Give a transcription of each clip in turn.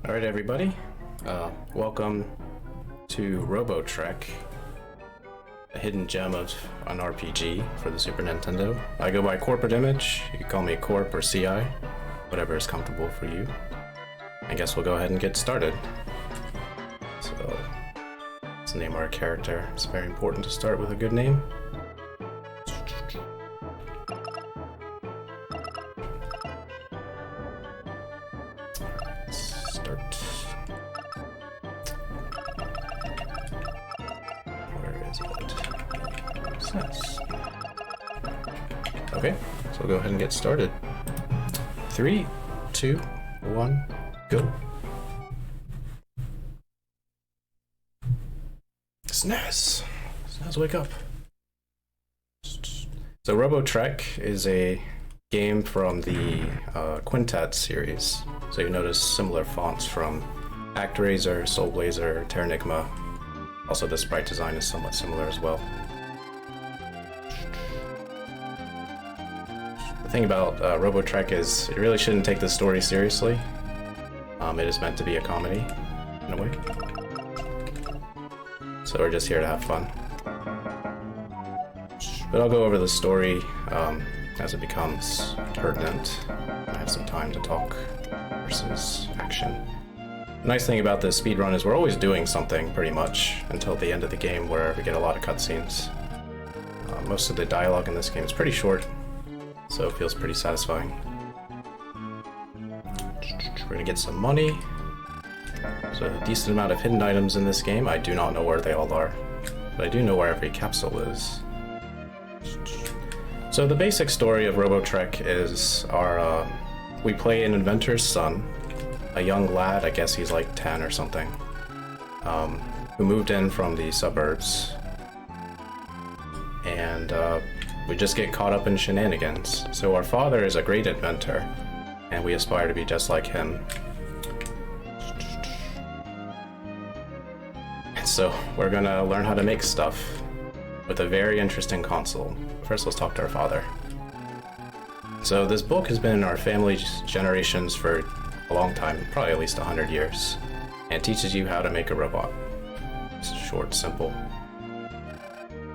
Alright everybody, welcome to Robotrek, a hidden gem of an RPG for the Super Nintendo. I go by CorporateImage, you can call me Corp or CI, whatever is comfortable for you. I guess we'll go ahead and get started. So, let's name our character. It's very important to start with a good name. Okay, so we'll go ahead and get started. 3, 2, 1, go. SNES! SNES, wake up. So Robotrek is a game from the Quintet series. So you notice similar fonts from ActRaiser, Soul Blazer, Terranigma. Also the sprite design is somewhat similar as well. The thing about Robotrek is it really shouldn't take the story seriously. It is meant to be a comedy, in a way. So we're just here to have fun. But I'll go over the story as it becomes pertinent. I have some time to talk versus action. The nice thing about this speedrun is we're always doing something pretty much until the end of the game where we get a lot of cutscenes. Most of the dialogue in this game is pretty short, so it feels pretty satisfying. We're gonna get some money. There's a decent amount of hidden items in this game. I do not know where they all are, but I do know where every capsule is. So the basic story of Robotrek is we play an inventor's son, a young lad, I guess he's like 10 or something, who moved in from the suburbs, and we just get caught up in shenanigans. So our father is a great inventor, and we aspire to be just like him. And so we're gonna learn how to make stuff with a very interesting console. First, let's talk to our father. So this book has been in our family's generations for a long time, probably at least 100 years, and it teaches you how to make a robot. It's short, simple.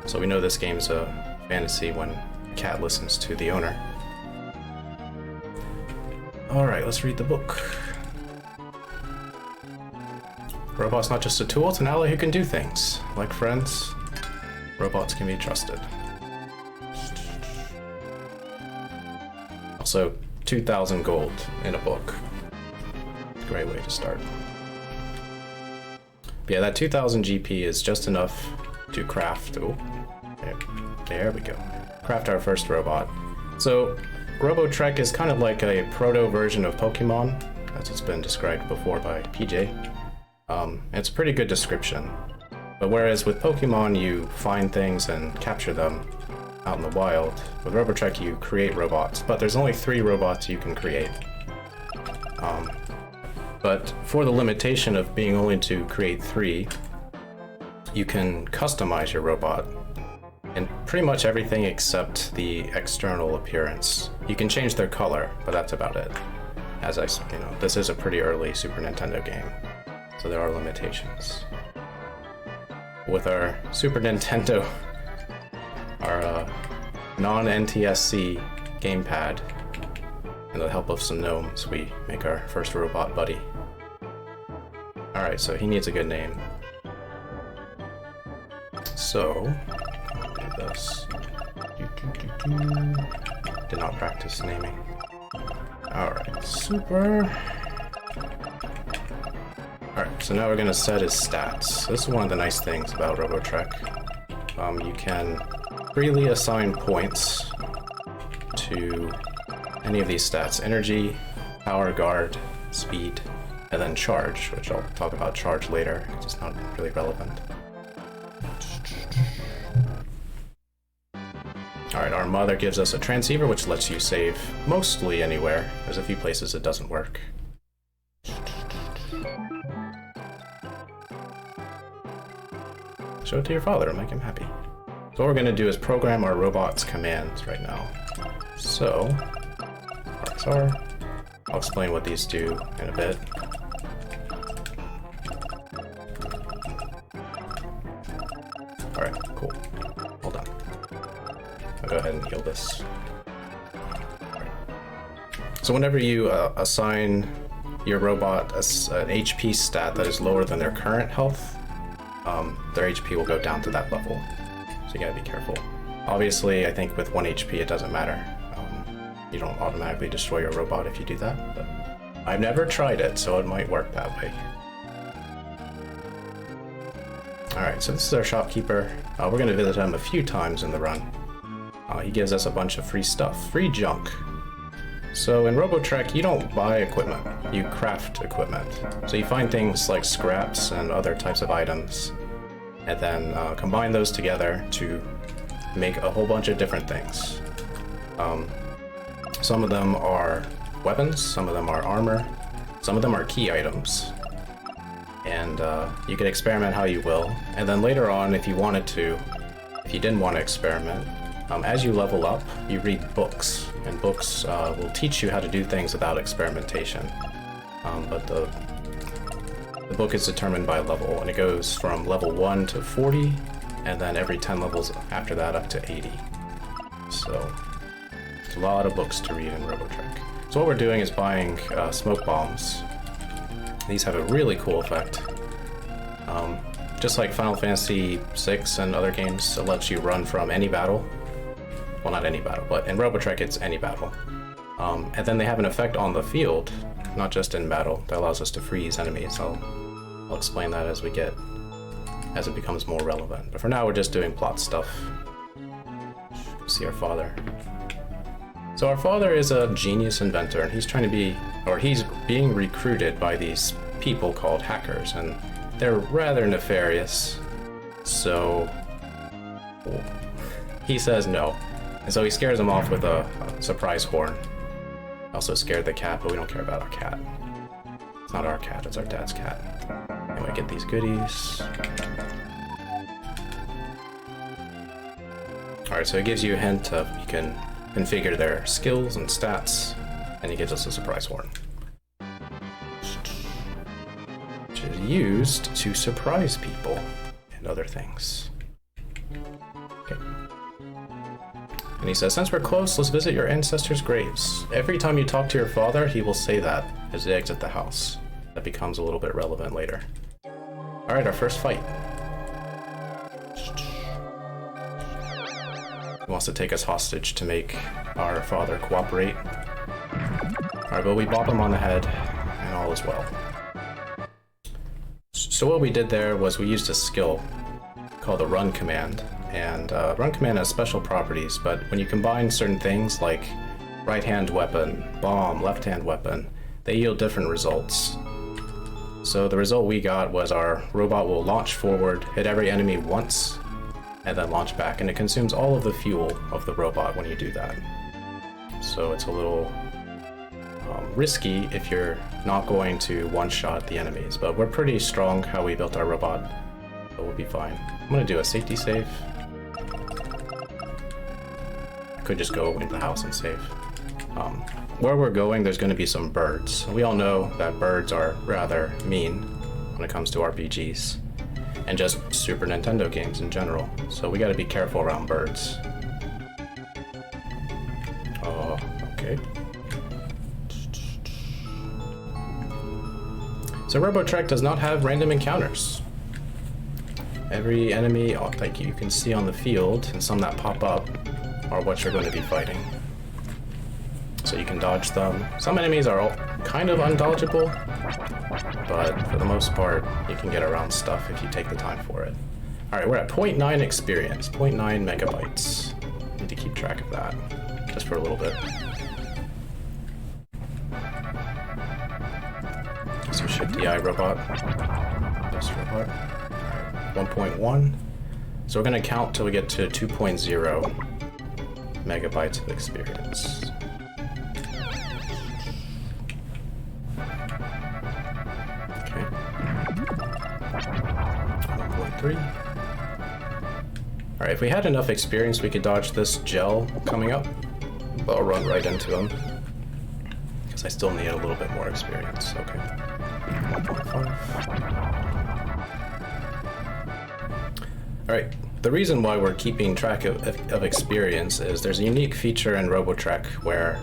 So we know this game's a fantasy when a cat listens to the owner. Alright, let's read the book. Robot's not just a tool, it's an ally who can do things. Like friends, robots can be trusted. Also, 2,000 gold in a book. Great way to start. But yeah, that 2,000 GP is just enough to craft. Oh, there we go. Craft our first robot. So, Robotrek is kind of like a proto version of Pokemon, as it's been described before by PJ. It's a pretty good description. But whereas with Pokemon you find things and capture them out in the wild, with Robotrek you create robots. But there's only 3 robots you can create. But for the limitation of being only to create 3, you can customize your robot in pretty much everything except the external appearance. You can change their color, but that's about it. As this is a pretty early Super Nintendo game, so there are limitations. With our Super Nintendo, our non-NTSC gamepad, and the help of some gnomes, we make our first robot buddy. Alright, so he needs a good name. So, I'll do this. Did not practice naming. Alright, Super. Alright, so now we're gonna set his stats. This is one of the nice things about Robotrek. You can freely assign points to any of these stats: energy, power, guard, speed, and then charge, which I'll talk about charge later, because it's not really relevant. Alright, our mother gives us a transceiver, which lets you save mostly anywhere. There's a few places it doesn't work. Show it to your father and make him happy. So what we're going to do is program our robot's commands right now. So, RXR. I'll explain what these do in a bit. ahead and heal this. So whenever you assign your robot an HP stat that is lower than their current health, their HP will go down to that level. So you gotta be careful. Obviously, I think with 1 HP it doesn't matter. You don't automatically destroy your robot if you do that, but I've never tried it, so it might work that way. Alright, so this is our shopkeeper. We're going to visit him a few times in the run. He gives us a bunch of free stuff, free junk. So in Robotrek, you don't buy equipment, you craft equipment. So you find things like scraps and other types of items, and then combine those together to make a whole bunch of different things. Some of them are weapons, some of them are armor, some of them are key items. And you can experiment how you will. And then later on, if you wanted to, if you didn't want to experiment, as you level up, you read books. And books will teach you how to do things without experimentation. But the book is determined by level, and it goes from level 1 to 40, and then every 10 levels after that up to 80. So it's a lot of books to read in Robotrek. So what we're doing is buying smoke bombs. These have a really cool effect. Just like Final Fantasy VI and other games, it lets you run from any battle. Well, not any battle, but in Robotrek it's any battle. And then they have an effect on the field, not just in battle, that allows us to freeze enemies. I'll explain that as it becomes more relevant. But for now, we're just doing plot stuff. See our father. So our father is a genius inventor, and he's being recruited by these people called hackers, and they're rather nefarious. So he says no, and so he scares them off with a surprise horn. Also scared the cat, but we don't care about our cat. It's not our cat, it's our dad's cat. Anyway, get these goodies. Alright, so it gives you a hint of you can configure their skills and stats, and he gives us a surprise horn, which is used to surprise people and other things. Okay. And he says, since we're close, let's visit your ancestors' graves. Every time you talk to your father, he will say that as they exit the house. That becomes a little bit relevant later. Alright, our first fight. He wants to take us hostage to make our father cooperate. Alright, but we bop him on the head, and all is well. So what we did there was we used a skill called the run command. And run command has special properties, but when you combine certain things like right-hand weapon, bomb, left-hand weapon, they yield different results. So the result we got was our robot will launch forward, hit every enemy once, and then launch back, and it consumes all of the fuel of the robot when you do that. So it's a little risky if you're not going to one-shot the enemies, but we're pretty strong how we built our robot, so we'll be fine. I'm gonna do a safety save. I could just go into the house and save. Where we're going, there's going to be some birds. We all know that birds are rather mean when it comes to RPGs and just Super Nintendo games in general, so we got to be careful around birds. Oh, okay. So Robotrek does not have random encounters. Every enemy, like you can see on the field, and some that pop up, are what you're going to be fighting. So you can dodge them. Some enemies are all kind of undodgeable, but for the most part, you can get around stuff if you take the time for it. Alright, we're at 0.9 experience, 0.9 megabytes. Need to keep track of that, just for a little bit. So shift DI robot. This robot. Alright, 1.1. So we're going to count till we get to 2.0 megabytes of experience. Okay. 1.3. Alright, if we had enough experience, we could dodge this gel coming up. But I'll run right into him, because I still need a little bit more experience. Okay. 1.5. Alright, the reason why we're keeping track of experience is there's a unique feature in Robotrek where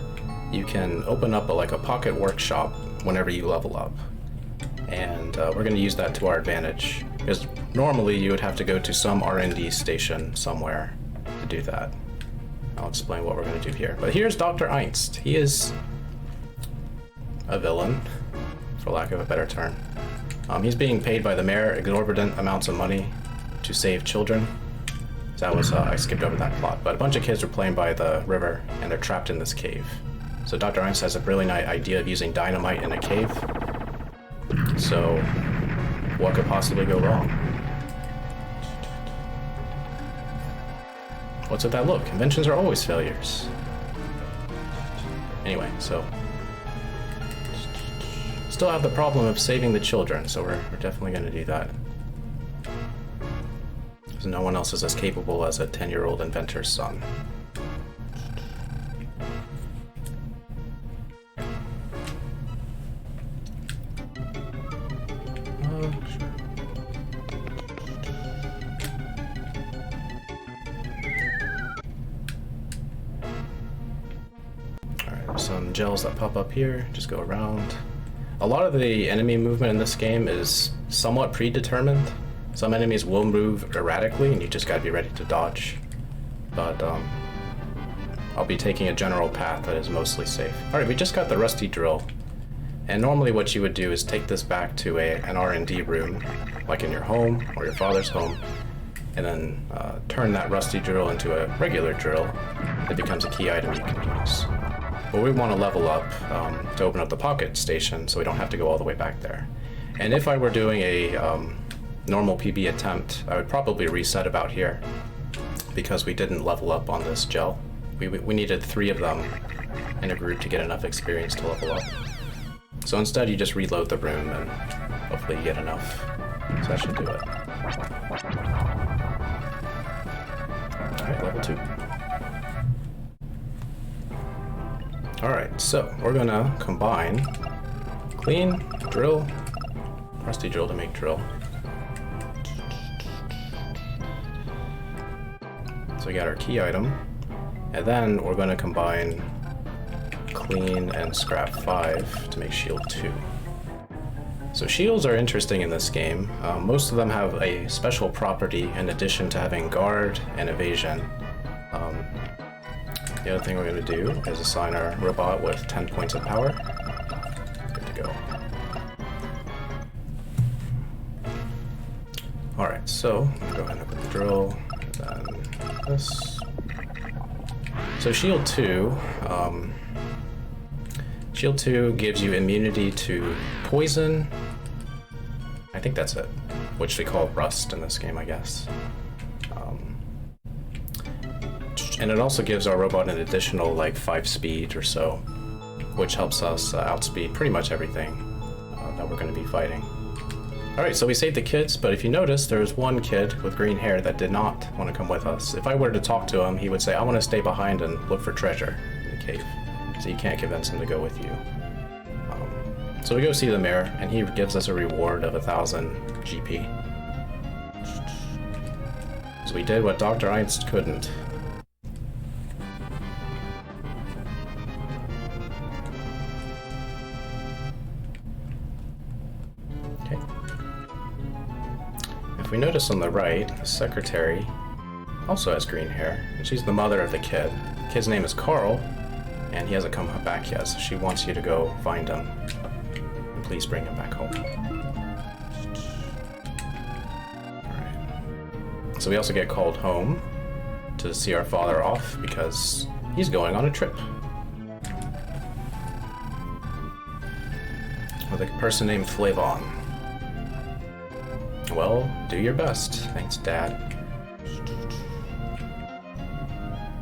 you can open up like a pocket workshop whenever you level up. And we're going to use that to our advantage, because normally you would have to go to some R&D station somewhere to do that. I'll explain what we're going to do here. But here's Dr. Einst. He is a villain, for lack of a better term. He's being paid by the mayor exorbitant amounts of money to save children. So that was, I skipped over that plot, but a bunch of kids were playing by the river and they're trapped in this cave. So Dr. Einst has a brilliant idea of using dynamite in a cave. So what could possibly go wrong? What's with that look? Inventions are always failures. Anyway, so still have the problem of saving the children, so we're definitely going to do that. Because no one else is as capable as a 10-year-old inventor's son. Some gels that pop up here, just go around. A lot of the enemy movement in this game is somewhat predetermined. Some enemies will move erratically and you just gotta be ready to dodge. But I'll be taking a general path that is mostly safe. Alright, we just got the rusty drill. And normally what you would do is take this back to an R&D room, like in your home or your father's home, and then turn that rusty drill into a regular drill. It becomes a key item you can use. But we want to level up to open up the pocket station so we don't have to go all the way back there. And if I were doing a normal PB attempt, I would probably reset about here because we didn't level up on this gel. We needed 3 of them in a group to get enough experience to level up. So instead you just reload the room and hopefully you get enough. So that should do it. Alright, level 2. Alright, so we're gonna combine clean, drill, rusty drill to make drill. So we got our key item, and then we're gonna combine clean and scrap 5 to make shield 2. So shields are interesting in this game. Most of them have a special property in addition to having guard and evasion. The other thing we're going to do is assign our robot with 10 points of power. Good to go. Alright, so I'm going to go ahead and open the drill, then this. So shield 2, shield 2 gives you immunity to poison. I think that's it, which we call rust in this game, I guess. And it also gives our robot an additional like 5 speed or so, which helps us outspeed pretty much everything that we're going to be fighting. Alright, so we saved the kids, but if you notice, there's one kid with green hair that did not want to come with us. If I were to talk to him, he would say, I want to stay behind and look for treasure in the cave. So you can't convince him to go with you. So we go see the mayor, and he gives us a reward of 1,000 GP. So we did what Dr. Einst couldn't. If we notice on the right, the secretary also has green hair, and she's the mother of the kid. The kid's name is Carl, and he hasn't come back yet, so she wants you to go find him. And please bring him back home. Alright. So we also get called home to see our father off because he's going on a trip. With a person named Flavon. Well, do your best. Thanks, Dad.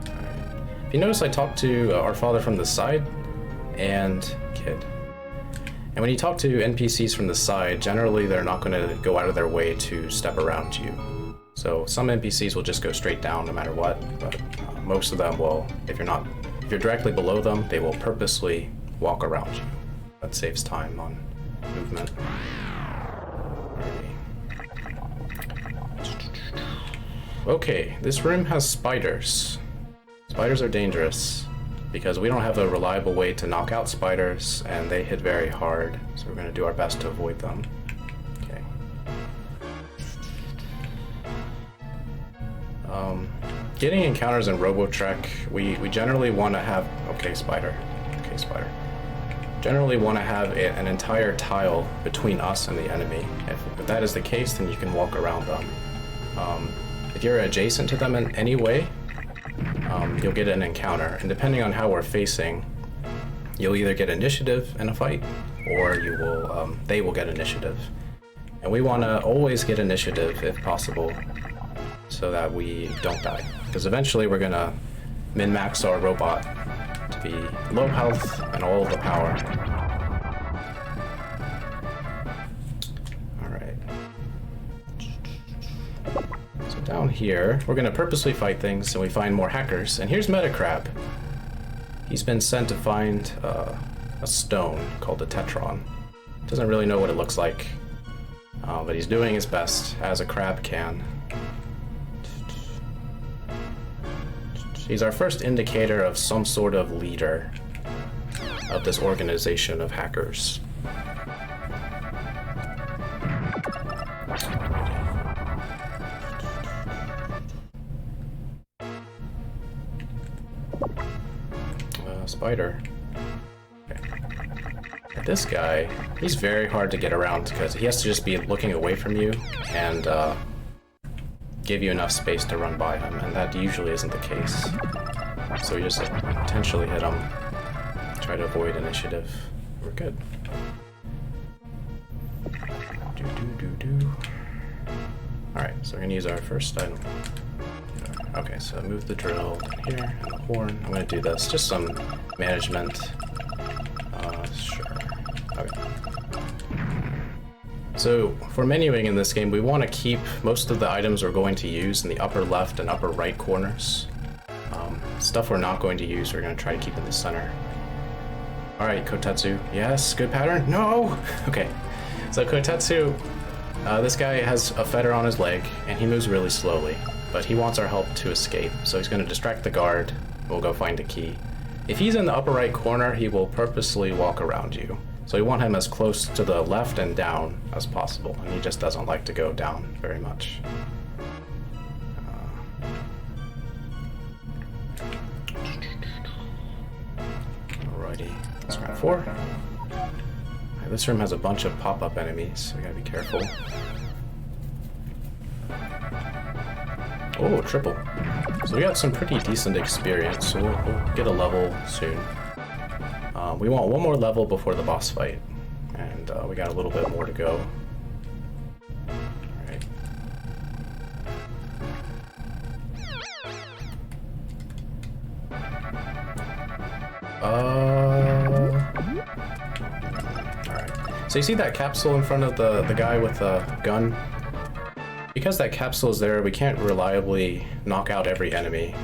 Right. If you notice, I talked to our father from the side and kid. And when you talk to NPCs from the side, generally they're not going to go out of their way to step around you. So some NPCs will just go straight down no matter what, but most of them will, if you're directly below them, they will purposely walk around you. That saves time on movement. Okay, this room has spiders. Spiders are dangerous because we don't have a reliable way to knock out spiders, and they hit very hard, so we're going to do our best to avoid them. Okay. Getting encounters in Robotrek, we generally want to have... Okay, spider. Okay, spider. Generally want to have an entire tile between us and the enemy. If that is the case, then you can walk around them. If you're adjacent to them in any way, you'll get an encounter, and depending on how we're facing, you'll either get initiative in a fight, or you will they will get initiative. And we want to always get initiative if possible, so that we don't die. Because eventually we're gonna min-max our robot to be low health and all of the power. Alright. So down here, we're gonna purposely fight things, and we find more hackers. And here's Metacrab. He's been sent to find a stone called a Tetron. Doesn't really know what it looks like, but he's doing his best, as a crab can. He's our first indicator of some sort of leader of this organization of hackers. Spider. Okay. This guy, he's very hard to get around because he has to just be looking away from you and give you enough space to run by him, and that usually isn't the case. So we just intentionally hit him, try to avoid initiative. We're good. Alright, so we're gonna use our first item. Okay, so move the drill here and the horn. I'm gonna do this, just some management. Sure. Okay. So for menuing in this game, we want to keep most of the items we're going to use in the upper left and upper right corners. Stuff we're not going to use, we're going to try to keep in the center. Alright, Kotetsu. Yes, good pattern? No! Okay, so Kotetsu, this guy has a fetter on his leg, and he moves really slowly, but he wants our help to escape, so he's going to distract the guard. We'll go find a key. If he's in the upper right corner, he will purposely walk around you. So we want him as close to the left and down as possible, and he just doesn't like to go down very much. Alrighty, that's round 4. Right, this room has a bunch of pop-up enemies, so we gotta be careful. Oh, triple. So we got some pretty decent experience, so we'll get a level soon. We want one more level before the boss fight, and we got a little bit more to go. Alright. Alright. So you see that capsule in front of the guy with the gun? Because that capsule is there, we can't reliably knock out every enemy.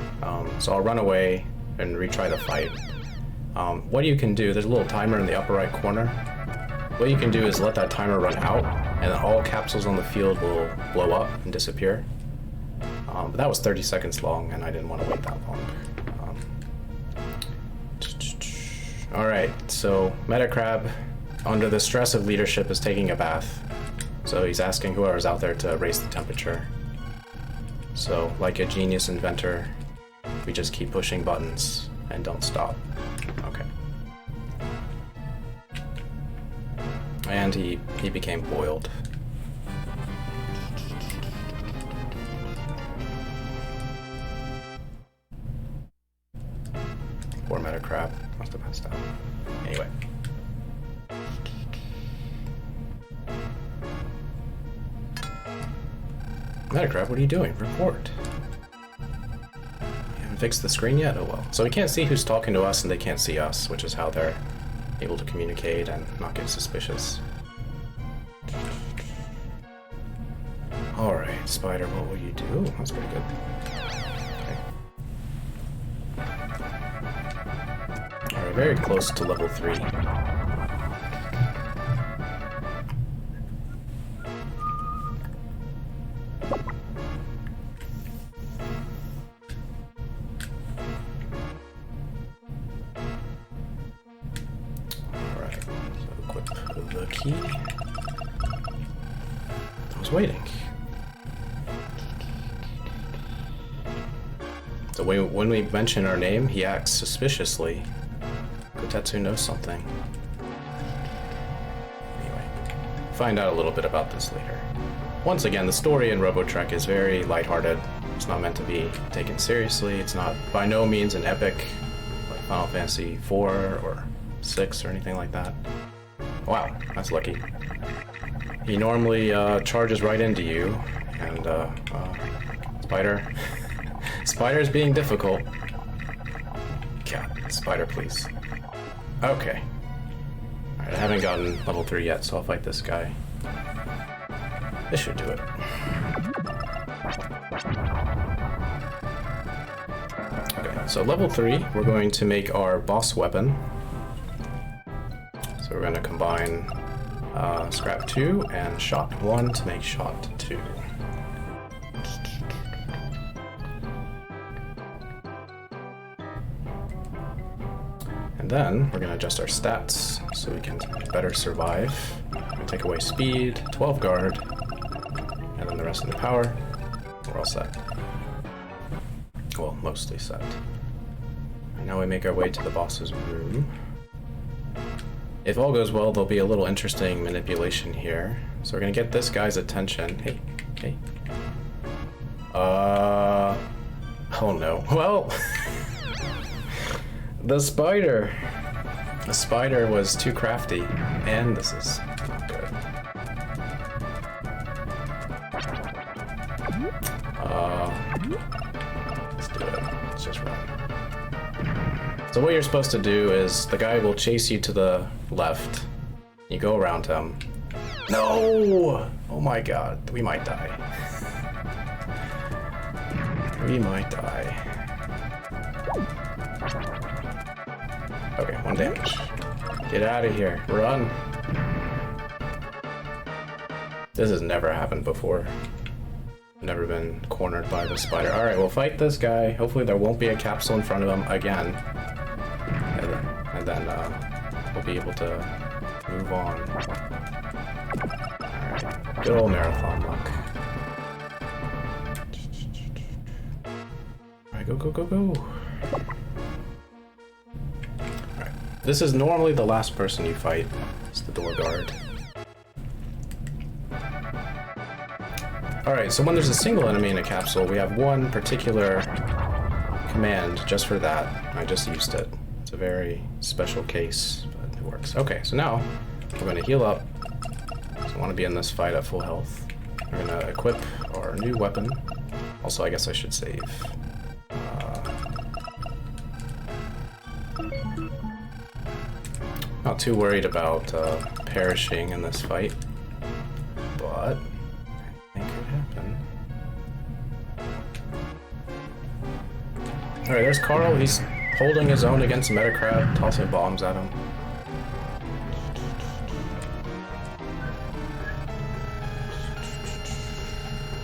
So I'll run away and retry the fight. What you can do, there's a little timer in the upper right corner. What you can do is let that timer run out, and then all capsules on the field will blow up and disappear. But that was 30 seconds long, and I didn't want to wait that long. Alright, so Metacrab, under the stress of leadership, is taking a bath. So he's asking whoever's out there to raise the temperature. So, like a genius inventor, we just keep pushing buttons and don't stop. Okay. And he became boiled. Poor Metacrab. Must have passed out. Anyway. Metacrab, what are you doing? Report. You haven't fixed the screen yet? Oh well. So we can't see who's talking to us and they can't see us, which is how they're able to communicate and not get suspicious. Alright, Spider, what will you do? That's pretty good. Okay. Alright, very close to level 3. the key. I was waiting. So when we mention our name, he acts suspiciously. Kotetsu knows something. Anyway, find out a little bit about this later. Once again, the story in Robotrek is very lighthearted. It's not meant to be taken seriously. It's not by no means an epic like Final Fantasy IV or 6 or anything like that. Wow, that's lucky. He normally charges right into you, and Spider. Spider's being difficult. God, Spider, please. Okay. Alright, I haven't gotten level 3 yet, so I'll fight this guy. This should do it. Okay, so level 3, we're going to make our boss weapon. So we're going to combine scrap 2 and shot 1 to make shot 2. And then we're going to adjust our stats so we can better survive. We're going to take away speed, 12 guard, and then the rest of the power. We're all set. Well, mostly set. And now we make our way to the boss's room. If all goes well, there'll be a little interesting manipulation here. So we're gonna get this guy's attention. Hey, hey. Oh no. Well, the spider was too crafty, and this is not good. Let's do it. Let's just run. So what you're supposed to do is the guy will chase you to the left. You go around him. No! Oh my god, we might die. We might die. Okay, 1 damage. Get out of here. Run. This has never happened before. Never been cornered by the spider. Alright, we'll fight this guy. Hopefully there won't be a capsule in front of him again. And then we'll be able to move on. Alright, good old marathon luck. Alright, go, go, go, go. Alright, this is normally the last person you fight. It's the door guard. Alright, so when there's a single enemy in a capsule, we have one particular command just for that. I just used it. It's a very special case, but it works. Okay, so now we're going to heal up. So I want to be in this fight at full health. We're going to equip our new weapon. Also, I guess I should save. Not too worried about perishing in this fight, but alright, there's Carl. He's holding his own against Metacrab, tossing bombs at him.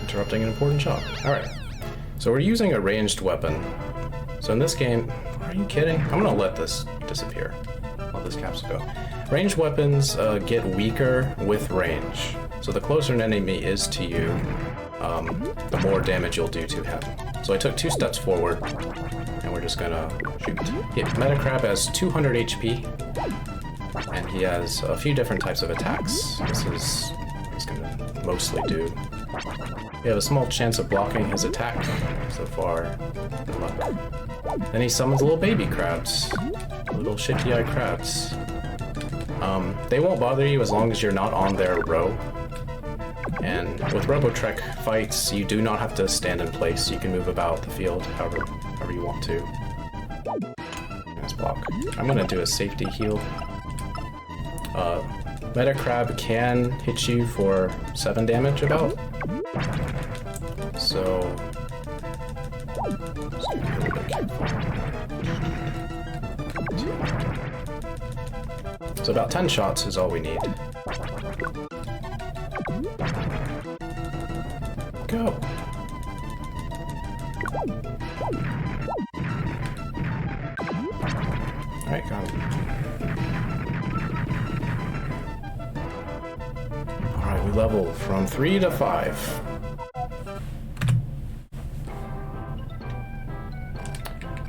Interrupting an important shot. Alright, so we're using a ranged weapon. So in this game, are you kidding? I'm gonna let this disappear. Let this capsule go. Ranged weapons get weaker with range. So the closer an enemy is to you, the more damage you'll do to him. So I took 2 steps forward, and we're just gonna shoot. Yeah, Metacrab has 200 HP, and he has a few different types of attacks. This is what he's gonna mostly do. We have a small chance of blocking his attack so far. Good luck. Then he summons little baby crabs, little shifty-eyed crabs. They won't bother you as long as you're not on their row. And with Robotrek fights, you do not have to stand in place. You can move about the field however you want to. Nice block. I'm gonna do a safety heal. Metacrab can hit you for 7 damage about. So just be a little bit careful. So about 10 shots is all we need. Go. Alright, got him. level from 3 to 5.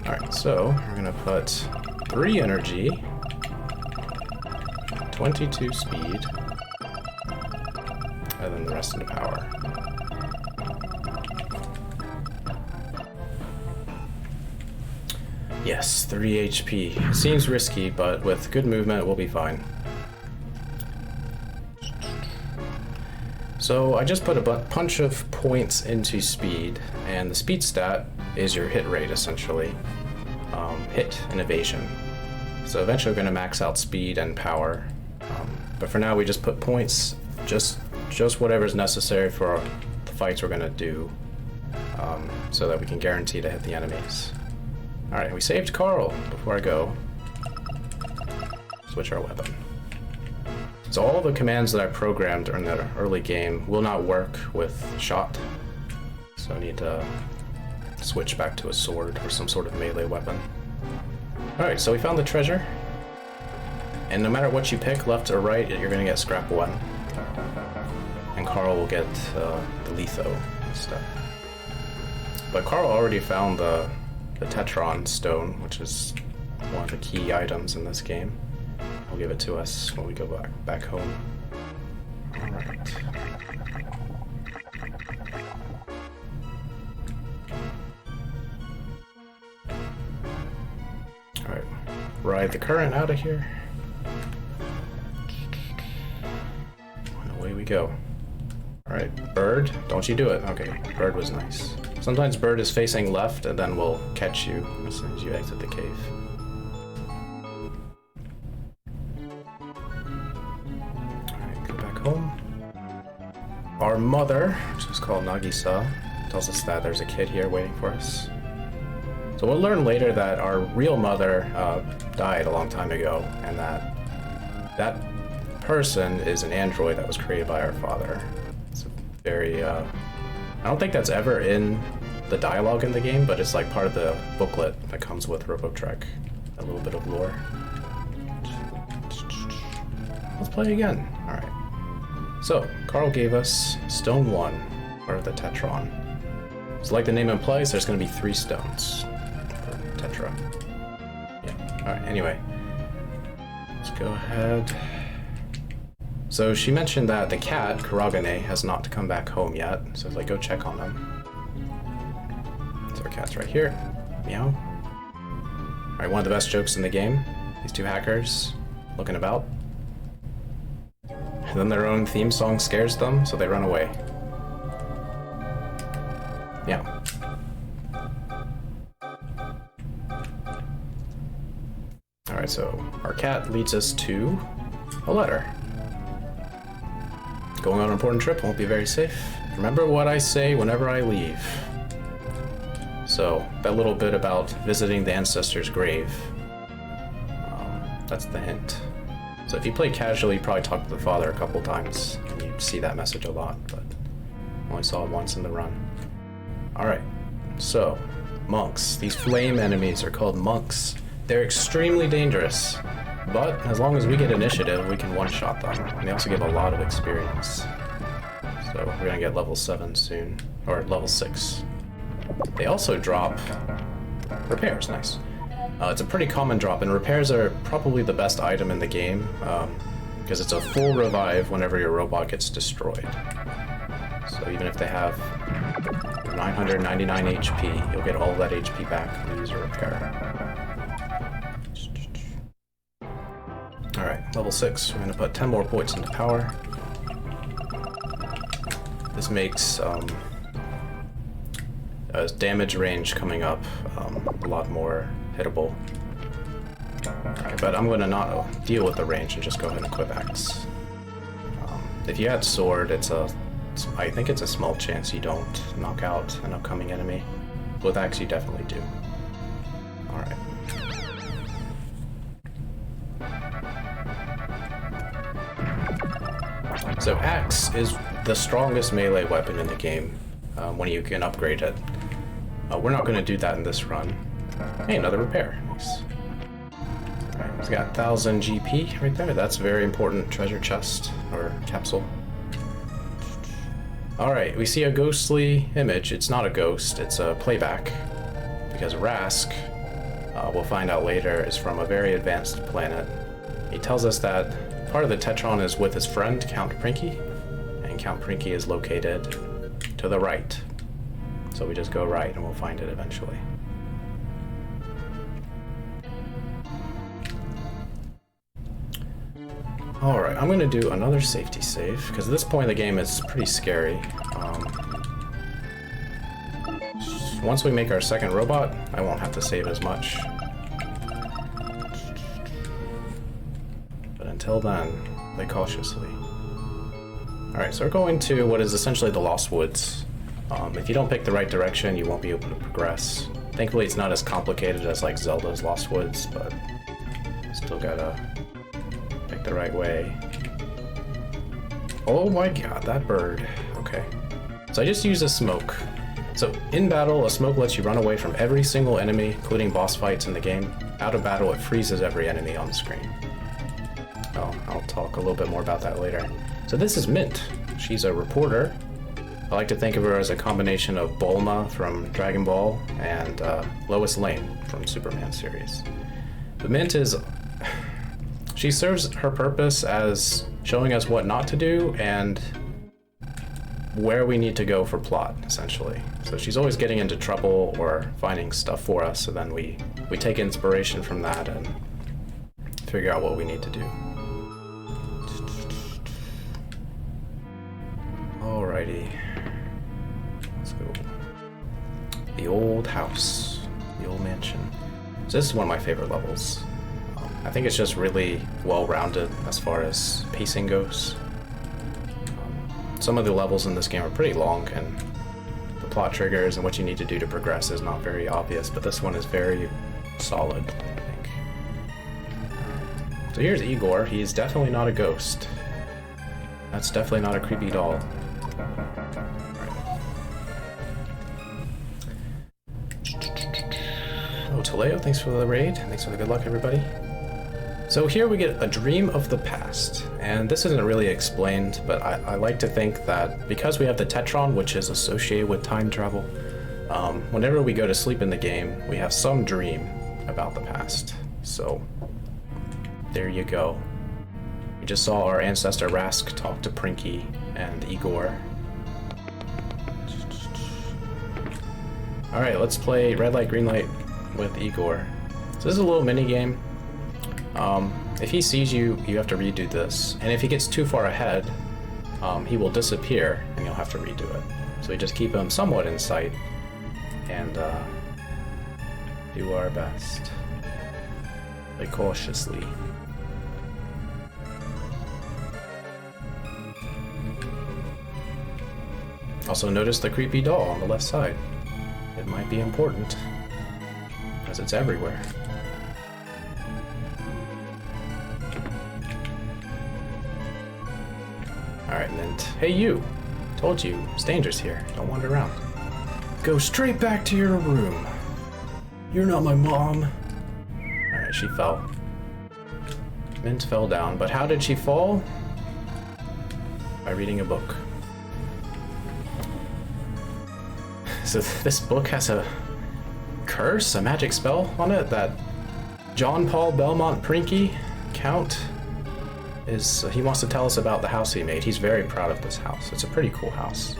Alright, so we're gonna put 3 energy, 22 speed, and then the rest into power. Yes, 3 HP. Seems risky, but with good movement, we'll be fine. So I just put a bunch of points into speed, and the speed stat is your hit rate, essentially. Hit and evasion. So eventually we're going to max out speed and power. But for now, we just put points, just whatever's necessary for the fights we're going to do, so that we can guarantee to hit the enemies. Alright, we saved Carl before I go. Switch our weapon. So all the commands that I programmed during the early game will not work with shot. So I need to switch back to a sword or some sort of melee weapon. Alright, so we found the treasure. And no matter what you pick, left or right, you're going to get scrap 1. And Carl will get the litho stuff. But Carl already found the Tetron stone, which is one of the key items in this game. He'll give it to us when we go back home. Alright. Alright. Ride the current out of here. And away we go. Alright, bird, don't you do it. Okay, bird was nice. Sometimes bird is facing left and then will catch you as soon as you exit the cave. Alright, go back home. Our mother, which is called Nagisa, tells us that there's a kid here waiting for us. So we'll learn later that our real mother died a long time ago, and that person is an android that was created by our father. It's a very, I don't think that's ever in the dialogue in the game, but it's like part of the booklet that comes with Robotrek. A little bit of lore. Let's play again. Alright. So, Carl gave us stone 1, or the Tetron. So like the name implies, there's going to be 3 stones for Tetra. Yeah. Alright, anyway. Let's go ahead. So she mentioned that the cat, Kuragane, has not come back home yet, so go check on him. So our cat's right here. Meow. Alright, one of the best jokes in the game. These 2 hackers looking about. And then their own theme song scares them, so they run away. Meow. Alright, so our cat leads us to a letter. Going on an important trip won't be very safe. Remember what I say whenever I leave. So, that little bit about visiting the ancestor's grave. That's the hint. So if you play casually, you probably talk to the father a couple times, and you see that message a lot, but only saw it once in the run. Alright, so, monks. These flame enemies are called monks. They're extremely dangerous. But as long as we get initiative, we can one-shot them. And they also give a lot of experience. So we're gonna get level 7 soon, or level 6. They also drop repairs, nice. It's a pretty common drop, and repairs are probably the best item in the game, because it's a full revive whenever your robot gets destroyed. So even if they have 999 HP, you'll get all that HP back when you use a repair. Alright, level 6. We're going to put 10 more points into power. This makes damage range coming up a lot more hittable. Alright, but I'm going to not deal with the range and just go ahead and equip Axe. If you had Sword, I think it's a small chance you don't knock out an upcoming enemy. With Axe, you definitely do. Alright. So Axe is the strongest melee weapon in the game when you can upgrade it. We're not going to do that in this run. Hey, another repair. Nice. Alright, we've got 1000 GP right there. That's a very important treasure chest, or capsule. Alright, we see a ghostly image. It's not a ghost, it's a playback. Because Rask, we'll find out later, is from a very advanced planet. He tells us that part of the Tetron is with his friend, Count Prinky, and Count Prinky is located to the right. So we just go right and we'll find it eventually. Alright, I'm going to do another safety save, because at this point in the game it's pretty scary. Once we make our second robot, I won't have to save as much. But until then, play cautiously. Alright, so we're going to what is essentially the Lost Woods. If you don't pick the right direction, you won't be able to progress. Thankfully, it's not as complicated as like Zelda's Lost Woods, but still gotta pick the right way. Oh my god, that bird. Okay. So I just use a smoke. So in battle, a smoke lets you run away from every single enemy, including boss fights in the game. Out of battle, it freezes every enemy on the screen. Oh, I'll talk a little bit more about that later. So this is Mint. She's a reporter. I like to think of her as a combination of Bulma from Dragon Ball and Lois Lane from Superman series. But Mint is... she serves her purpose as showing us what not to do and where we need to go for plot, essentially. So she's always getting into trouble or finding stuff for us, so then we take inspiration from that and figure out what we need to do. Alrighty. Let's go. The old house. The old mansion. So this is one of my favorite levels. I think it's just really well-rounded as far as pacing goes. Some of the levels in this game are pretty long, and the plot triggers and what you need to do to progress is not very obvious, but this one is very solid, I think. So here's Igor. He's definitely not a ghost. That's definitely not a creepy doll. Oh, Taleo, thanks for the raid. Thanks for the good luck, everybody. So here we get a dream of the past, and this isn't really explained, but I like to think that because we have the Tetron, which is associated with time travel, whenever we go to sleep in the game, we have some dream about the past. So there you go. We just saw our ancestor Rask talk to Prinky and Igor. Alright, let's play red light, green light with Igor. So this is a little mini game. If he sees you, you have to redo this. And if he gets too far ahead, he will disappear and you'll have to redo it. So we just keep him somewhat in sight and do our best. Play cautiously. Also notice the creepy doll on the left side. It might be important, because it's everywhere. Alright, Mint. Hey you! Told you, it's dangerous here. Don't wander around. Go straight back to your room. You're not my mom. Alright, she fell. Mint fell down, but how did she fall? By reading a book. So this book has a curse, a magic spell on it that John Paul Belmont Prinky, Count, he wants to tell us about the house he made. He's very proud of this house. It's a pretty cool house.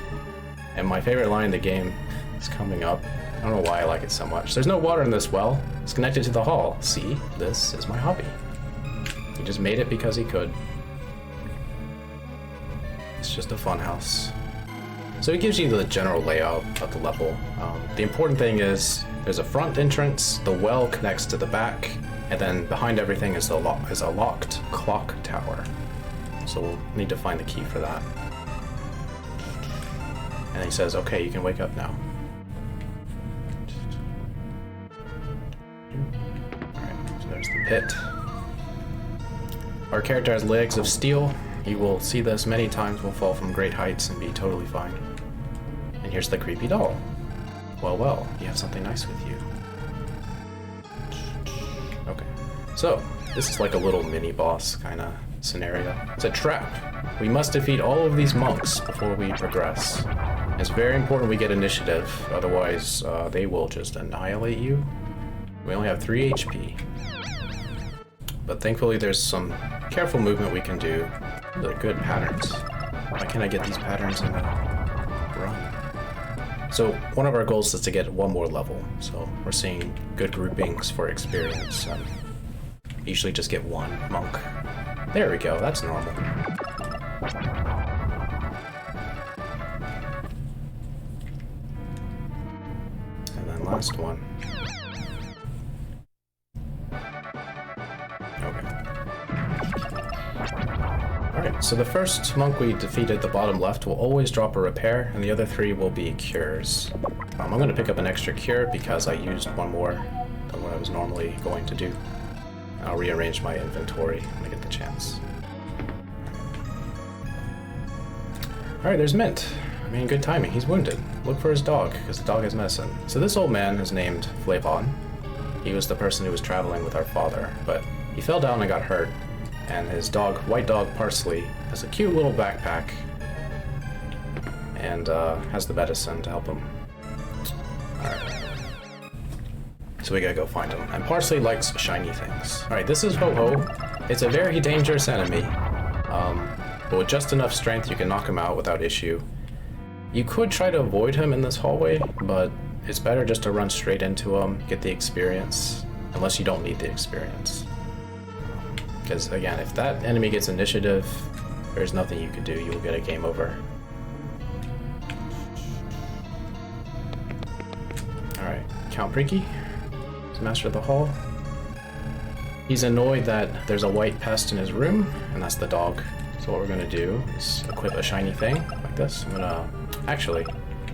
And my favorite line in the game is coming up. I don't know why I like it so much. There's no water in this well. It's connected to the hall. See, this is my hobby. He just made it because he could. It's just a fun house. So it gives you the general layout of the level. The important thing is there's a front entrance, the well connects to the back, and then behind everything is a locked clock tower. So we'll need to find the key for that. And he says, okay, you can wake up now. Alright, so there's the pit. Our character has legs of steel. He will see this many times, will fall from great heights and be totally fine. And here's the creepy doll. Well, you have something nice with you. Okay, so this is like a little mini boss, kinda. scenario. It's a trap. We must defeat all of these monks before we progress. It's very important we get initiative, otherwise they will just annihilate you. We only have 3 HP. But thankfully there's some careful movement we can do. Really good patterns. Why can't I get these patterns in the run? So one of our goals is to get one more level. So we're seeing good groupings for experience. Usually just get one monk. There we go, that's normal. And then last one. Alright, so the first monk we defeated, the bottom left, will always drop a repair, and the other 3 will be cures. I'm going to pick up an extra cure because I used one more than what I was normally going to do. I'll rearrange my inventory when I get the chance. Alright, there's Mint. I mean, good timing. He's wounded. Look for his dog, because the dog has medicine. So this old man is named Flavon. He was the person who was traveling with our father, but he fell down and got hurt. And his dog, white dog Parsley, has a cute little backpack and has the medicine to help him. Alright. So we gotta go find him. And Parsley likes shiny things. Alright, this is Ho-Ho. It's a very dangerous enemy. But with just enough strength, you can knock him out without issue. You could try to avoid him in this hallway, but it's better just to run straight into him, get the experience, unless you don't need the experience. Because again, if that enemy gets initiative, there's nothing you can do. You will get a game over. Alright, Count Prinky is Master of the Hall. He's annoyed that there's a white pest in his room, and that's the dog. So what we're going to do is equip a shiny thing like this. I'm going to... Actually,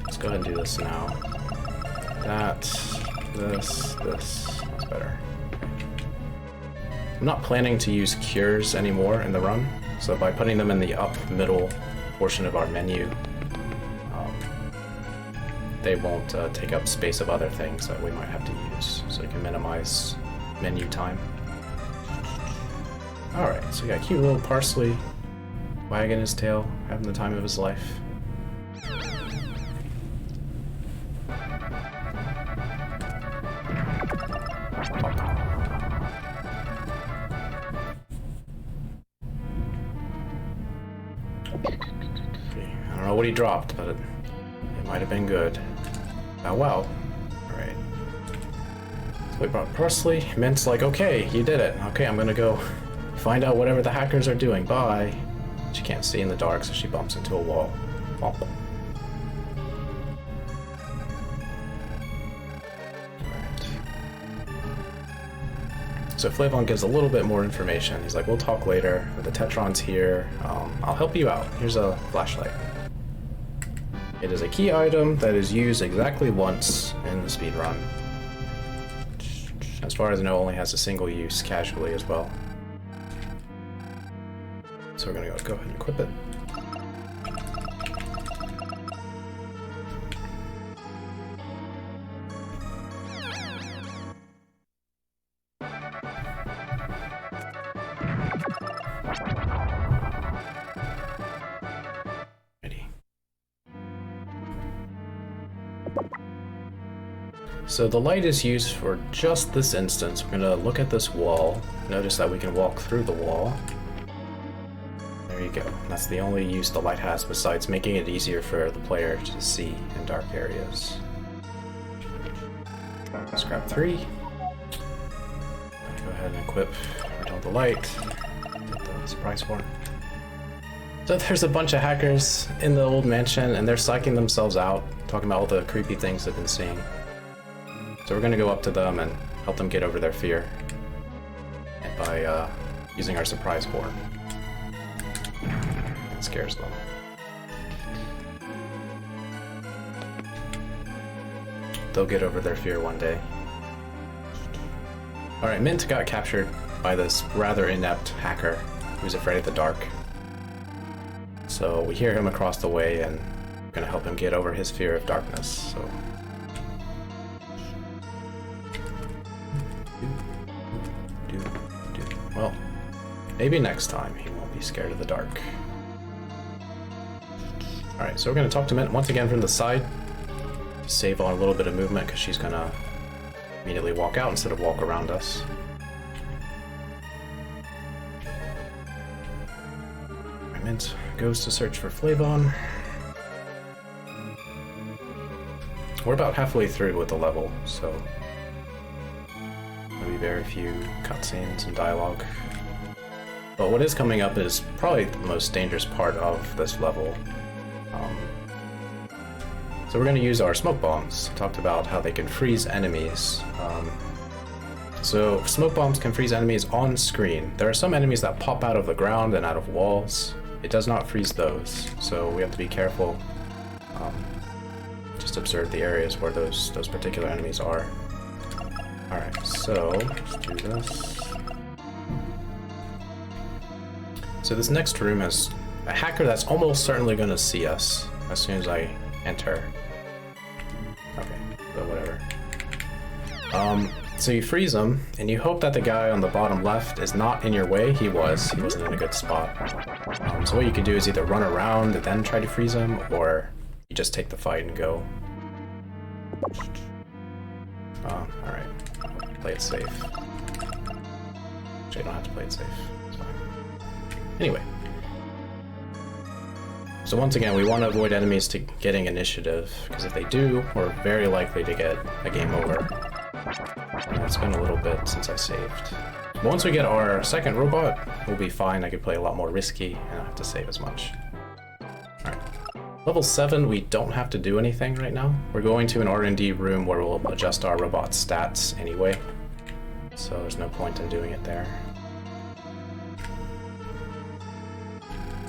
let's go ahead and do this now. This. That's better. I'm not planning to use cures anymore in the run, so by putting them in the up middle portion of our menu, they won't take up space of other things that we might have to use, so you can minimize menu time. Alright, so we got cute little Parsley wagging his tail, having the time of his life. I don't know what he dropped, but it might have been good. Oh wow. Alright. So we brought Parsley. Mint's like, okay, you did it. Okay, I'm gonna go find out whatever the hackers are doing. Bye. She can't see in the dark, so she bumps into a wall. Bump. Alright. So Flavon gives a little bit more information. He's like, we'll talk later. The Tetron's here. I'll help you out. Here's a flashlight. It is a key item that is used exactly once in the speedrun. As far as I know, only has a single use casually as well. So we're gonna go ahead and equip it. So the light is used for just this instance. We're gonna look at this wall. Notice that we can walk through the wall. There you go. That's the only use the light has besides making it easier for the player to see in dark areas. Let's grab 3. Go ahead and equip Return the Light. Get the surprise horn. So there's a bunch of hackers in the old mansion and they're psyching themselves out, talking about all the creepy things they've been seeing. So we're going to go up to them and help them get over their fear and by using our surprise horn. It scares them. They'll get over their fear one day. Alright, Mint got captured by this rather inept hacker who's afraid of the dark. So we hear him across the way and we're going to help him get over his fear of darkness. So. Well, Maybe next time he won't be scared of the dark. Alright, so we're going to talk to Mint once again from the side. Save on a little bit of movement because she's going to immediately walk out instead of walk around us. Mint goes to search for Flavon. We're about halfway through with the level, so there'll be very few cutscenes and dialogue. But what is coming up is probably the most dangerous part of this level. So we're going to use our smoke bombs. I talked about how they can freeze enemies. So smoke bombs can freeze enemies on screen. There are some enemies that pop out of the ground and out of walls. It does not freeze those, so we have to be careful. Just observe the areas where those particular enemies are. Alright, so let's do this. So this next room has a hacker that's almost certainly going to see us as soon as I enter. Okay, so whatever. So you freeze him, and you hope that the guy on the bottom left is not in your way. He wasn't in a good spot. So what you can do is either run around and then try to freeze him, or you just take the fight and go. Alright. Play it safe. Actually, I don't have to play it safe. It's fine. Anyway. So once again, we want to avoid enemies to getting initiative, because if they do, we're very likely to get a game over. It's been a little bit since I saved. But once we get our second robot, we'll be fine. I can play a lot more risky and not have to save as much. Alright. Level 7, we don't have to do anything right now. We're going to an R&D room where we'll adjust our robot's stats anyway. So there's no point in doing it there.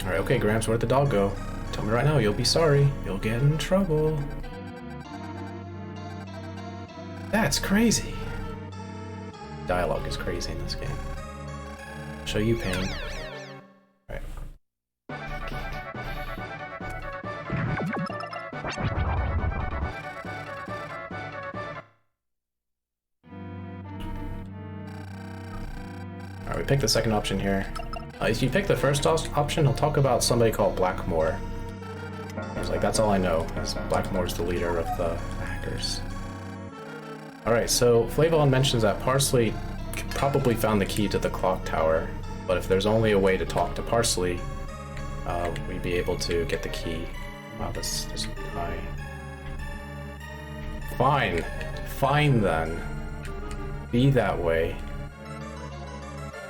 Alright, okay, Gramps, where'd the dog go? Tell me right now, you'll be sorry. You'll get in trouble. That's crazy. Dialogue is crazy in this game. Show you pain. Alright. Alright, we picked the second option here. If you pick the first option, he'll talk about somebody called Blackmore. I was like, that's all I know, as Blackmore's the leader of the hackers. Alright, so Flavon mentions that Parsley probably found the key to the clock tower, but if there's only a way to talk to Parsley, we'd be able to get the key. Wow, this is high. Fine. Fine then. Be that way.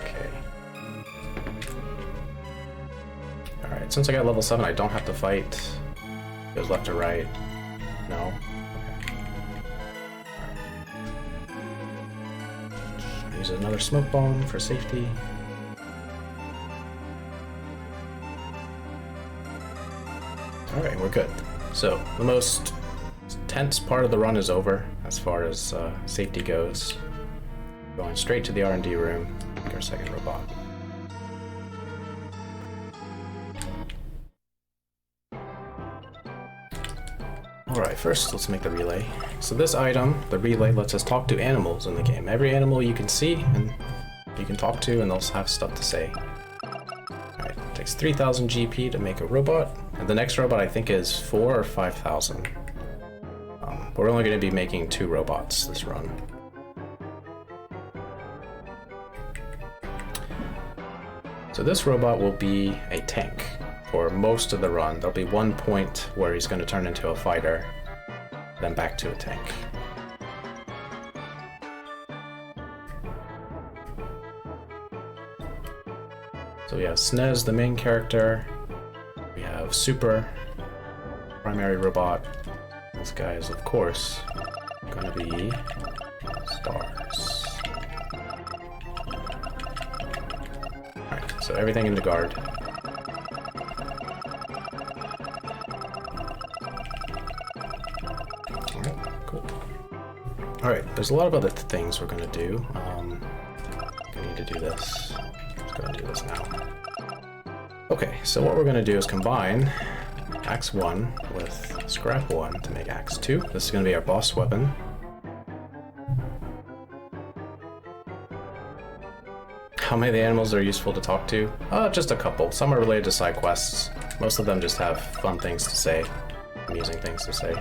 Okay. Alright, since I got level 7, I don't have to fight. Goes left to right. No. Use another smoke bomb for safety. Alright, we're good. So, the most tense part of the run is over, as far as safety goes. Going straight to the R&D room, make our second robot. Alright, first let's make the relay. So this item, the relay, lets us talk to animals in the game. Every animal you can see and you can talk to, and they'll have stuff to say. Alright, it takes 3,000 GP to make a robot, and the next robot I think is 4,000 or 5,000. We're only going to be making 2 robots this run. So this robot will be a tank for most of the run. There'll be one point where he's going to turn into a fighter, then back to a tank. So we have SNES, the main character. We have Super, primary robot. This guy is, of course, going to be Stars. Alright, so everything into guard. Alright, there's a lot of other things we're going to do. We need to do this. Let's go and do this now. Okay, so what we're going to do is combine Axe 1 with Scrap 1 to make Axe 2. This is going to be our boss weapon. how many of the animals are useful to talk to? Just a couple. Some are related to side quests. Most of them just have fun things to say, amusing things to say.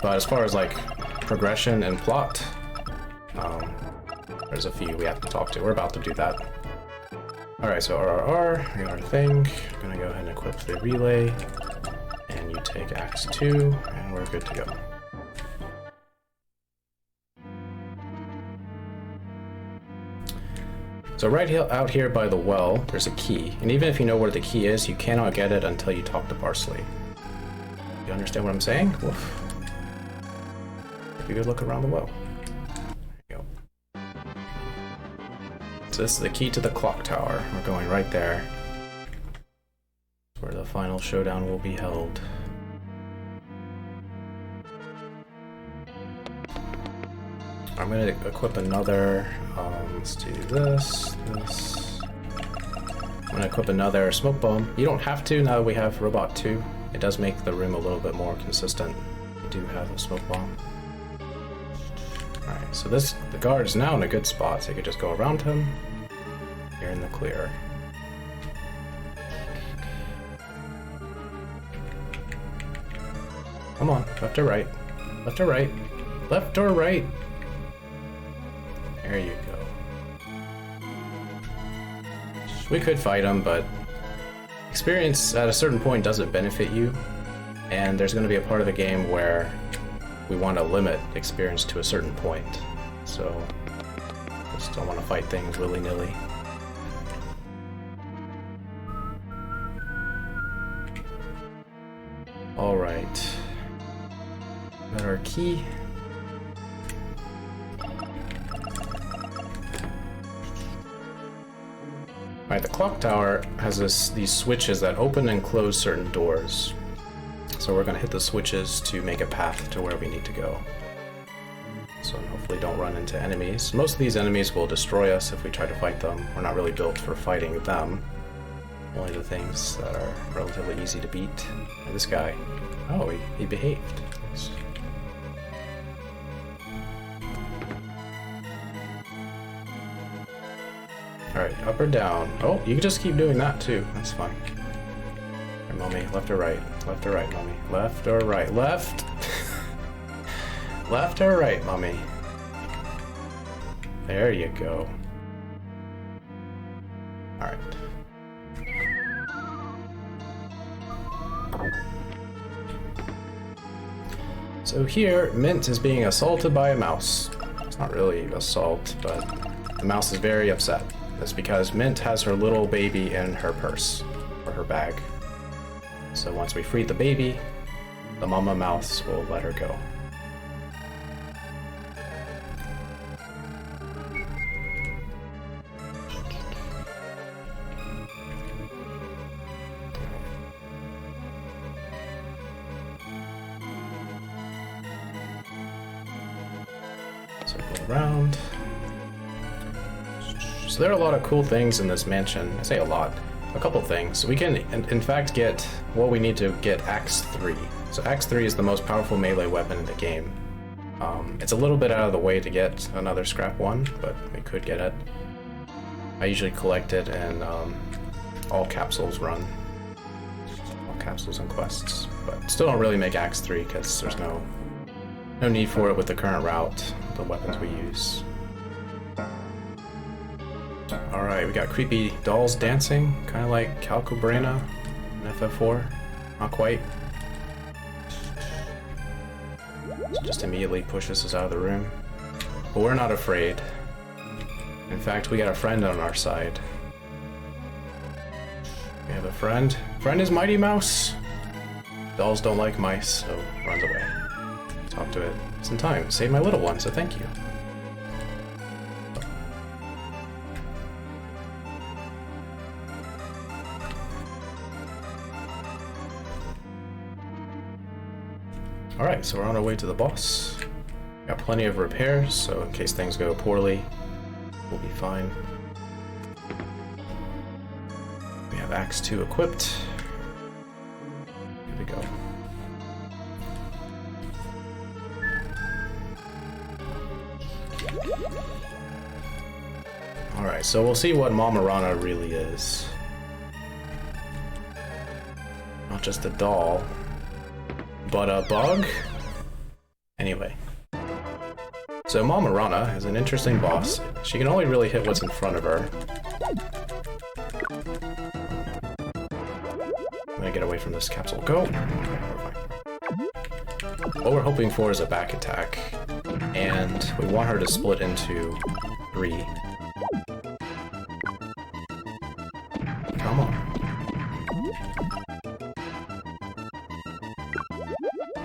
But as far as like progression and plot, there's a few we have to talk to. We're about to do that. Alright, so RRR, we got our thing. I'm gonna go ahead and equip the relay. And you take Axe 2, and we're good to go. So right out here by the well, there's a key. And even if you know where the key is, you cannot get it until you talk to Parsley. You understand what I'm saying? Woof. Take a good look around the well. There you go. So this is the key to the clock tower. We're going right there. Where the final showdown will be held. I'm gonna equip another, let's do this. I'm gonna equip another smoke bomb. You don't have to now that we have Robot 2. It does make the room a little bit more consistent. We do have a smoke bomb. Alright, so the guard is now in a good spot, so you could just go around him. You're in the clear. Come on, left or right? Left or right? Left or right? There you go. We could fight him, but experience at a certain point doesn't benefit you, and there's going to be a part of the game where we want to limit experience to a certain point, so just don't want to fight things willy-nilly. Alright. Got our key. Alright, the clock tower has these switches that open and close certain doors. So we're going to hit the switches to make a path to where we need to go. So hopefully don't run into enemies. Most of these enemies will destroy us if we try to fight them. We're not really built for fighting them. Only the things that are relatively easy to beat. And this guy, oh, he behaved. Nice. Alright, up or down? Oh, you can just keep doing that too. That's fine. Alright, mommy, left or right? Left or right, mommy? Left or right? Left! Left or right, mommy? There you go. Alright. So here, Mint is being assaulted by a mouse. It's not really assault, but the mouse is very upset. That's because Mint has her little baby in her purse, or her bag. So once we free the baby, the mama mouse will let her go. Circle around. So there are a lot of cool things in this mansion. I say a lot. A couple things. We can, in fact, get what we need to get Axe 3. So Axe 3 is the most powerful melee weapon in the game. It's a little bit out of the way to get another Scrap 1, but we could get it. I usually collect it in all capsules run. All capsules and quests. But still don't really make Axe 3 because there's no need for it with the current route, the weapons we use. Alright, we got creepy dolls dancing, kind of like Calcobrana in FF4. Not quite. So just immediately pushes us out of the room. But we're not afraid. In fact, we got a friend on our side. We have a friend. Friend is Mighty Mouse! Dolls don't like mice, so runs away. Talk to it. It's in time. Save my little one, so thank you. Alright, so we're on our way to the boss. Got plenty of repairs, so in case things go poorly, we'll be fine. We have Axe 2 equipped. Here we go. so we'll see what Mamarana really is. Not just a doll, but a bug? Anyway. So Mamarana is an interesting boss. She can only really hit what's in front of her. I'm gonna get away from this capsule. Go! Okay, what we're hoping for is a back attack, and we want her to split into 3. Come on.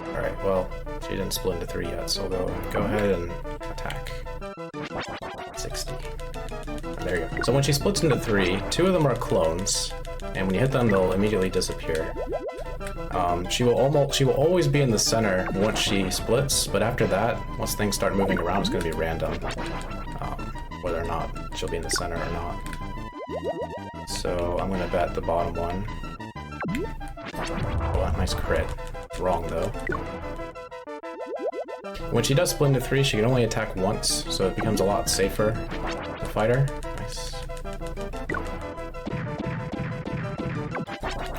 Alright, well, she didn't split into 3 yet, so go ahead and attack. 60. There you go. So when she splits into 3, 2 of them are clones, and when you hit them, they'll immediately disappear. She will always be in the center once she splits, but after that, once things start moving around, it's going to be random, whether or not she'll be in the center or not. So I'm going to bet the bottom one. Oh, nice crit. Wrong though. When she does split into 3, she can only attack once, so it becomes a lot safer to fight her. Nice.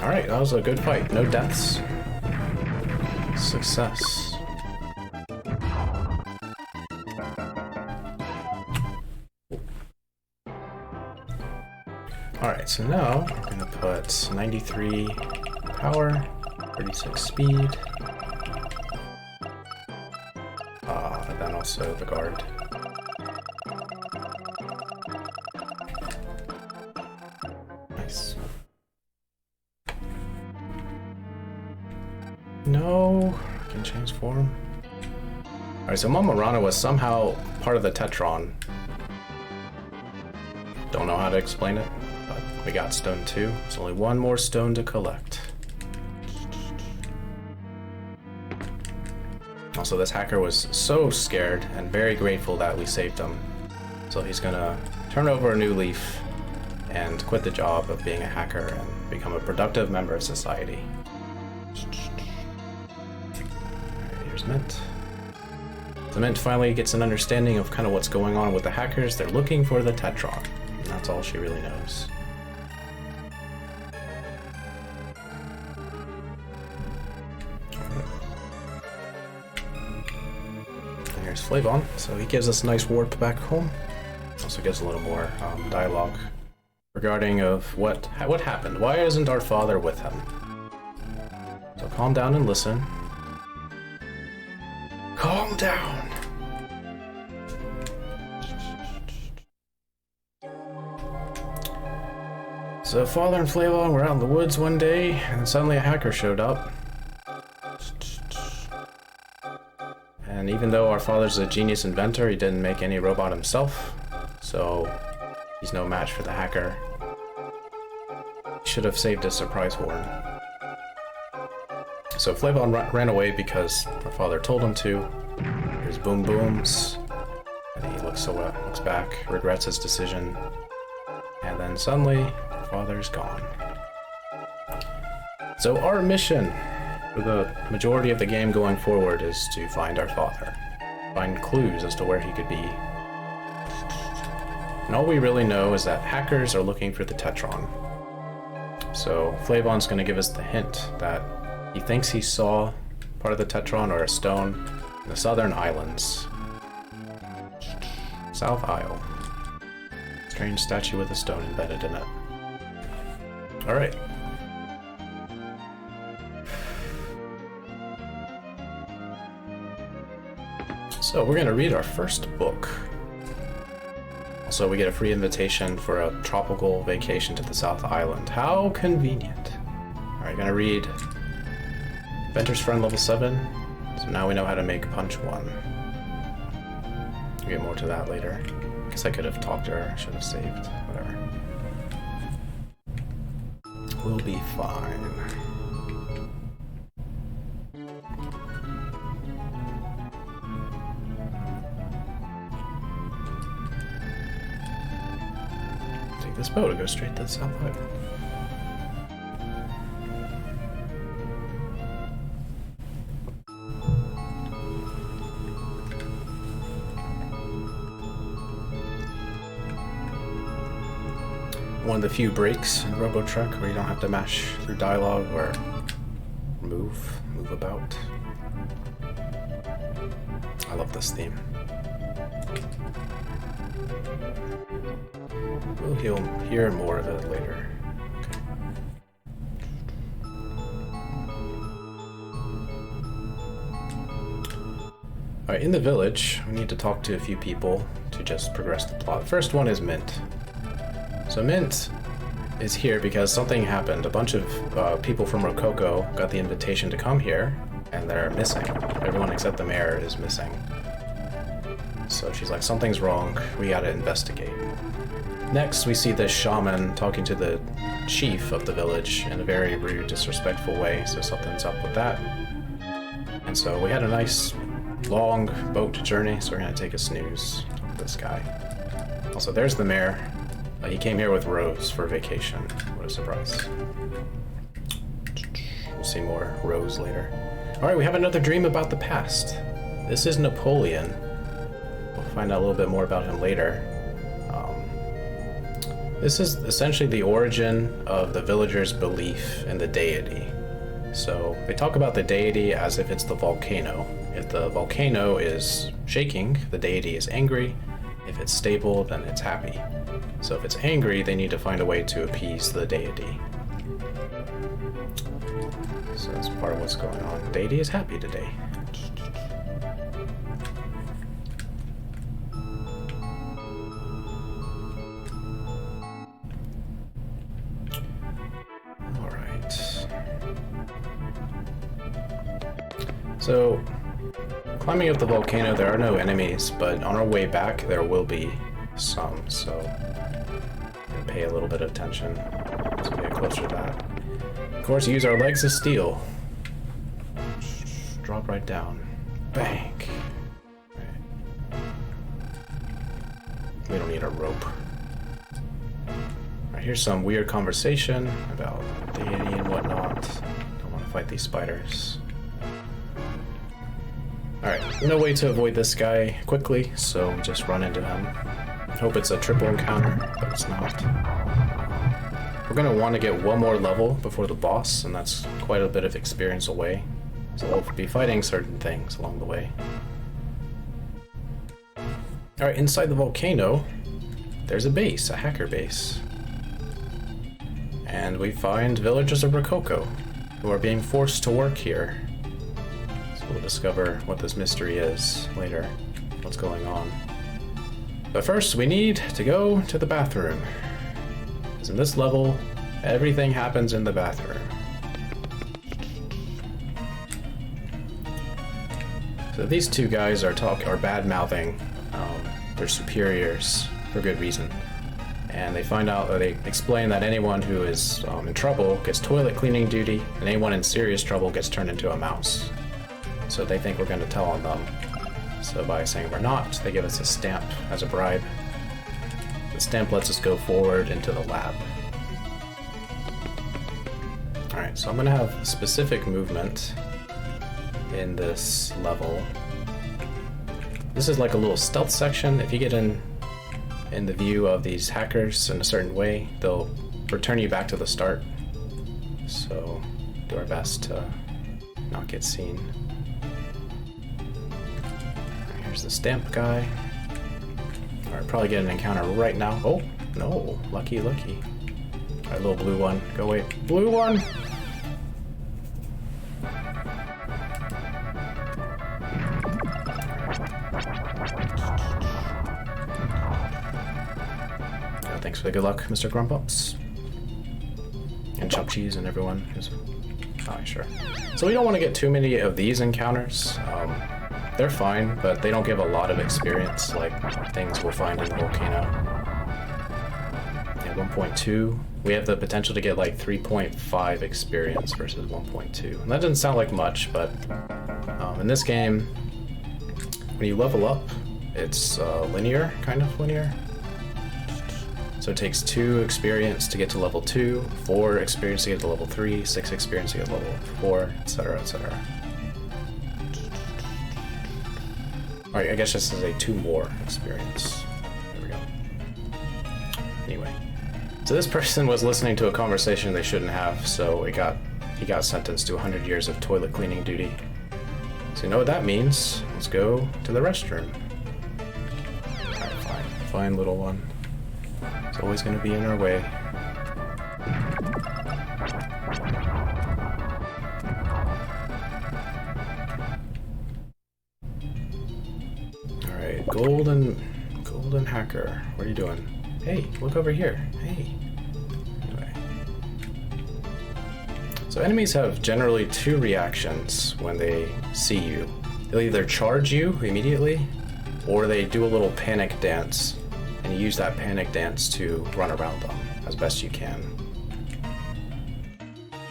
Alright, that was a good fight. No deaths. Success. Alright, so now I'm going to put 93 power, 36 speed, and then also the guard. Nice. No, I can change form. Alright, so Mamarana was somehow part of the Tetron. Don't know how to explain it, but we got stone 2. There's only one more stone to collect. Also, this hacker was so scared and very grateful that we saved him. So he's gonna turn over a new leaf and quit the job of being a hacker and become a productive member of society. Alright, here's Mint. The Mint finally gets an understanding of kind of what's going on with the hackers. They're looking for the Tetron, and that's all she really knows. Here's Flavon, so he gives us a nice warp back home. Also gives a little more dialogue regarding of what happened. Why isn't our father with him? So calm down and listen. Calm down. So Father and Flavon were out in the woods one day, and suddenly a hacker showed up. And even though our father's a genius inventor, he didn't make any robot himself, so he's no match for the hacker. He should have saved his surprise horn. So Flavon ran away because our father told him to. There's Boom Booms, and he looks back, regrets his decision, and then suddenly, our father's gone. So our mission for the majority of the game going forward is to find our father, find clues as to where he could be. And all we really know is that hackers are looking for the Tetron. So Flavon's going to give us the hint that he thinks he saw part of the Tetron or a stone in the southern islands. South Isle. Strange statue with a stone embedded in it. Alright. So we're going to read our first book. Also, we get a free invitation for a tropical vacation to the South Island. How convenient. Alright, going to read Inventor's Friend level 7. So now we know how to make punch 1. We'll get more to that later. I guess I could have talked to her. I should have saved. Whatever. We'll be fine. This boat will go straight to the South Island. one of the few breaks in Robotrek where you don't have to mash through dialogue or move about. I love this theme. We'll hear more of it later. Alright, in the village, we need to talk to a few people to just progress the plot. The first one is Mint. So Mint is here because something happened. A bunch of people from Rococo got the invitation to come here, and they're missing. Everyone except the mayor is missing. So she's like, something's wrong, we gotta investigate. Next, we see this shaman talking to the chief of the village in a very rude, disrespectful way, so something's up with that. And so we had a nice long boat journey, so we're gonna take a snooze with this guy. Also, there's the mayor. He came here with Rose for vacation. What a surprise. We'll see more Rose later. Alright, we have another dream about the past. This is Napoleon. We'll find out a little bit more about him later. This is essentially the origin of the villagers' belief in the deity. So they talk about the deity as if it's the volcano. If the volcano is shaking, the deity is angry. If it's stable, then it's happy. So if it's angry, they need to find a way to appease the deity. So that's part of what's going on. The deity is happy today. So, climbing up the volcano, there are no enemies, but on our way back, there will be some, so pay a little bit of attention as we get closer to that. Of course, use our legs of steel. Just drop right down. Bang! Right. We don't need a rope. Alright, here's some weird conversation about deity and whatnot. Don't want to fight these spiders. Alright, no way to avoid this guy quickly, so just run into him. Hope it's a triple encounter, but it's not. We're going to want to get one more level before the boss, and that's quite a bit of experience away. So we'll be fighting certain things along the way. Alright, inside the volcano, there's a base, a hacker base. And we find villagers of Rococo, who are being forced to work here. We'll discover what this mystery is later, what's going on. But first, we need to go to the bathroom. Because in this level, everything happens in the bathroom. So these two guys are bad-mouthing their superiors for good reason. And they find out, or they explain that anyone who is in trouble gets toilet cleaning duty, and anyone in serious trouble gets turned into a mouse. So they think we're going to tell on them. So by saying we're not, they give us a stamp as a bribe. The stamp lets us go forward into the lab. Alright, so I'm going to have specific movement in this level. This is like a little stealth section. If you get in the view of these hackers in a certain way, they'll return you back to the start. So do our best to not get seen. Here's the stamp guy. Alright, probably get an encounter right now. Oh, no. Lucky, lucky. Alright, little blue one. Go away. Blue one! Thanks for the good luck, Mr. Grumpups. And Chop Cheese and everyone who's... Oh, sure. So we don't want to get too many of these encounters. They're fine, but they don't give a lot of experience like things we'll find in the volcano. At 1.2, we have the potential to get like 3.5 experience versus 1.2. And that doesn't sound like much, but in this game, when you level up, it's linear, kind of linear. So it takes 2 experience to get to level 2, 4 experience to get to level 3, 6 experience to get to level 4, etc., etc. Alright, I guess this is a 2 more experience. There we go. Anyway. So this person was listening to a conversation they shouldn't have, so he got sentenced to 100 years of toilet cleaning duty. So you know what that means? Let's go to the restroom. Alright, fine. Fine, little one. It's always gonna be in our way. Alright, golden hacker. What are you doing? Hey, look over here. Hey. Anyway. So enemies have generally two reactions when they see you. They'll either charge you immediately, or they do a little panic dance, and you use that panic dance to run around them as best you can.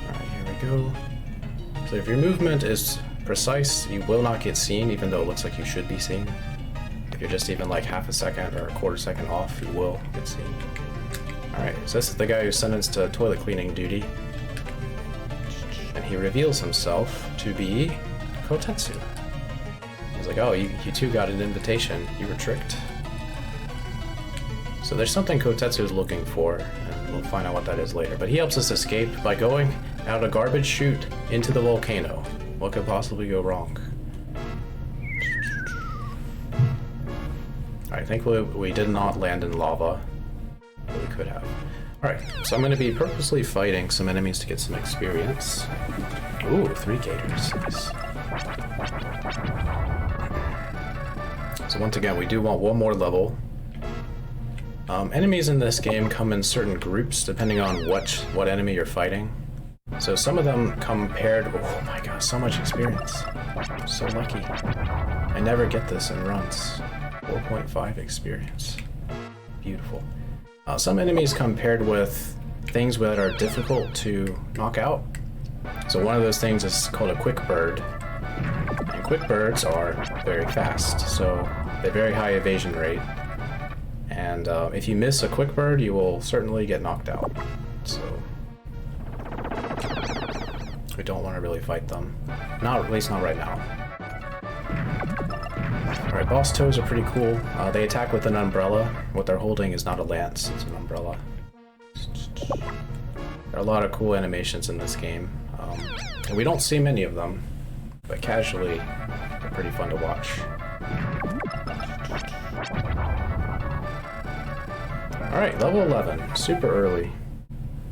Alright, here we go. So if your movement is precise, you will not get seen, even though it looks like you should be seen. If you're just even like half a second or a quarter second off, you will get seen. Alright, so this is the guy who's sentenced to toilet cleaning duty. And he reveals himself to be Kotetsu. He's like, oh, you two got an invitation. You were tricked. So there's something Kotetsu is looking for, and we'll find out what that is later. But he helps us escape by going out a garbage chute into the volcano. What could possibly go wrong? Alright, thankfully we did not land in lava, but we could have. Alright, so I'm going to be purposely fighting some enemies to get some experience. Ooh, 3 gators. Nice. So once again, we do want one more level. Enemies in this game come in certain groups depending on what enemy you're fighting. So some of them come paired. Oh my god, so much experience. I'm so lucky. I never get this in runs. 4.5 experience. Beautiful. Some enemies come paired with things that are difficult to knock out. So one of those things is called a quick bird. And quick birds are very fast, so they have very high evasion rate. And if you miss a quick bird, you will certainly get knocked out. So we don't want to really fight them. At least not right now. Alright, boss toes are pretty cool. They attack with an umbrella. What they're holding is not a lance, it's an umbrella. There are a lot of cool animations in this game. And we don't see many of them, but casually, they're pretty fun to watch. Alright, level 11. Super early.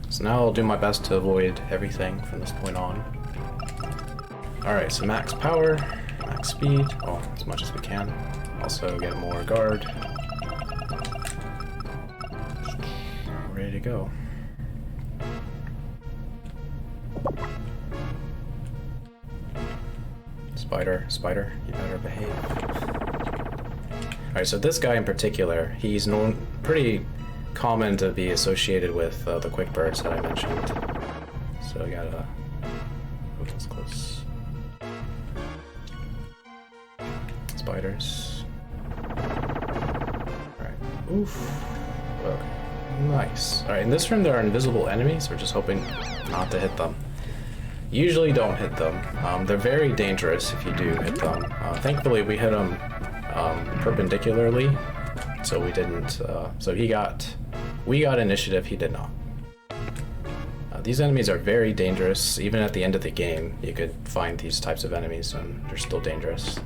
So now I'll do my best to avoid everything from this point on. Alright, so max power. Max speed, as much as we can. Also get more guard. Ready to go. Spider, you better behave. Alright, so this guy in particular, he's known pretty common to be associated with the quick birds that I mentioned. So I gotta... Oh, that's close. Spiders. Alright. Oof. Okay. Nice. Alright, in this room there are invisible enemies. We're just hoping not to hit them. Usually don't hit them. They're very dangerous if you do hit them. Thankfully we hit them perpendicularly, so we didn't. So we got initiative, he did not. These enemies are very dangerous. Even at the end of the game, you could find these types of enemies and they're still dangerous.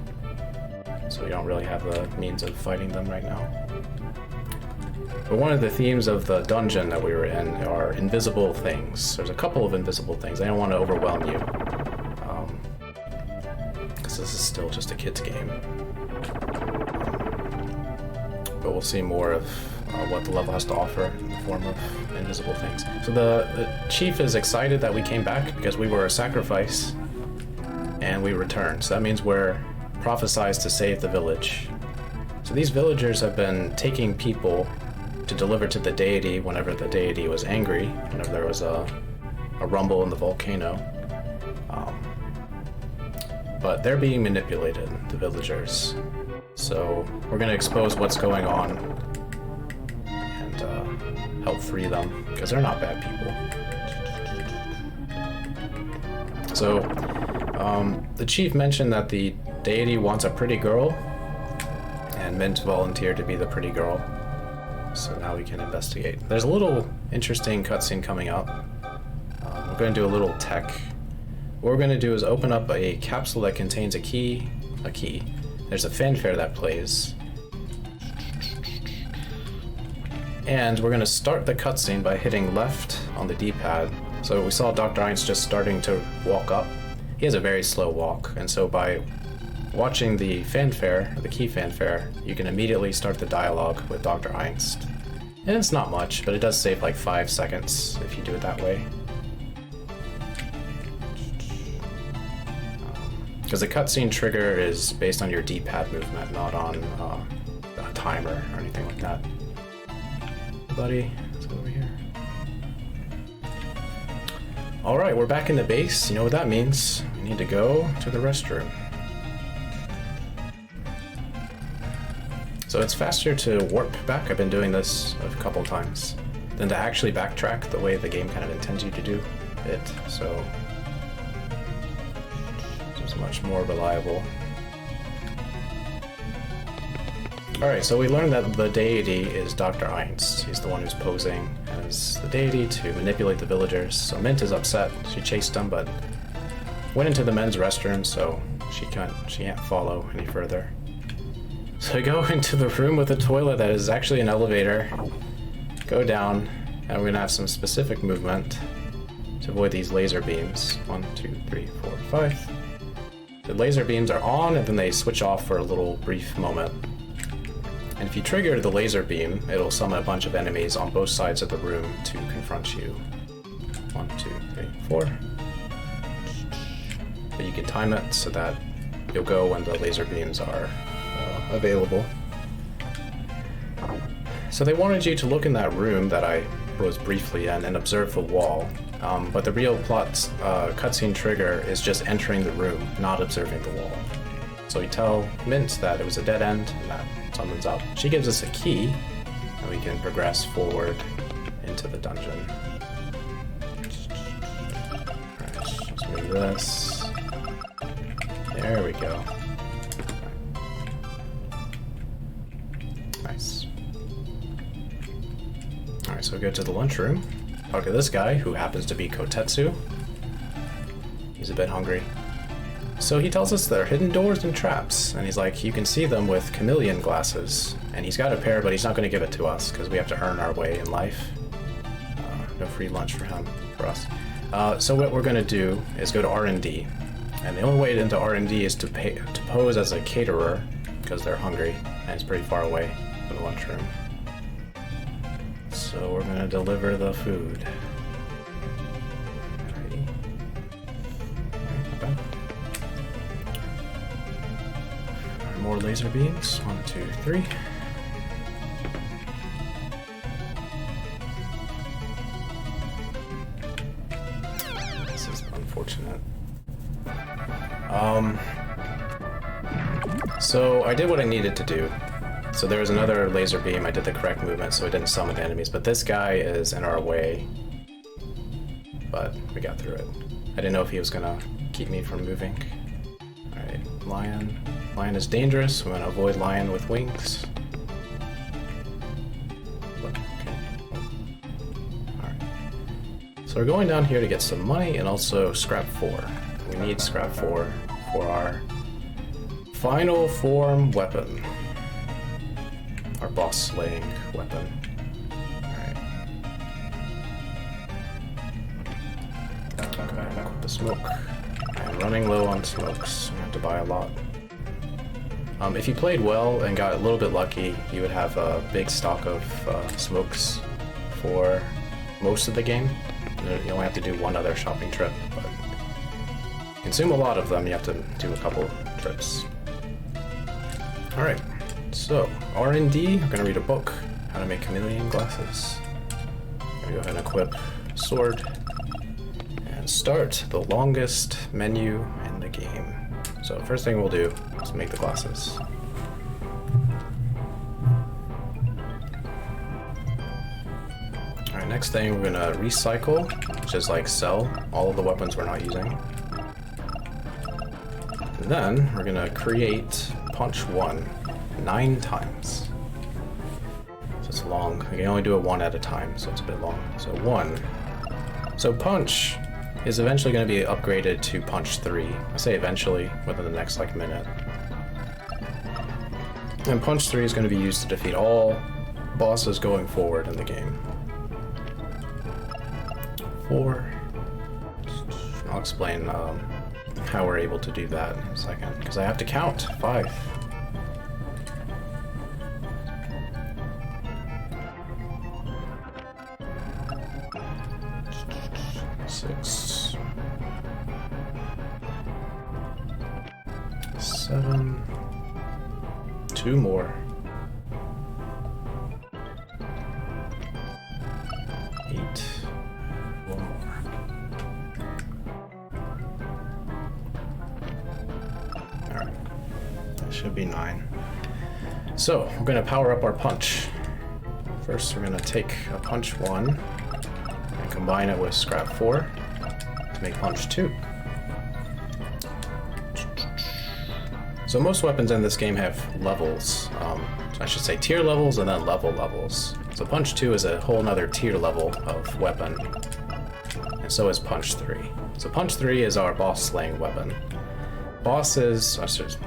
So we don't really have the means of fighting them right now. But one of the themes of the dungeon that we were in are invisible things. There's a couple of invisible things. I don't want to overwhelm you, because this is still just a kid's game. But we'll see more of what the level has to offer in the form of invisible things. So the chief is excited that we came back because we were a sacrifice, and we returned. So that means we're prophesized to save the village. So these villagers have been taking people to deliver to the deity whenever the deity was angry, whenever there was a rumble in the volcano. But they're being manipulated, the villagers. So we're going to expose what's going on and help free them, because they're not bad people. So the chief mentioned that the deity wants a pretty girl, and Mint volunteered to be the pretty girl. So now we can investigate. There's a little interesting cutscene coming up. We're going to do a little tech. What we're going to do is open up a capsule that contains a key. There's a fanfare that plays. And we're going to start the cutscene by hitting left on the D-pad. So we saw Dr. Einst just starting to walk up. He has a very slow walk, and so by watching the fanfare, or the key fanfare, you can immediately start the dialogue with Dr. Einst. And it's not much, but it does save like 5 seconds if you do it that way. Because the cutscene trigger is based on your D-pad movement, not on a timer or anything like that. Buddy, let's go over here. Alright, we're back in the base. You know what that means. We need to go to the restroom. So it's faster to warp back. I've been doing this a couple times than to actually backtrack the way the game kind of intends you to do it. So it's much more reliable. Alright, so we learned that the deity is Dr. Einst. He's the one who's posing as the deity to manipulate the villagers. So Mint is upset. She chased him, but went into the men's restroom, so she can't follow any further. So I go into the room with a toilet that is actually an elevator. Go down, and we're gonna have some specific movement to avoid these laser beams. 1, 2, 3, 4, 5. The laser beams are on, and then they switch off for a little brief moment. And if you trigger the laser beam, it'll summon a bunch of enemies on both sides of the room to confront you. 1, 2, 3, 4. But you can time it so that you'll go when the laser beams are available. So they wanted you to look in that room that I was briefly in and observe the wall. But the real plot's cutscene trigger is just entering the room, not observing the wall. So we tell Mint that it was a dead end and that someone's up. She gives us a key, and we can progress forward into the dungeon. Alright, let's move this. There we go. Nice. Alright, so we go to the lunchroom. Talk to this guy, who happens to be Kotetsu. He's a bit hungry. So he tells us there are hidden doors and traps, and he's like, you can see them with chameleon glasses. And he's got a pair, but he's not going to give it to us, because we have to earn our way in life. No free lunch for us. So what we're going to do is go to R&D. And the only way into R&D is to pose as a caterer, because they're hungry, and it's pretty far away from the lunchroom. So we're going to deliver the food. More laser beams. 1, 2, 3. This is unfortunate. So I did what I needed to do. So there was another laser beam. I did the correct movement, so it didn't summon the enemies. But this guy is in our way. But we got through it. I didn't know if he was gonna keep me from moving. Alright, lion. Lion is dangerous. We want to avoid lion with wings. Okay. Alright. So we're going down here to get some money and also scrap 4. We need scrap 4 for our final form weapon. Our boss slaying weapon. Alright. Okay, equip the smoke. I'm running low on smokes. I have to buy a lot. If you played well and got a little bit lucky, you would have a big stock of smokes for most of the game. You only have to do one other shopping trip, but consume a lot of them, you have to do a couple trips. Alright, so R&D, I'm going to read a book, How to Make Chameleon Glasses. I'm going to go ahead and equip sword and start the longest menu in the game. So first thing we'll do is make the glasses. Alright, next thing we're gonna recycle, which is like sell all of the weapons we're not using. And then we're gonna create punch 1 9 times. So it's long. I can only do it one at a time, so it's a bit long. So 1. So punch is eventually going to be upgraded to punch 3. I say eventually, within the next like minute. And punch 3 is going to be used to defeat all bosses going forward in the game. 4. I'll explain how we're able to do that in a second, because I have to count. 5. 6. 7. 2 more. 8. 1 more. Alright. That should be 9. So, we're going to power up our punch. First, we're going to take a punch 1 and combine it with scrap 4 to make punch 2. So most weapons in this game have levels. I should say tier levels and then level levels. So punch 2 is a whole nother tier level of weapon. And so is punch 3. So punch 3 is our boss slaying weapon. Bosses,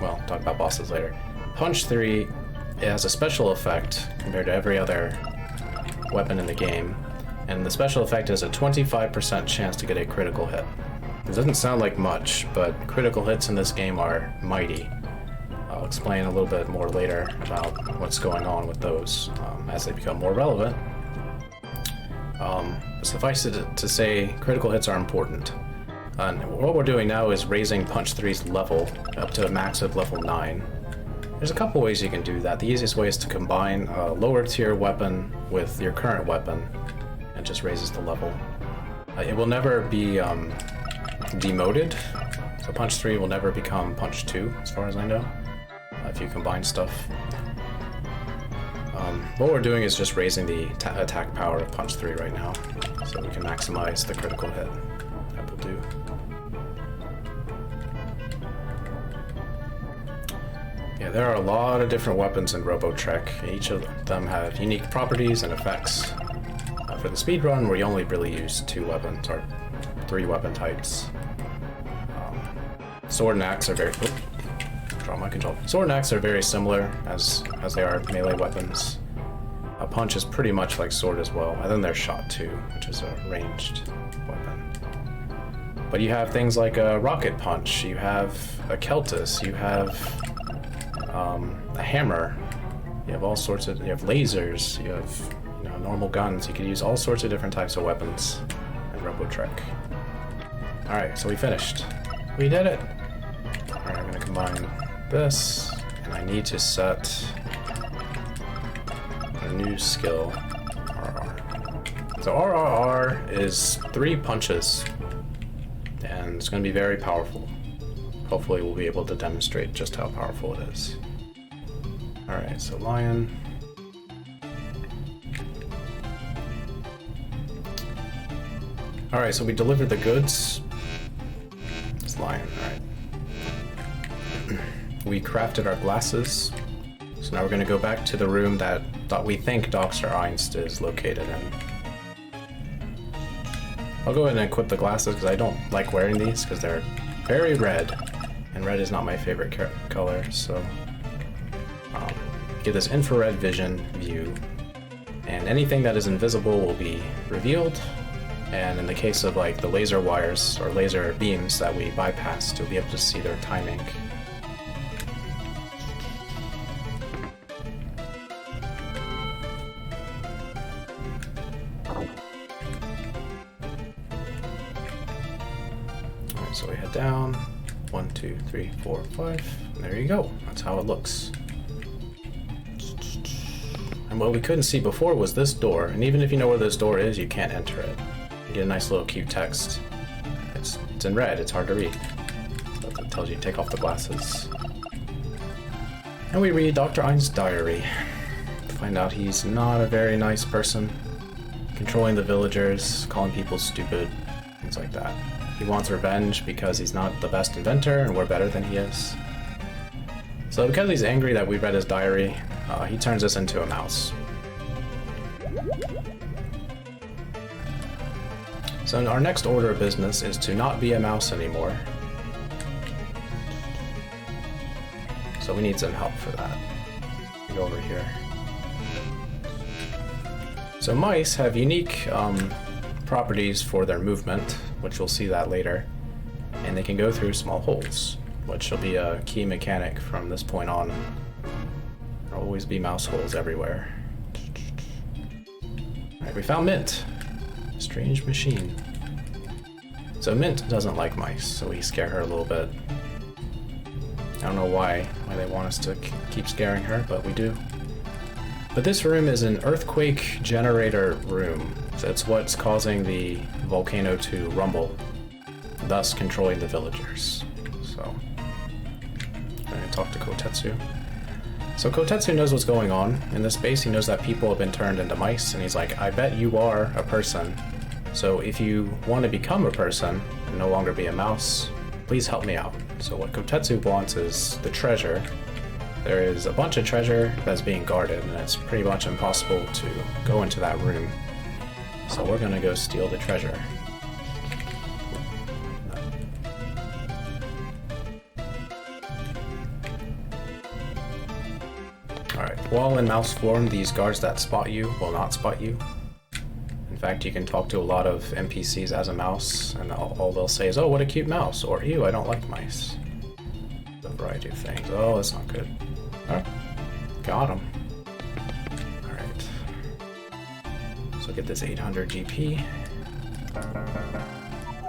well, I'll talk about bosses later. Punch 3, it has a special effect compared to every other weapon in the game. And the special effect is a 25% chance to get a critical hit. It doesn't sound like much, but critical hits in this game are mighty. I'll explain a little bit more later about what's going on with those as they become more relevant. Suffice it to say, critical hits are important. And what we're doing now is raising punch 3's level up to a max of level 9. There's a couple ways you can do that. The easiest way is to combine a lower tier weapon with your current weapon. It just raises the level. It will never be demoted, so punch 3 will never become punch 2, as far as I know, if you combine stuff. What we're doing is just raising the attack power of punch 3 right now, so we can maximize the critical hit. That will do. Yeah, there are a lot of different weapons in Robotrek. Each of them have unique properties and effects. For the speedrun, we only really use 2 weapons, or 3 weapon types. Sword and axe are very... draw my control. Sword and axe are very similar as they are melee weapons. A punch is pretty much like sword as well, and then there's shot 2, which is a ranged weapon. But you have things like a rocket punch, you have a Keltis, you have a hammer, you have all sorts of... you have lasers, you have... normal guns. You can use all sorts of different types of weapons in Robotrek. Alright, so we finished. We did it! Alright, I'm gonna combine this, and I need to set a new skill, RR. So RRR is 3 punches, and it's gonna be very powerful. Hopefully we'll be able to demonstrate just how powerful it is. Alright, so lion. Alright, so we delivered the goods. It's lion, alright. We crafted our glasses. So now we're going to go back to the room that we think Dr. Einst is located in. I'll go ahead and equip the glasses because I don't like wearing these because they're very red. And red is not my favorite color, so... get this infrared vision view. And anything that is invisible will be revealed. And in the case of like the laser wires or laser beams that we bypassed, you'll be able to see their timing. Alright, so we head down. 1, 2, 3, 4, 5. And there you go. That's how it looks. And what we couldn't see before was this door. And even if you know where this door is, you can't enter it. You get a nice little cute text. It's in red, it's hard to read. So it tells you to take off the glasses. And we read Dr. Einst's diary. To find out he's not a very nice person. Controlling the villagers, calling people stupid, things like that. He wants revenge because he's not the best inventor and we're better than he is. So because he's angry that we read his diary, he turns us into a mouse. So our next order of business is to not be a mouse anymore. So we need some help for that. Go over here. So mice have unique properties for their movement, which we'll see that later. And they can go through small holes, which will be a key mechanic from this point on. There'll always be mouse holes everywhere. Alright, we found Mint. Strange machine. So Mint doesn't like mice, so we scare her a little bit. I don't know why they want us to keep scaring her, but we do. But this room is an earthquake generator room. So it's what's causing the volcano to rumble, thus controlling the villagers. So I'm going to talk to Kotetsu. So Kotetsu knows what's going on. In this base, he knows that people have been turned into mice, and he's like, I bet you are a person. So if you want to become a person and no longer be a mouse, please help me out. So what Kotetsu wants is the treasure. There is a bunch of treasure that's being guarded, and it's pretty much impossible to go into that room. So we're gonna go steal the treasure. Alright, while in mouse form, these guards that spot you will not spot you. In fact, you can talk to a lot of NPCs as a mouse, and all they'll say is, oh, what a cute mouse, or ew, I don't like mice. A variety of things. Oh, that's not good. Oh, got him. Alright. So get this 800 GP.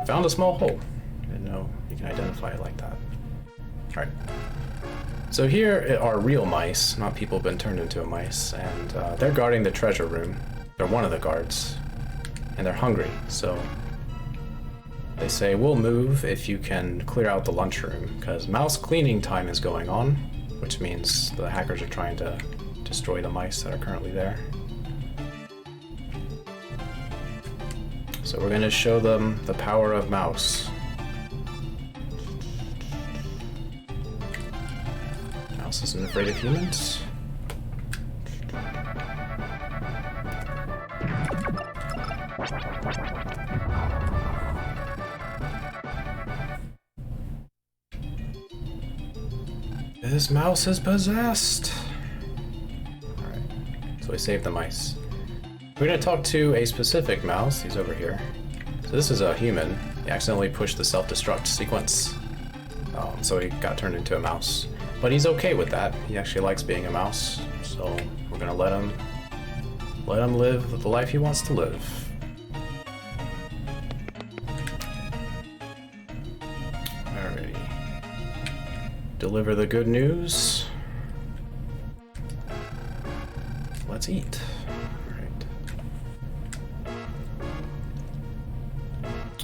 Found a small hole. Didn't know you can identify it like that. Alright. So here are real mice, not people who've been turned into a mice, and they're guarding the treasure room. They're one of the guards. And they're hungry, so they say, we'll move if you can clear out the lunchroom, because mouse cleaning time is going on, which means the hackers are trying to destroy the mice that are currently there. So we're going to show them the power of mouse. Mouse isn't afraid of humans. This mouse is possessed! Alright, so we saved the mice. We're gonna talk to a specific mouse, he's over here. So this is a human. He accidentally pushed the self-destruct sequence. So he got turned into a mouse. But he's okay with that. He actually likes being a mouse. So we're gonna let him live the life he wants to live. Alrighty. Deliver the good news. Let's eat. Alright.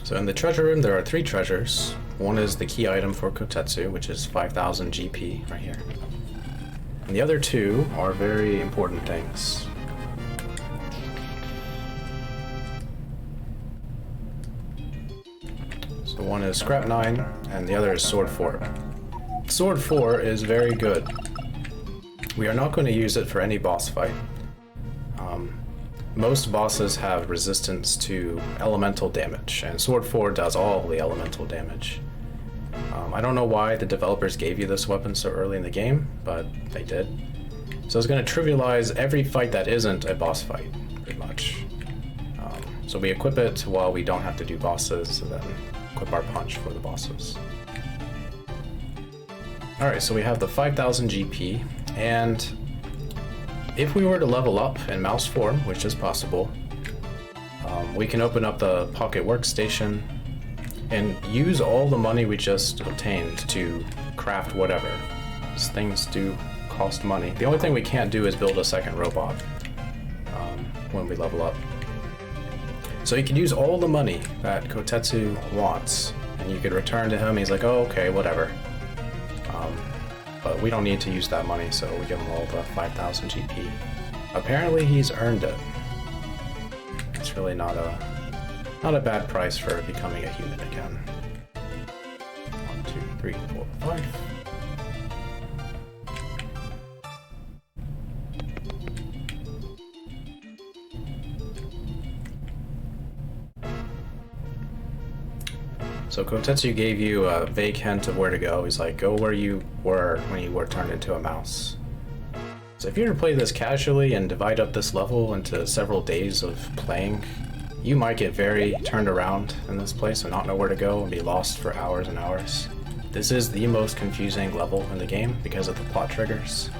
So in the treasure room there are 3 treasures. One is the key item for Kotetsu, which is 5,000 GP right here. And the other 2 are very important things. So one is Scrap 9, and the other is Sword 4. Sword 4 is very good. We are not going to use it for any boss fight. Most bosses have resistance to elemental damage, and Sword 4 does all the elemental damage. I don't know why the developers gave you this weapon so early in the game, but they did. So it's going to trivialize every fight that isn't a boss fight, pretty much. So we equip it while we don't have to do bosses, and then equip our punch for the bosses. Alright, so we have the 5,000 GP, and if we were to level up in mouse form, which is possible, we can open up the Pocket Workstation and use all the money we just obtained to craft whatever. These things do cost money. The only thing we can't do is build a second robot when we level up. So you can use all the money that Kotetsu wants, and you could return to him. He's like, oh, okay, whatever. But we don't need to use that money, so we give him all the 5,000 GP. Apparently he's earned it. It's really not a bad price for becoming a human again. 1, 2, 3, 4, 5. So Kotetsu gave you a vague hint of where to go. He's like, go where you were when you were turned into a mouse. So if you were to play this casually and divide up this level into several days of playing, you might get very turned around in this place and not know where to go and be lost for hours and hours. This is the most confusing level in the game because of the plot triggers.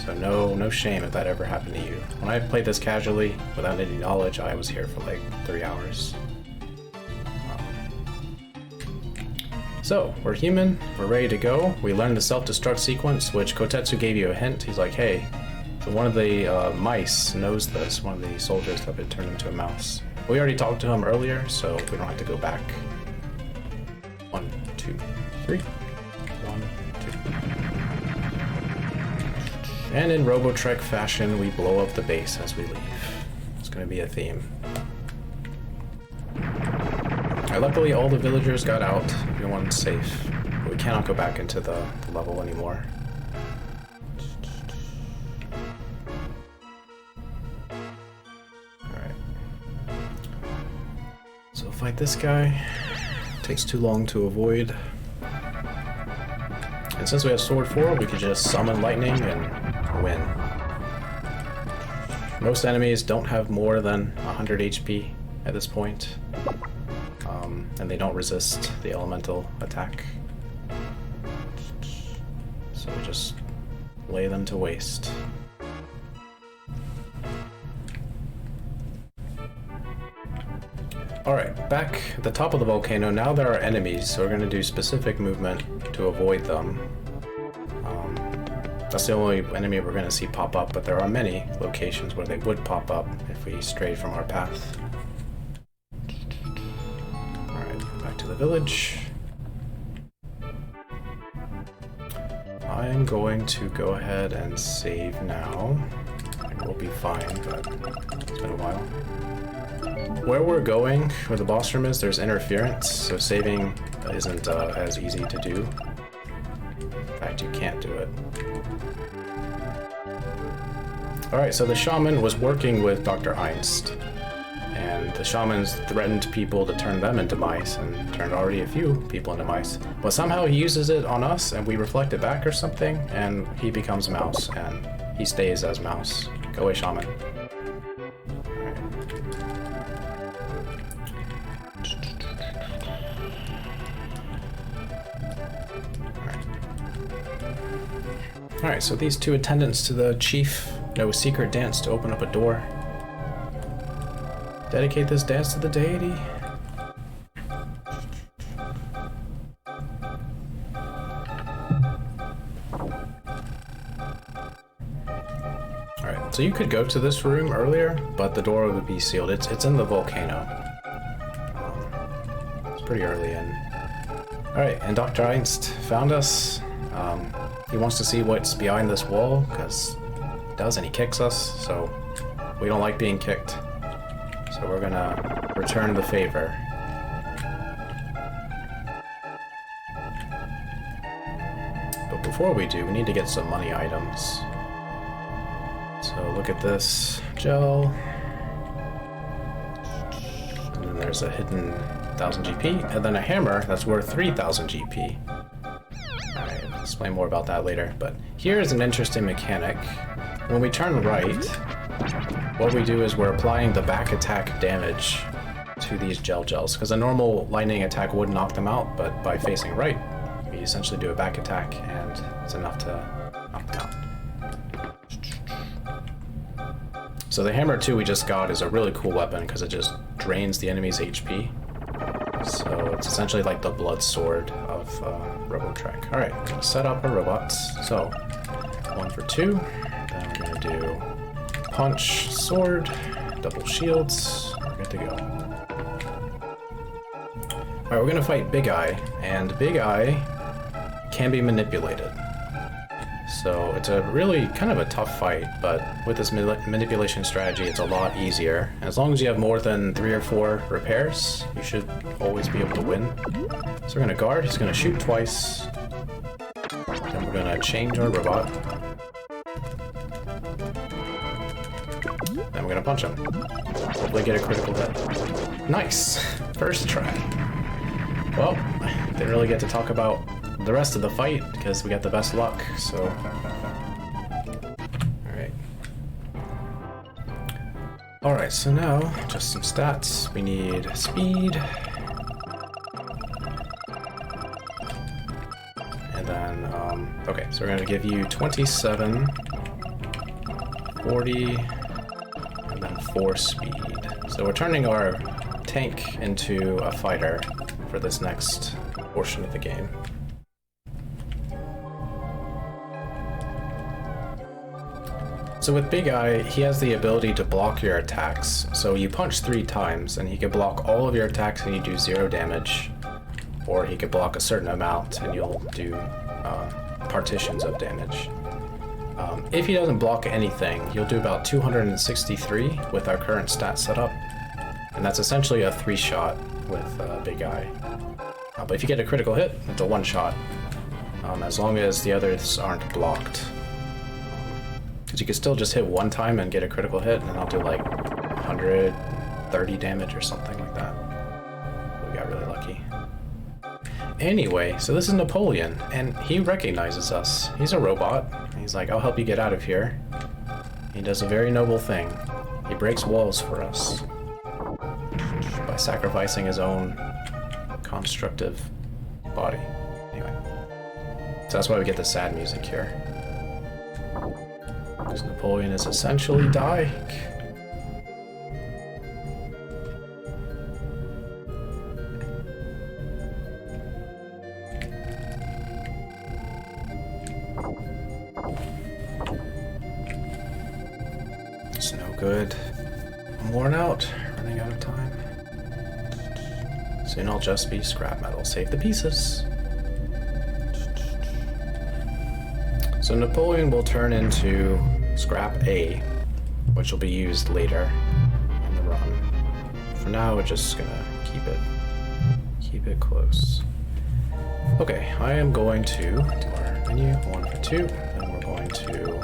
So no shame if that ever happened to you. When I played this casually, without any knowledge, I was here for like 3 hours. So, we're human, we're ready to go. We learned the self-destruct sequence, which Kotetsu gave you a hint. He's like, hey, so one of the mice knows this, one of the soldiers that have been turned into a mouse. We already talked to him earlier, so we don't have to go back. 1, 2, 3. 1, 2. And in Robotrek fashion, we blow up the base as we leave. It's gonna be a theme. Luckily, all the villagers got out. Everyone's safe. But we cannot go back into the level anymore. Alright. So fight this guy. Takes too long to avoid. And since we have Sword 4, we could just summon lightning and win. Most enemies don't have more than 100 HP at this point. And they don't resist the elemental attack. So we just lay them to waste. Alright, back at the top of the volcano, now there are enemies, so we're going to do specific movement to avoid them. That's the only enemy we're going to see pop up, but there are many locations where they would pop up if we strayed from our path. To the village. I'm going to go ahead and save now. I think we'll be fine, but it's been a while. Where we're going, where the boss room is, there's interference, so saving isn't as easy to do. In fact, you can't do it. Alright, so the shaman was working with Dr. Einst. And the shamans threatened people to turn them into mice, and turned already a few people into mice. But somehow he uses it on us, and we reflect it back or something, and he becomes mouse, and he stays as mouse. Go away, shaman. Alright, so these two attendants to the chief know a secret dance to open up a door. Dedicate this dance to the deity. Alright, so you could go to this room earlier, but the door would be sealed. It's in the volcano. It's pretty early in. Alright, and Dr. Einst found us. He wants to see what's behind this wall, because he does, and he kicks us, so we don't like being kicked. So we're gonna return the favor. But before we do, we need to get some money items. So look at this gel. And then there's a hidden 1000 GP, and then a hammer that's worth 3000 GP. Alright, I'll explain more about that later. But here is an interesting mechanic. When we turn right, what we do is we're applying the back attack damage to these gels, because a normal lightning attack would knock them out, but by facing right, we essentially do a back attack, and it's enough to knock them out. So the hammer 2 we just got is a really cool weapon, because it just drains the enemy's HP. So it's essentially like the blood sword of Robotrek. Alright, I'm gonna set up our robots. So, 1 for 2, then we're gonna do punch, sword, double shields, we're good to go. Alright, we're gonna fight Big Eye, and Big Eye can be manipulated. So it's a really kind of a tough fight, but with this manipulation strategy, it's a lot easier. And as long as you have more than 3 or 4 repairs, you should always be able to win. So we're gonna guard, he's gonna shoot twice, then we're gonna change our robot. Then we're gonna punch him. Hopefully get a critical hit. Nice! First try. Well, didn't really get to talk about the rest of the fight because we got the best luck, so... Alright. Alright, so now, just some stats. We need speed. And then, okay, so we're gonna give you 27, 40, and then 4 speed. So we're turning our tank into a fighter for this next portion of the game. So with Big Eye, he has the ability to block your attacks. So you punch 3 times and he can block all of your attacks and you do 0 damage. Or he could block a certain amount and you'll do partitions of damage. If he doesn't block anything, you'll do about 263 with our current stat setup. And that's essentially a 3-shot with Big Eye. But if you get a critical hit, it's a 1-shot. As long as the others aren't blocked. Because you can still just hit 1 time and get a critical hit, and I'll do like 130 damage or something like that. We got really lucky. Anyway, so this is Napoleon, and he recognizes us. He's a robot. He's like, I'll help you get out of here. He does a very noble thing. He breaks walls for us by sacrificing his own constructive body. Anyway, so that's why we get the sad music here. Because Napoleon is essentially dying. It's no good. I'm worn out, running out of time. Soon I'll just be scrap metal. Save the pieces. So Napoleon will turn into scrap A, which will be used later in the run. For now, we're just gonna keep it close. Okay, I am going to do our menu 1 for 2, and we're going to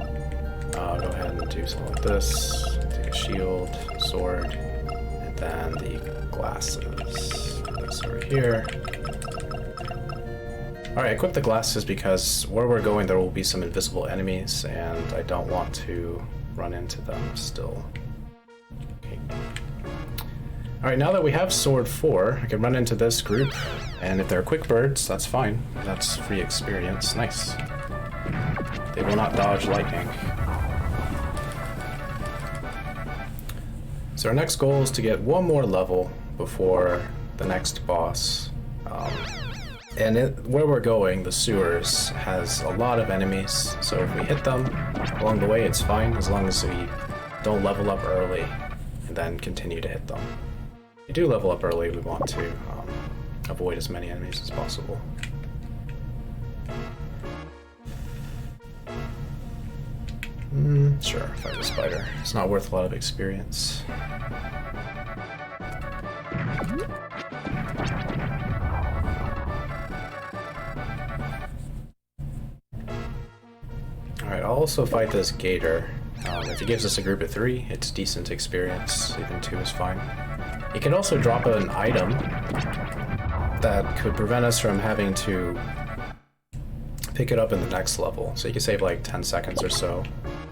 go ahead and do something like this. Take a shield, sword, and then the glasses. This over here. Alright, equip the glasses because where we're going there will be some invisible enemies and I don't want to run into them still. Okay. Alright, now that we have sword 4, I can run into this group, and if they're quick birds, that's fine. That's free experience. Nice. They will not dodge lightning. So our next goal is to get 1 more level before the next boss. Where we're going, the sewers, has a lot of enemies, so if we hit them along the way, it's fine, as long as we don't level up early and then continue to hit them. If we do level up early, we want to avoid as many enemies as possible. Sure, fight the spider. It's not worth a lot of experience. Alright, I'll also fight this gator. If he gives us a group of 3, it's decent experience. Even 2 is fine. He can also drop an item that could prevent us from having to pick it up in the next level. So you can save like 10 seconds or so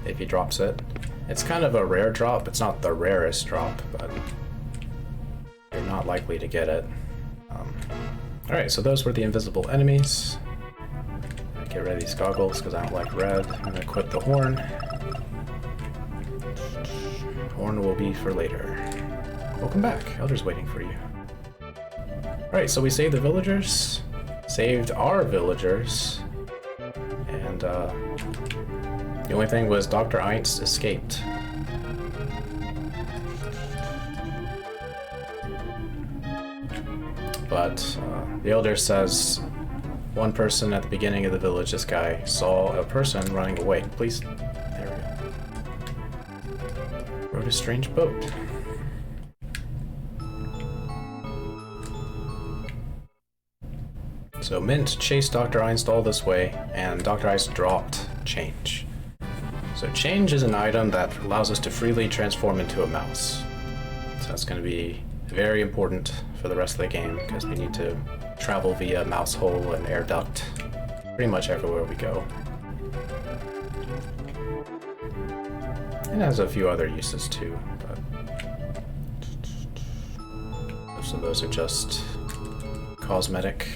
if he drops it. It's kind of a rare drop. It's not the rarest drop, but you're not likely to get it. Alright, so those were the invisible enemies. Get rid of these goggles because I don't like red. I'm gonna equip the horn. Horn will be for later. Welcome back. Elder's waiting for you. Alright, so we saved the villagers. Saved our villagers. And the only thing was Dr. Einst escaped. But the elder says one person at the beginning of the village, this guy, saw a person running away. Please. There we go. Rode a strange boat. So Mint chased Dr. Einst all this way, and Dr. Einst dropped change. So change is an item that allows us to freely transform into a mouse. So that's going to be very important for the rest of the game, because we need to travel via mouse hole and air duct pretty much everywhere we go. It has a few other uses too, but most of those are just cosmetic.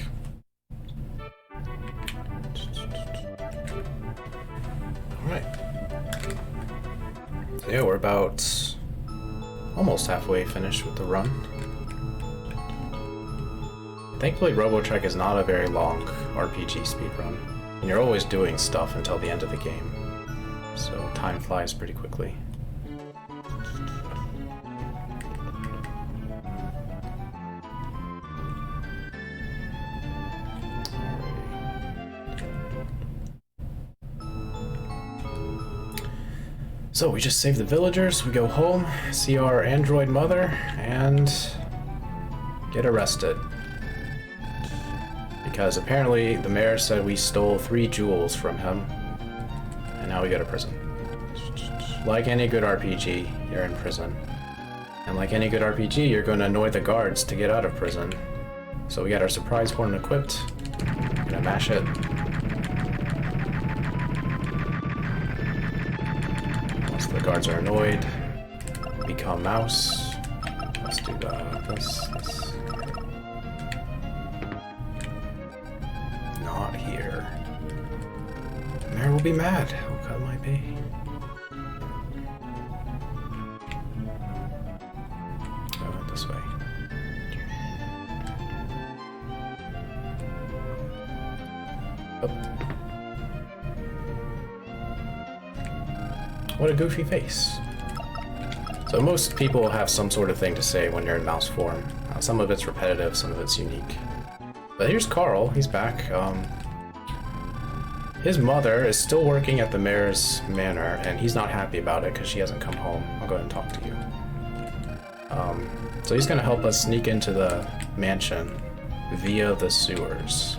Alright. So yeah, we're about almost halfway finished with the run. Thankfully, Robotrek is not a very long RPG speedrun, and you're always doing stuff until the end of the game, so time flies pretty quickly. So we just save the villagers, we go home, see our android mother, and get arrested. Because apparently the mayor said we stole 3 jewels from him, and now we go to prison. Like any good RPG, you're in prison. And like any good RPG, you're going to annoy the guards to get out of prison. So we got our surprise horn equipped, gonna mash it. Once the guards are annoyed, become mouse. Let's do this. Not here. The mayor will be mad. Oh god, might be. Oh, this way. Oh. What a goofy face. So most people have some sort of thing to say when you're in mouse form. Some of it's repetitive, some of it's unique. But here's Carl, he's back. His mother is still working at the mayor's manor, and he's not happy about it because she hasn't come home. I'll go ahead and talk to you. So he's gonna help us sneak into the mansion via the sewers.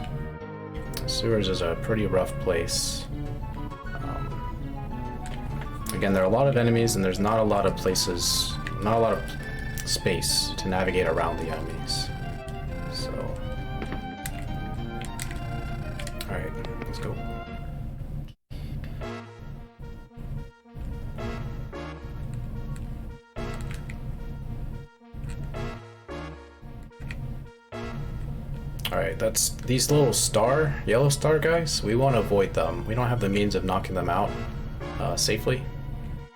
Sewers is a pretty rough place. Again, there are a lot of enemies, and there's not a lot of places, not a lot of space to navigate around the enemies. So, alright, let's go. Alright, that's these little yellow star guys, we want to avoid them. We don't have the means of knocking them out safely,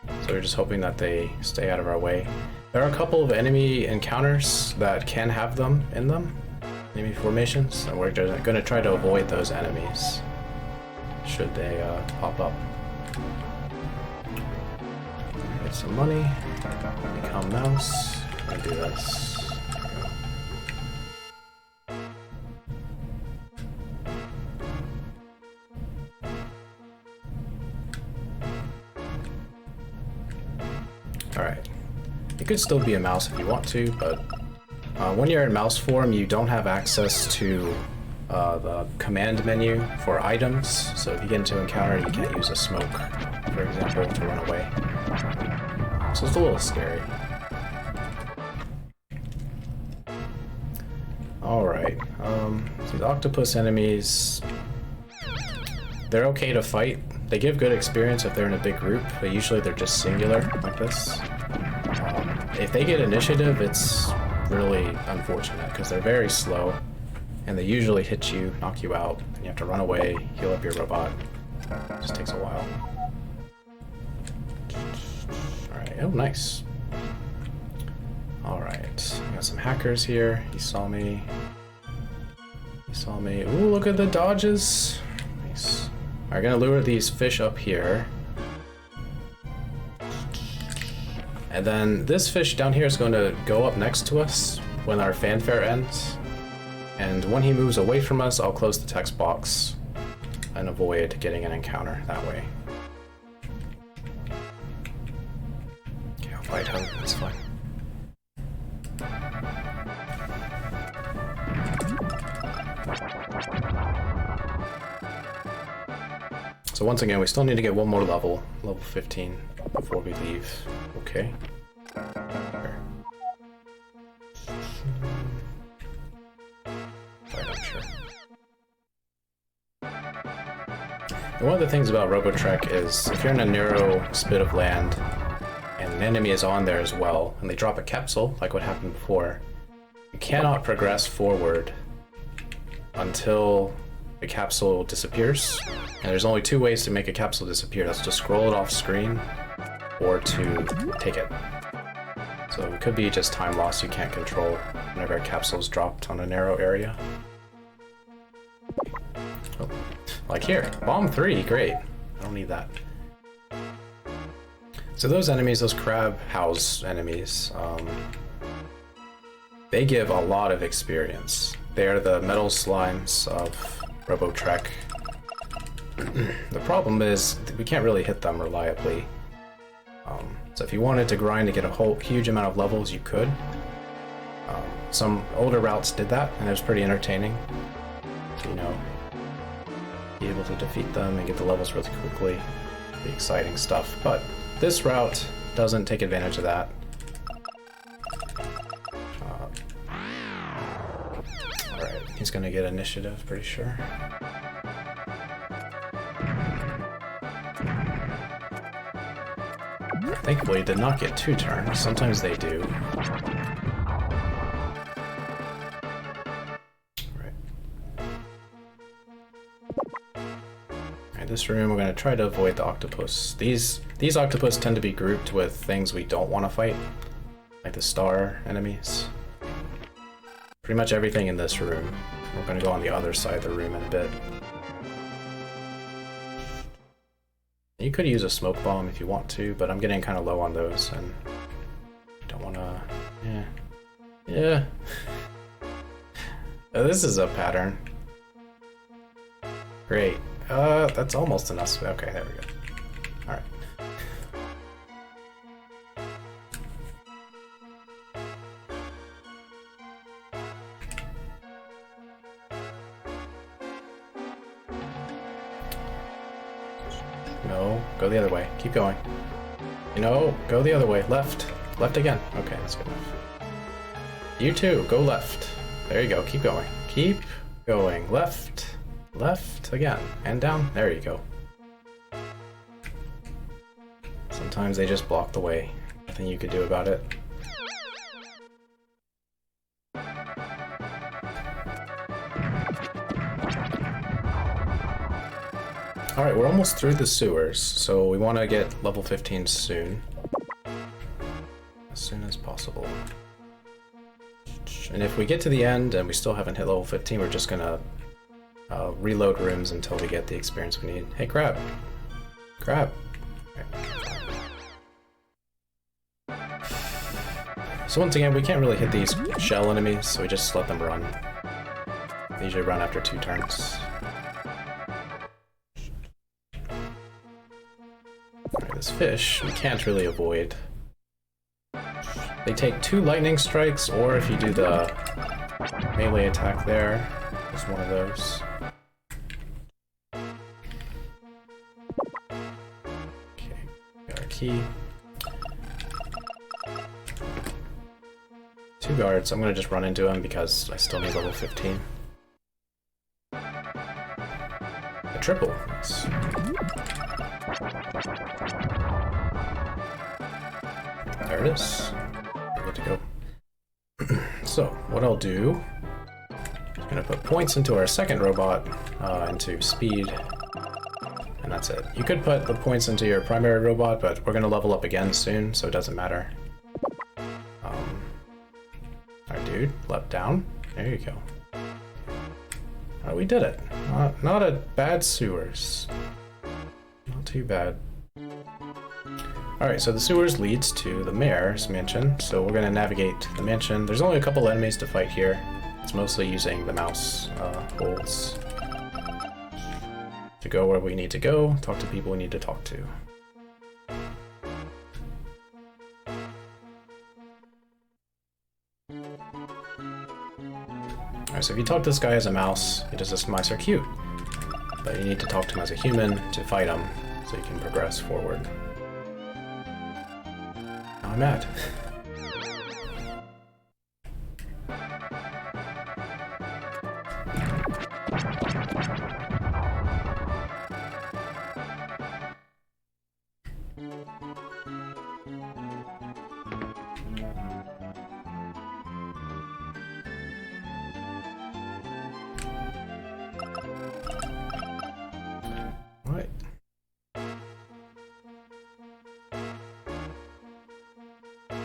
so we're just hoping that they stay out of our way. There are a couple of enemy encounters that can have them in them, enemy formations, and we're just going to try to avoid those enemies should they pop up. Get some money, become mouse, and do this. Alright, you could still be a mouse if you want to, but when you're in mouse form, you don't have access to the command menu for items, so if you get into an encounter, you can't use a smoke, for example, to run away. So it's a little scary. Alright, these octopus enemies, they're okay to fight. They give good experience if they're in a big group, but usually they're just singular, like this. If they get initiative, it's really unfortunate, because they're very slow, and they usually hit you, knock you out, and you have to run away, heal up your robot. It just takes a while. Alright, oh nice. Alright, got some hackers here. He saw me. He saw me. Ooh, look at the dodges. Nice. Alright, gonna lure these fish up here. And then this fish down here is going to go up next to us when our fanfare ends. And when he moves away from us, I'll close the text box and avoid getting an encounter that way. Okay, I'll fight him. It's fine. So once again, we still need to get one more level, level 15, before we leave. Okay. Right, And one of the things about Robotrek is if you're in a narrow spit of land and an enemy is on there as well, and they drop a capsule, like what happened before, you cannot progress forward until the capsule disappears. And there's only two ways to make a capsule disappear. That's to scroll it off screen or to take it. So it could be just time loss you can't control whenever a capsule is dropped on a narrow area. Oh, like here, bomb 3, great. I don't need that. So those enemies, those crab house enemies, they give a lot of experience. They are the metal slimes of Robotrek. The problem is we can't really hit them reliably. So if you wanted to grind to get a whole huge amount of levels, you could. Some older routes did that, and it was pretty entertaining to, you know, be able to defeat them and get the levels really quickly. The exciting stuff. But this route doesn't take advantage of that. Alright, he's gonna get initiative, pretty sure. Thankfully, did not get 2 turns. Sometimes they do. Alright, this room we're going to try to avoid the octopus. These octopus tend to be grouped with things we don't want to fight, like the star enemies. Pretty much everything in this room. We're going to go on the other side of the room in a bit. You could use a smoke bomb if you want to, but I'm getting kind of low on those, and I don't want to... Yeah. Oh, this is a pattern. Great. That's almost enough. Okay, there we go. Alright. No, go the other way. Keep going. No, go the other way. Left. Left again. Okay, that's good enough. You too, go left. There you go, keep going. Keep going. Left. Left again. And down. There you go. Sometimes they just block the way. Nothing you could do about it. Alright, we're almost through the sewers, so we want to get level 15 soon. As soon as possible. And if we get to the end and we still haven't hit level 15, we're just gonna reload rooms until we get the experience we need. Hey, crab! Crab! Okay. So once again, we can't really hit these shell enemies, so we just let them run. They usually run after 2 turns. This fish, we can't really avoid. They take 2 lightning strikes, or if you do the melee attack there, there's one of those. Okay, got our key. 2 guards, I'm gonna just run into them because I still need level 15. A triple, nice. There it is. We're good to go. So, what I'll do, I'm gonna put points into our second robot, into speed, and that's it. You could put the points into your primary robot, but we're gonna level up again soon, so it doesn't matter. Alright, dude, leapt down. There you go. We did it. Not a bad sewers. Not too bad. Alright, so the sewers leads to the mayor's mansion, so we're going to navigate the mansion. There's only a couple enemies to fight here. It's mostly using the mouse holes to go where we need to go, talk to people we need to talk to. Alright, so if you talk to this guy as a mouse, he does this mice are cute. But you need to talk to him as a human to fight him, so you can progress forward. Now I'm mad. Alright.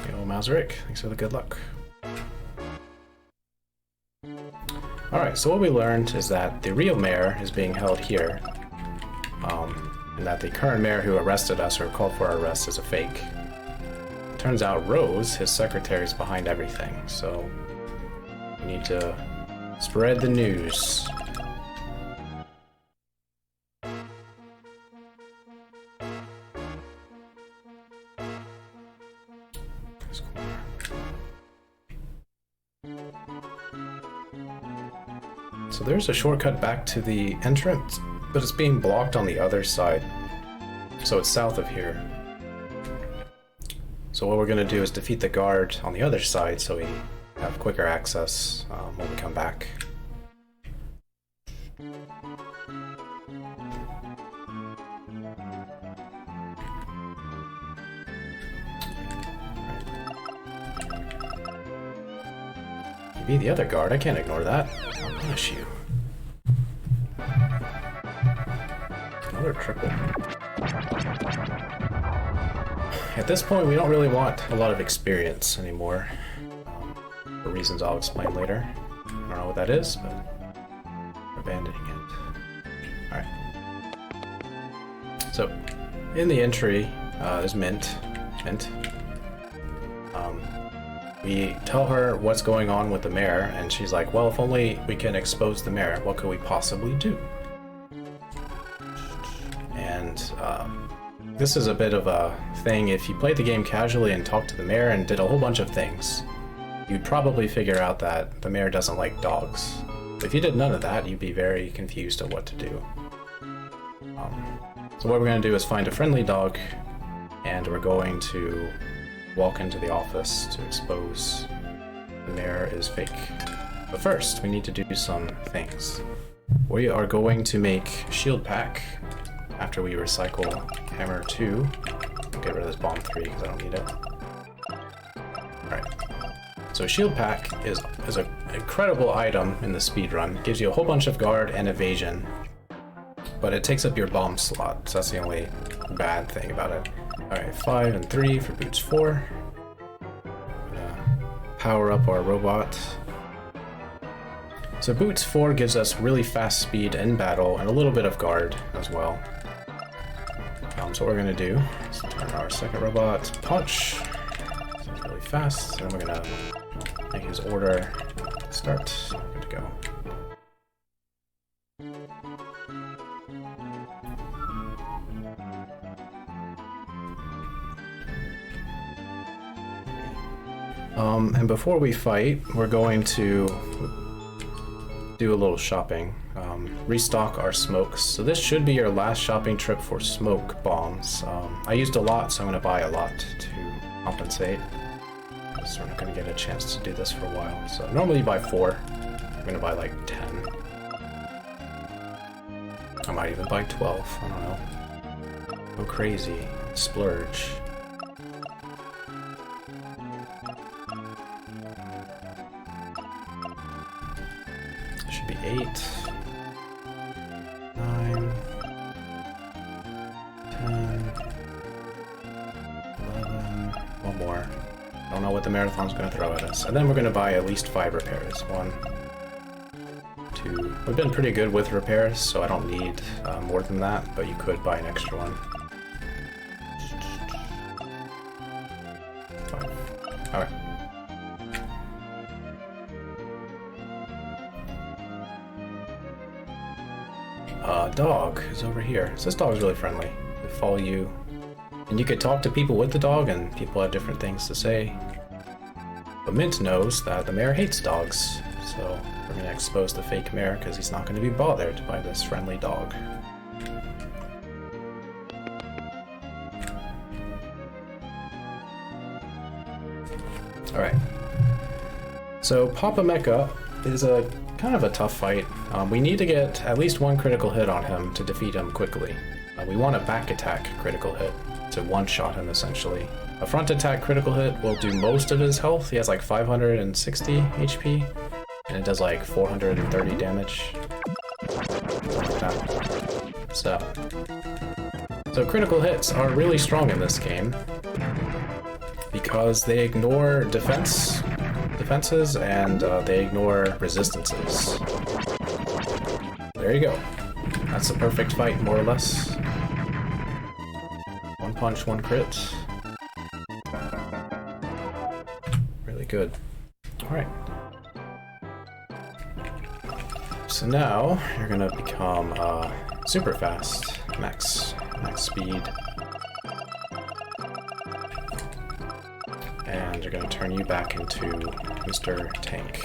Yo, Mazerick, thanks for the good luck. Alright, so what we learned is that the real mayor is being held here, and that the current mayor who arrested us or called for our arrest is a fake. Turns out Rose, his secretary, is behind everything, so we need to spread the news. So there's a shortcut back to the entrance, but it's being blocked on the other side. So it's south of here. So what we're going to do is defeat the guard on the other side so we have quicker access when we come back. Maybe the other guard, I can't ignore that. I'll punish you. Another triple. At this point, we don't really want a lot of experience anymore, for reasons I'll explain later. I don't know what that is, but we're abandoning it. Alright. So, in the entry, is Mint. We tell her what's going on with the mayor, and she's like, well, if only we can expose the mayor, what could we possibly do? And this is a bit of a thing. If you played the game casually and talked to the mayor and did a whole bunch of things, you'd probably figure out that the mayor doesn't like dogs. If you did none of that, you'd be very confused at what to do. So what we're going to do is find a friendly dog, and we're going to walk into the office to expose the mayor is fake. But first, we need to do some things. We are going to make shield pack after we recycle hammer 2. I'll get rid of this bomb 3 because I don't need it. Alright. So shield pack is an incredible item in the speedrun. It gives you a whole bunch of guard and evasion, but it takes up your bomb slot, so that's the only bad thing about it. Alright, 5 and 3 for boots 4. Power up our robot. So boots 4 gives us really fast speed in battle and a little bit of guard as well. So what we're going to do is turn our second robot punch. So it's really fast, and then we're going to make his order start. Good to go. And before we fight, we're going to do a little shopping. Restock our smokes. So this should be your last shopping trip for smoke bombs. I used a lot, so I'm going to buy a lot to compensate. So we're not going to get a chance to do this for a while. So normally you buy 4. I'm going to buy like 10. I might even buy 12. I don't know. Go crazy. Splurge. Should be 8, 9, 10, 11, one more. I don't know what the marathon's going to throw at us. And then we're going to buy at least 5 repairs. 1, 2. We've been pretty good with repairs, so I don't need more than that, but you could buy an extra one. 5. Alright. Dog is over here. So this dog is really friendly. They follow you, and you could talk to people with the dog, and people have different things to say. But Mint knows that the mayor hates dogs, so we're going to expose the fake mayor because he's not going to be bothered by this friendly dog. Alright. So Papa Mecha is a kind of a tough fight. We need to get at least 1 critical hit on him to defeat him quickly. We want a back attack critical hit to one-shot him, essentially. A front attack critical hit will do most of his health. He has like 560 HP, and it does like 430 damage. Like that. So critical hits are really strong in this game because they ignore defenses and they ignore resistances. There you go. That's a perfect fight, more or less. One punch, one crit. Really good. Alright. So now you're gonna become super fast, max speed. And you're gonna turn you back into Mr. Tank.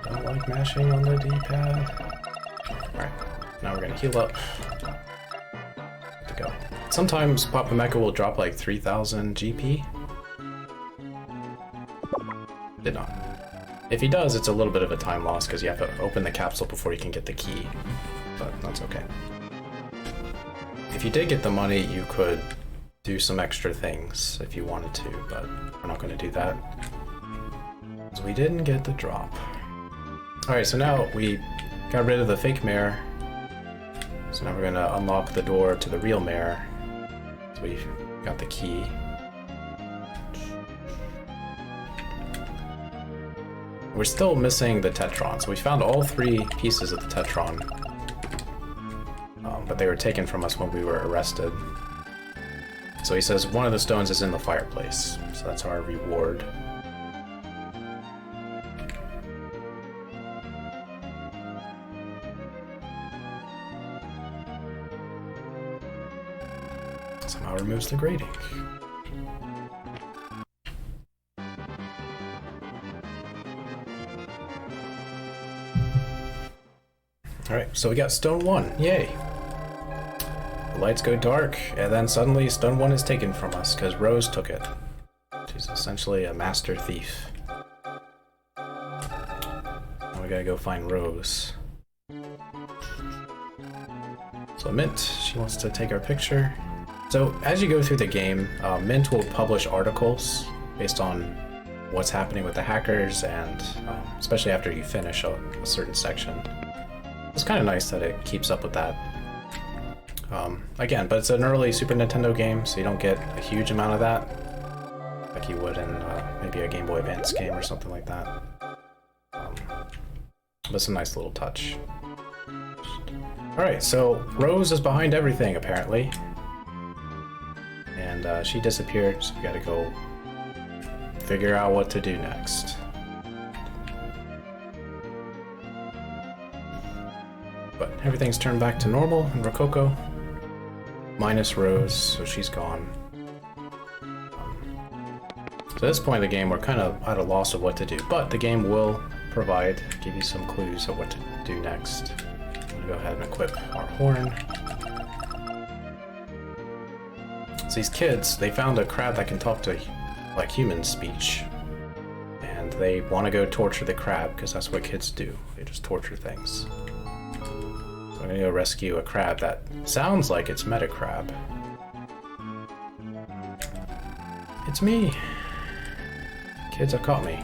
Don't like mashing on the D-pad. Alright, now we're gonna heal up. Good to go. Sometimes Papa Mecha will drop like 3000 GP. Did not. If he does, it's a little bit of a time loss because you have to open the capsule before you can get the key. But that's okay. If you did get the money, you could do some extra things if you wanted to, but we're not going to do that. So we didn't get the drop. Alright, so now we got rid of the fake mayor. So now we're going to unlock the door to the real mayor. So we've got the key. We're still missing the Tetron. So we found all 3 pieces of the Tetron. But they were taken from us when we were arrested. So he says one of the stones is in the fireplace. So that's our reward. Somehow removes the grating. Alright, so we got stone 1. Yay! The lights go dark, and then suddenly stone 1 is taken from us because Rose took it. She's essentially a master thief. Now we gotta go find Rose. So Mint, she wants to take our picture. So as you go through the game, Mint will publish articles based on what's happening with the hackers, and especially after you finish a certain section. It's kind of nice that it keeps up with that. Again, but it's an early Super Nintendo game, so you don't get a huge amount of that, like you would in maybe a Game Boy Advance game or something like that. But it's a nice little touch. Alright, so Rose is behind everything, apparently. And she disappeared, so we gotta go figure out what to do next. But everything's turned back to normal in Rococo. Minus Rose, so she's gone. So at this point in the game, we're kind of at a loss of what to do, but the game will give you some clues of what to do next. I'm gonna go ahead and equip our horn. So these kids, they found a crab that can talk to like human speech. And they want to go torture the crab, because that's what kids do. They just torture things. I'm gonna go rescue a crab that sounds like it's Metacrab. It's me! Kids have caught me.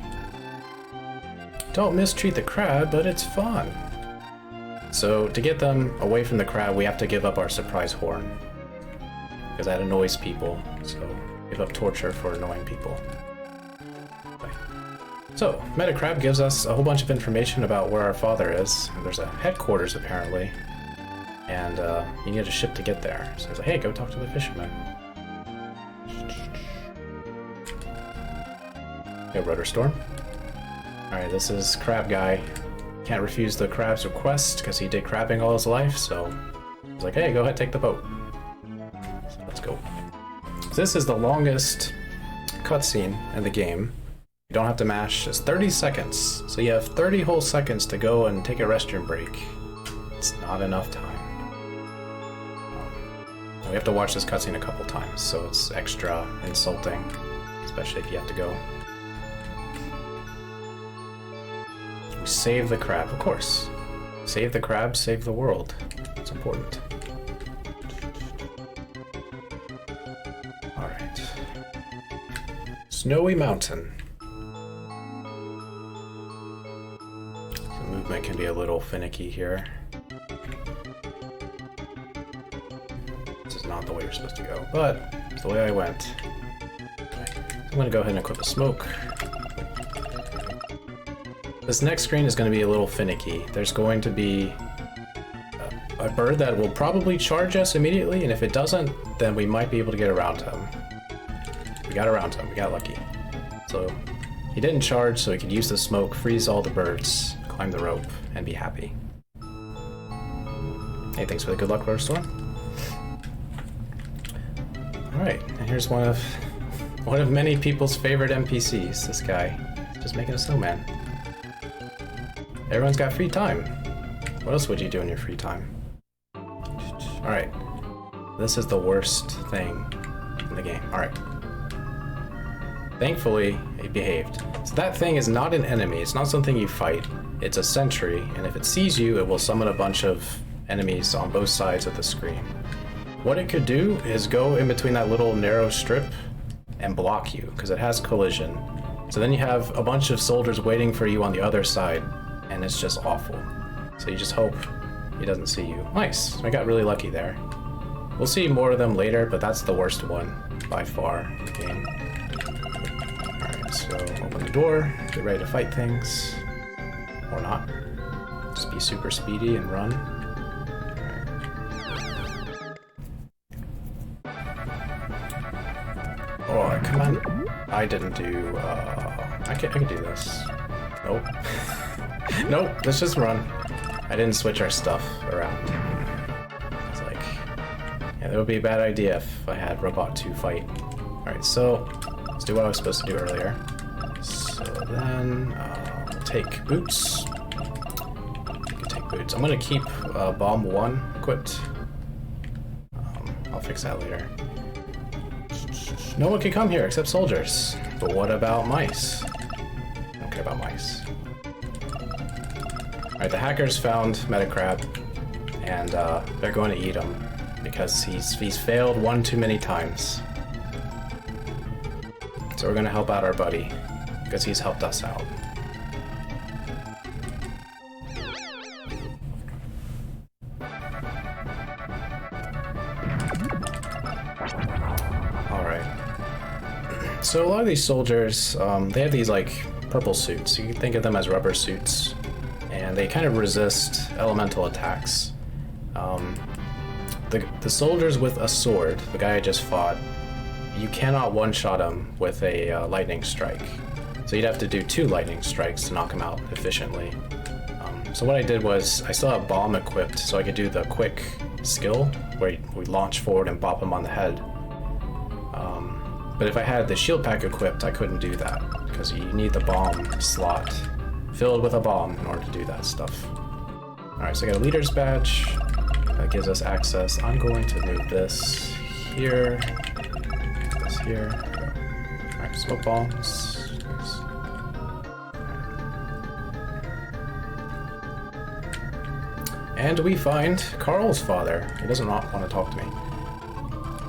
Don't mistreat the crab, but it's fun. So to get them away from the crab, we have to give up our surprise horn. Because that annoys people, so give up torture for annoying people. Okay. So, Metacrab gives us a whole bunch of information about where our father is. There's a headquarters, apparently. And you need a ship to get there. So he's like, hey, go talk to the fisherman. Hey, Rotor Storm. Alright, this is Crab Guy. Can't refuse the crab's request because he did crabbing all his life, so he's like, hey, go ahead, take the boat. So let's go. So this is the longest cutscene in the game. You don't have to mash, it's 30 seconds. So you have 30 whole seconds to go and take a restroom break. It's not enough time. We have to watch this cutscene a couple times, so it's extra insulting, especially if you have to go. We save the crab, of course. Save the crab, save the world. It's important. Alright. Snowy Mountain. The movement can be a little finicky here. This is not the way you're supposed to go, but it's the way I went. I'm gonna go ahead and equip a smoke. This next screen is going to be a little finicky. There's going to be a bird that will probably charge us immediately, and if it doesn't, then we might be able to get around him. We got around him, we got lucky. So he didn't charge, so he could use the smoke, freeze all the birds, climb the rope, and be happy. Hey, thanks for the good luck, Rotor Storm. Alright, and here's one of many people's favorite NPCs, this guy. Just making a snowman. Everyone's got free time. What else would you do in your free time? Alright. This is the worst thing in the game. Alright. Thankfully, it behaved. So that thing is not an enemy. It's not something you fight. It's a sentry, and if it sees you, it will summon a bunch of enemies on both sides of the screen. What it could do is go in between that little narrow strip and block you, because it has collision. So then you have a bunch of soldiers waiting for you on the other side, and it's just awful. So you just hope he doesn't see you. Nice, I got really lucky there. We'll see more of them later, but that's the worst one by far in the game. Alright, so open the door, get ready to fight things. Or not. Just be super speedy and run. Oh, come on. I didn't do, I can do this. Nope. Nope, let's just run. I didn't switch our stuff around. It's like, yeah, that would be a bad idea if I had Robot 2 fight. Alright, so let's do what I was supposed to do earlier. So then, take boots. You can take boots. I'm gonna keep bomb 1 equipped. I'll fix that later. No one can come here except soldiers. But what about mice? I don't care about mice. Alright, the hackers found Metacrab, and they're going to eat him because he's failed one too many times. So we're going to help out our buddy because he's helped us out. Alright. So a lot of these soldiers, they have these like purple suits. You can think of them as rubber suits. And they kind of resist elemental attacks. The soldiers with a sword, the guy I just fought, you cannot one-shot him with a lightning strike. So you'd have to do 2 lightning strikes to knock him out efficiently. So what I did was, I still have bomb equipped, so I could do the quick skill, where we launch forward and bop him on the head. But if I had the shield pack equipped, I couldn't do that, because you need the bomb slot filled with a bomb in order to do that stuff. Alright, so I got a leader's badge. That gives us access. I'm going to move this here. This here. Alright, smoke bombs. Nice. And we find Carl's father. He doesn't want to talk to me.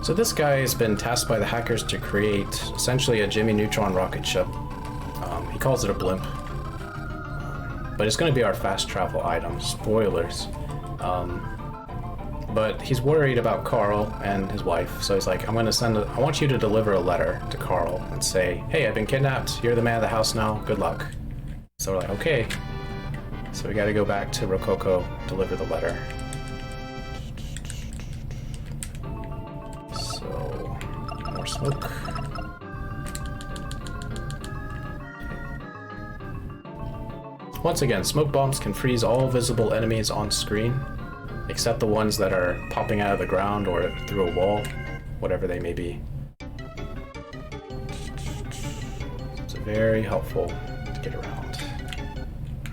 So this guy has been tasked by the hackers to create essentially a Jimmy Neutron rocket ship. He calls it a blimp. But it's going to be our fast travel item. Spoilers. But he's worried about Carl and his wife, so he's like, I want you to deliver a letter to Carl and say, hey, I've been kidnapped, you're the man of the house now, good luck. So we're like, okay. So we gotta go back to Rococo, deliver the letter. So, more smoke. Once again, smoke bombs can freeze all visible enemies on screen, except the ones that are popping out of the ground or through a wall, whatever they may be. It's very helpful to get around.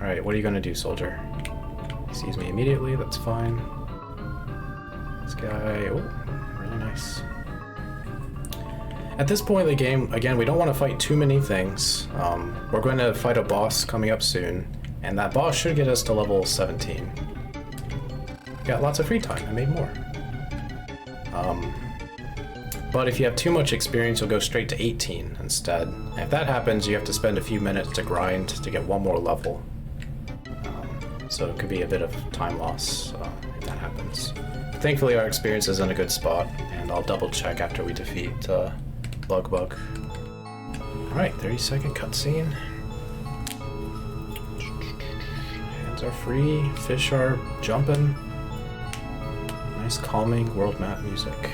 Alright, what are you gonna do, soldier? He sees me immediately, that's fine. This guy, oh, really nice. At this point in the game, again, we don't want to fight too many things. We're going to fight a boss coming up soon, and that boss should get us to level 17. Got lots of free time, I made more. But if you have too much experience, you'll go straight to 18 instead. And if that happens, you have to spend a few minutes to grind to get one more level. So it could be a bit of time loss if that happens. Thankfully, our experience is in a good spot, and I'll double check after we defeat Bug. Alright, 30-second cutscene. Hands are free, fish are jumping. Nice calming world map music.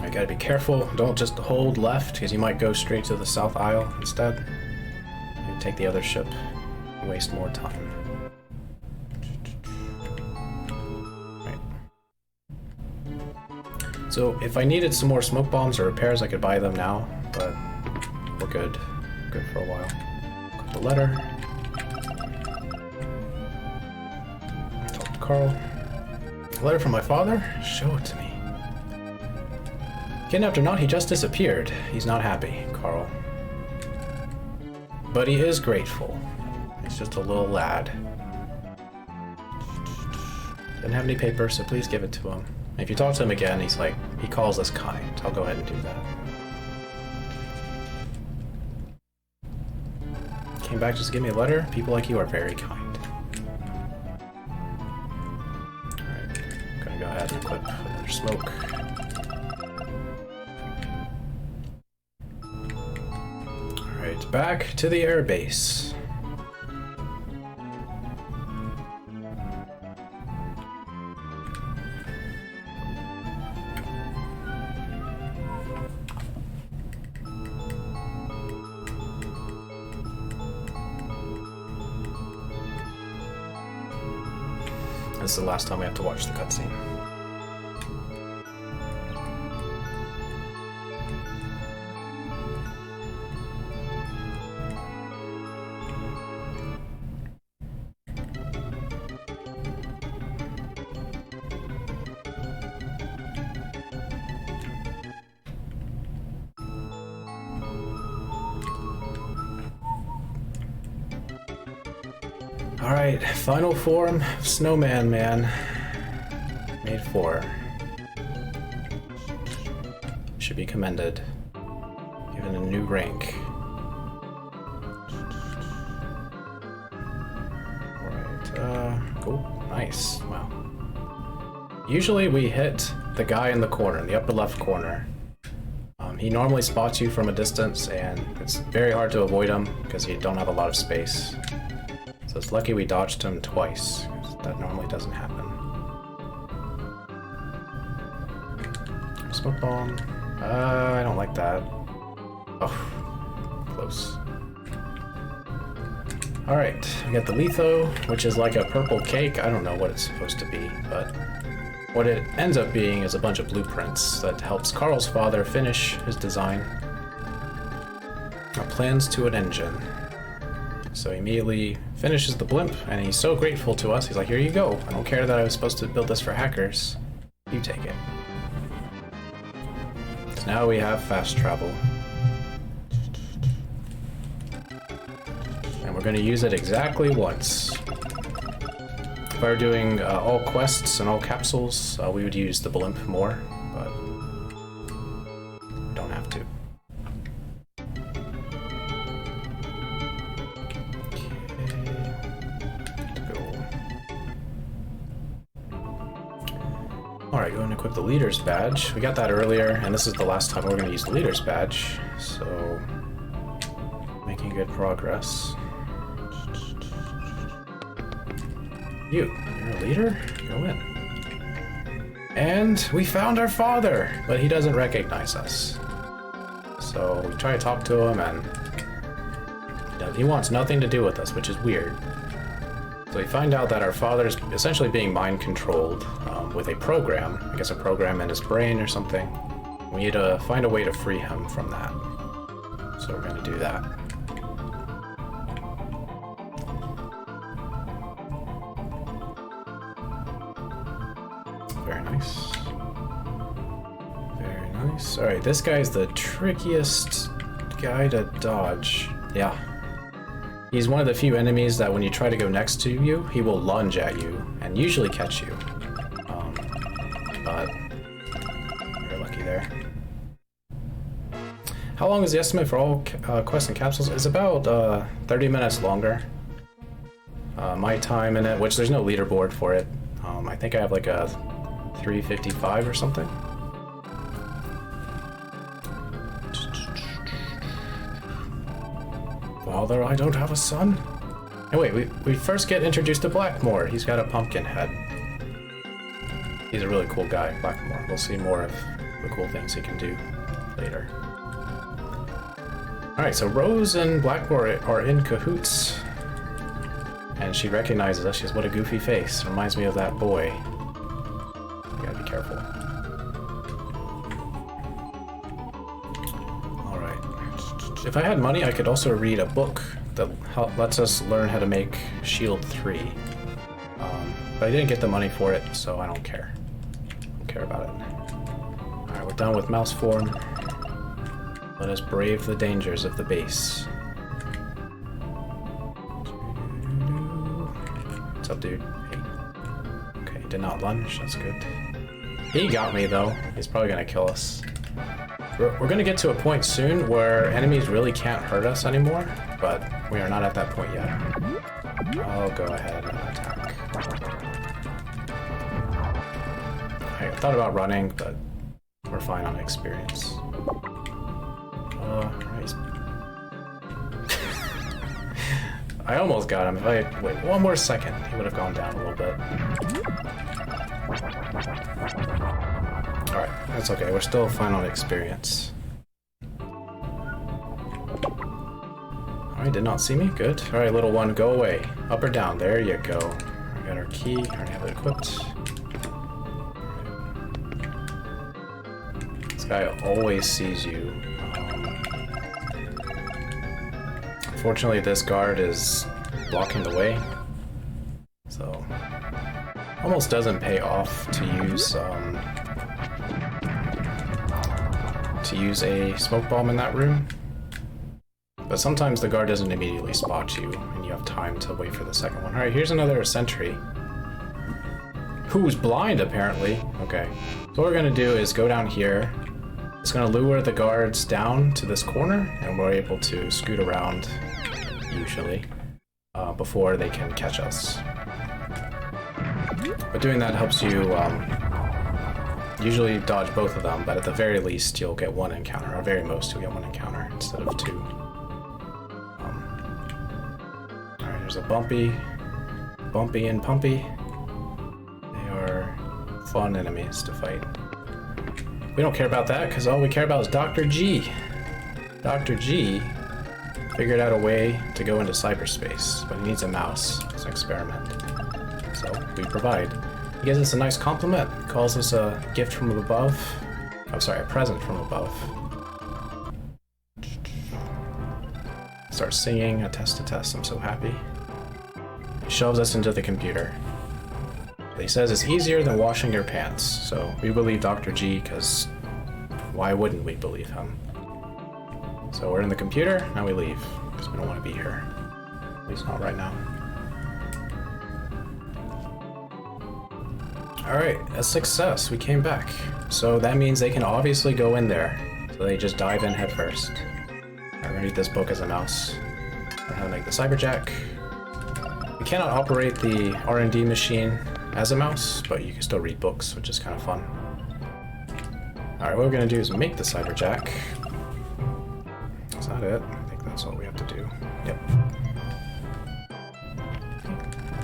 I gotta be careful, don't just hold left, because you might go straight to the South Isle instead. You take the other ship, and waste more time. Right. So if I needed some more smoke bombs or repairs, I could buy them now, but we're good. Good for a while. Got the letter. Talk to Carl. A letter from my father? Show it to me. Kidnapped or not, he just disappeared. He's not happy, Carl. But he is grateful. He's just a little lad. Didn't have any paper, so please give it to him. If you talk to him again, he's like, he calls us kind. I'll go ahead and do that. Came back just to give me a letter? People like you are very kind. Alright, gonna go ahead and equip another smoke. Alright, back to the airbase. This is the last time we have to watch the cutscene. Alright, final form of Snowman Man. Made 4. Should be commended. Given a new rank. Alright, cool. Nice. Wow. Usually we hit the guy in the corner, in the upper left corner. He normally spots you from a distance, and it's very hard to avoid him because you don't have a lot of space. So it's lucky we dodged him twice, 'cause that normally doesn't happen. Smoke bomb. I don't like that. Oh, close. Alright, we got the litho, which is like a purple cake. I don't know what it's supposed to be, but what it ends up being is a bunch of blueprints that helps Carl's father finish his design. Plans to an engine. So he immediately finishes the blimp, and he's so grateful to us. He's like, here you go. I don't care that I was supposed to build this for hackers. You take it. So now we have fast travel. And we're going to use it exactly once. If I were doing all quests and all capsules, we would use the blimp more, but don't have to. Alright, go and equip the leader's badge. We got that earlier, and this is the last time we're going to use the leader's badge, so making good progress. You're a leader? Go in. And we found our father, but he doesn't recognize us. So we try to talk to him, and he wants nothing to do with us, which is weird. So we find out that our father's essentially being mind controlled with a program, I guess a program in his brain or something. We need to find a way to free him from that. So we're going to do that. Very nice. Very nice. Alright, this guy's the trickiest guy to dodge. Yeah. He's one of the few enemies that when you try to go next to you, he will lunge at you and usually catch you. But you're lucky there. How long is the estimate for all quests and capsules? It's about 30 minutes longer. My time in it, which there's no leaderboard for it. I think I have like a 3:55 or something. Father, I don't have a son. Oh wait, we first get introduced to Blackmore. He's got a pumpkin head. He's a really cool guy, Blackmore. We'll see more of the cool things he can do later. Alright, so Rose and Blackmore are in cahoots. And she recognizes us. She says, what a goofy face. Reminds me of that boy. You gotta be careful. Alright. If I had money, I could also read a book that lets us learn how to make Shield 3. But I didn't get the money for it, so I don't care. I don't care about it. Alright, we're done with mouse form. Let us brave the dangers of the base. What's up, dude? Hey. Okay, did not lunge. That's good. He got me, though. He's probably gonna kill us. We're gonna get to a point soon where enemies really can't hurt us anymore, but we are not at that point yet. I'll go ahead and attack. I thought about running, but we're fine on experience. I almost got him. If I wait one more second, he would have gone down a little bit. Alright, that's okay. We're still fine on experience. Alright, did not see me. Good. Alright, little one, go away. Up or down. There you go. We got our key. I already have it equipped. This guy always sees you. Unfortunately, this guard is blocking the way, so almost doesn't pay off to use a smoke bomb in that room. But sometimes the guard doesn't immediately spot you, and you have time to wait for the second one. All right, here's another sentry who's blind, apparently. Okay, so what we're gonna do is go down here. It's gonna lure the guards down to this corner, and we're able to scoot around. Usually, before they can catch us. But doing that helps you usually dodge both of them, but at the very least you'll get one encounter, or very most you'll get one encounter instead of two. Alright, there's a Bumpy and Pumpy. They are fun enemies to fight. We don't care about that, because all we care about is Dr. G. Dr. G figured out a way to go into cyberspace, but he needs a mouse as an experiment. So we provide. He gives us a nice compliment, calls us a gift from above. I'm sorry, a present from above. Starts singing, a test. I'm so happy. He shoves us into the computer. He says it's easier than washing your pants, so we believe Dr. G, because why wouldn't we believe him? So we're in the computer, now we leave, because we don't want to be here. At least not right now. Alright, a success, we came back. So that means they can obviously go in there. So they just dive in head first. I'm gonna read this book as a mouse. Learn how to make the cyberjack. We cannot operate the R&D machine as a mouse, but you can still read books, which is kind of fun. Alright, what we're gonna do is make the cyberjack. Is that it? I think that's all we have to do. Yep.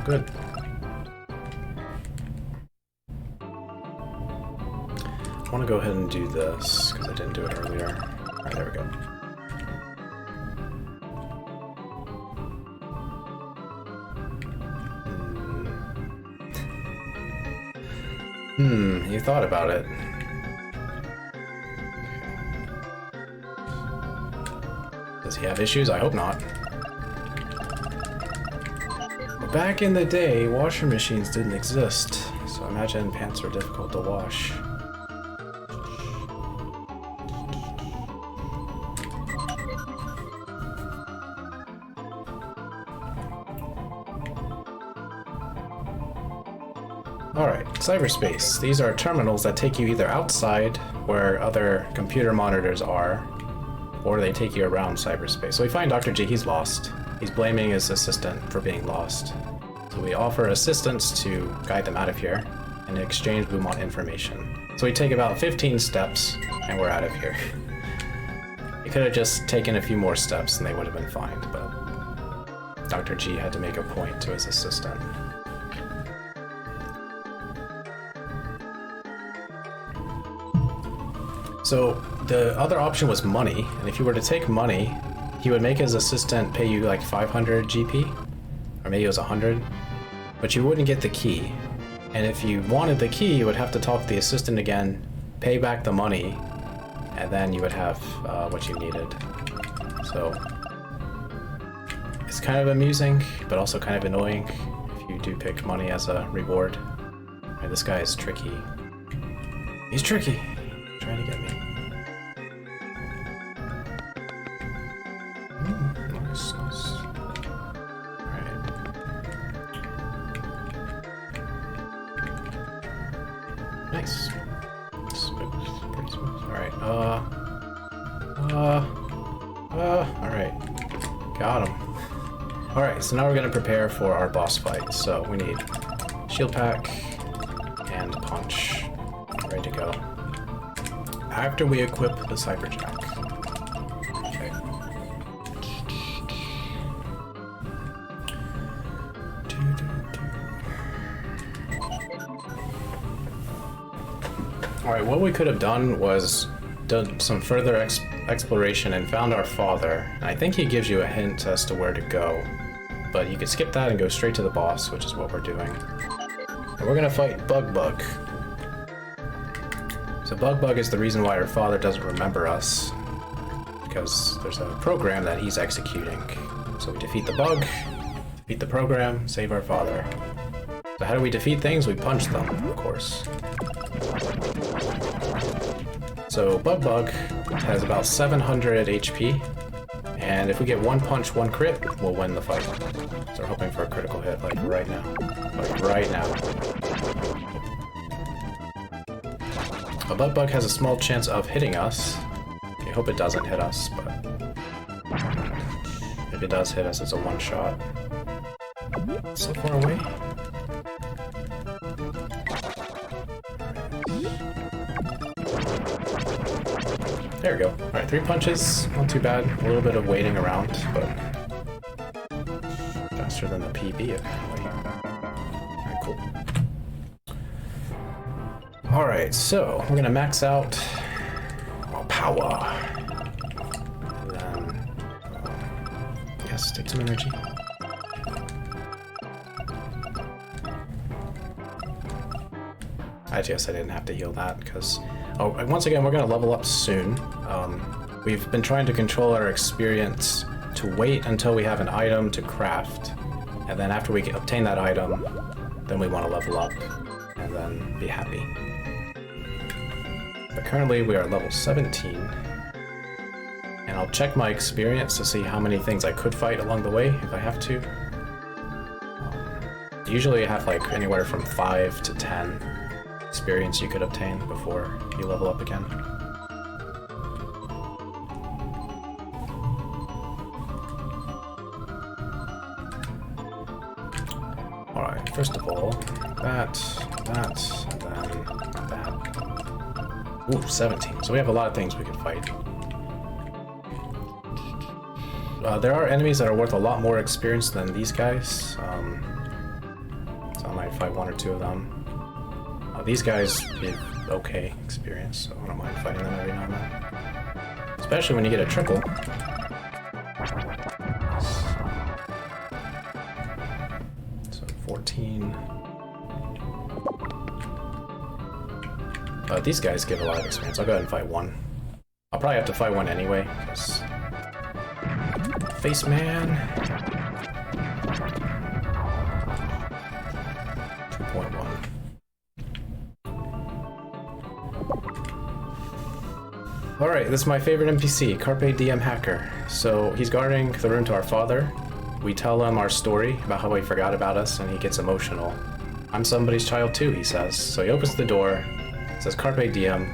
Good. I want to go ahead and do this, because I didn't do it earlier. Alright, there we go. You thought about it. Does he have issues? I hope not. Back in the day, washer machines didn't exist, so I imagine pants were difficult to wash. Alright, cyberspace. These are terminals that take you either outside, where other computer monitors are, or they take you around cyberspace. So we find Dr. G, he's lost. He's blaming his assistant for being lost. So we offer assistance to guide them out of here, and in exchange we want information. So we take about 15 steps, and we're out of here. We could have just taken a few more steps and they would have been fine, but Dr. G had to make a point to his assistant. So the other option was money, and if you were to take money, he would make his assistant pay you like 500 GP, or maybe it was 100, but you wouldn't get the key. And if you wanted the key, you would have to talk to the assistant again, pay back the money, and then you would have what you needed. So it's kind of amusing, but also kind of annoying if you do pick money as a reward. And this guy is tricky. He's tricky. Trying to get me. Nice, nice. Alright. Nice. Smooth. Pretty smooth. Alright, alright. Got him. Alright, so now we're gonna prepare for our boss fight. So we need shield pack and punch. Ready to go. After we equip the cyberjack. Okay. Alright, what we could have done was done some further exploration and found our father. I think he gives you a hint as to where to go, but you could skip that and go straight to the boss, which is what we're doing. And we're gonna fight Bug. So Bug is the reason why our father doesn't remember us, because there's a program that he's executing. So we defeat the bug, defeat the program, save our father. So how do we defeat things? We punch them, of course. So Bug has about 700 HP, and if we get one punch, one crit, we'll win the fight. So we're hoping for a critical hit, like right now. Like right now. A Bug has a small chance of hitting us. I hope it doesn't hit us, but if it does hit us, it's a one-shot. So far away. There we go. Alright, 3 punches. Not too bad. A little bit of waiting around, but faster than the PB, apparently. Alright, cool. Alright, so we're gonna max out our power. And then, yes, take some energy. I guess I didn't have to heal that because, once again, we're gonna level up soon. We've been trying to control our experience to wait until we have an item to craft, and then after we obtain that item, then we want to level up and then be happy. But currently we are level 17, and I'll check my experience to see how many things I could fight along the way if I have to. Usually I have like anywhere from 5 to 10 experience you could obtain before you level up again. Alright, first of all, that, and then that. Ooh, 17. So we have a lot of things we can fight. There are enemies that are worth a lot more experience than these guys. So I might fight 1 or 2 of them. These guys give okay experience, so I don't mind fighting them every now and then. Especially when you get a triple. So 14. These guys give a lot of experience. I'll go ahead and fight 1. I'll probably have to fight 1 anyway, because Face Man. 2.1. Alright, this is my favorite NPC, Carpe Diem Hacker. So he's guarding the room to our father. We tell him our story about how he forgot about us, and he gets emotional. I'm somebody's child too, he says. So he opens the door, says Carpe Diem,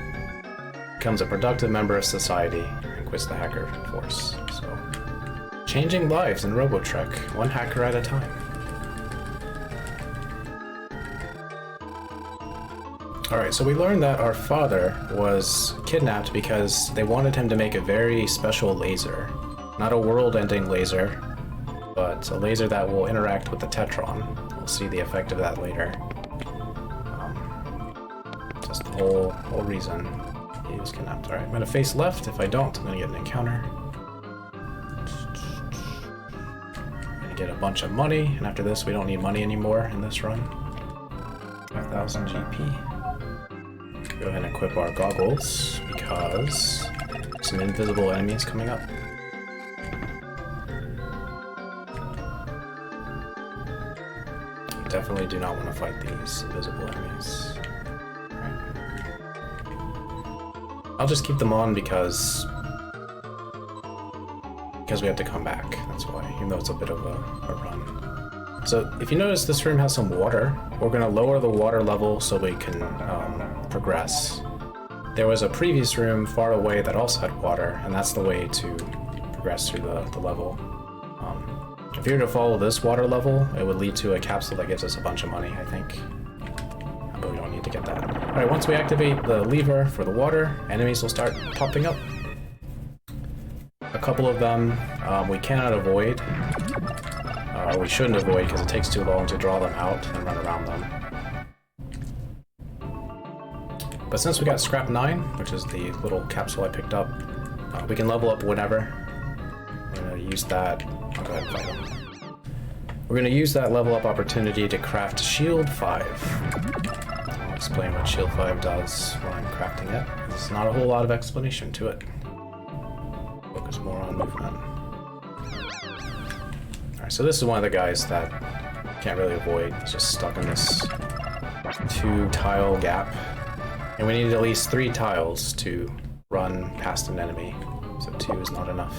becomes a productive member of society, and quits the hacker force. So, changing lives in Robotrek, one hacker at a time. Alright, so we learned that our father was kidnapped because they wanted him to make a very special laser. Not a world-ending laser, but a laser that will interact with the Tetron. We'll see the effect of that later. Just the whole reason he was kidnapped. Alright, I'm gonna face left. If I don't, I'm gonna get an encounter. I'm gonna get a bunch of money, and after this we don't need money anymore in this run. 5,000 GP. Go ahead and equip our goggles, because some invisible enemies coming up. Definitely do not want to fight these invisible enemies. Right. I'll just keep them on because we have to come back. That's why, even though it's a bit of a run. So if you notice, this room has some water. We're going to lower the water level so we can progress. There was a previous room far away that also had water, and that's the way to progress through the level. If you were to follow this water level, it would lead to a capsule that gives us a bunch of money, I think. But we don't need to get that. Alright, once we activate the lever for the water, enemies will start popping up. A couple of them we cannot avoid. Or we shouldn't avoid because it takes too long to draw them out and run around them. But since we got Scrap 9, which is the little capsule I picked up, we can level up whenever. We're going to use that. I'll go ahead and fight him. We're going to use that level up opportunity to craft Shield 5. I'll explain what Shield 5 does while I'm crafting it. There's not a whole lot of explanation to it. Focus more on movement. Alright, so this is one of the guys that can't really avoid. He's just stuck in this 2-tile gap. And we need at least 3 tiles to run past an enemy. So 2 is not enough.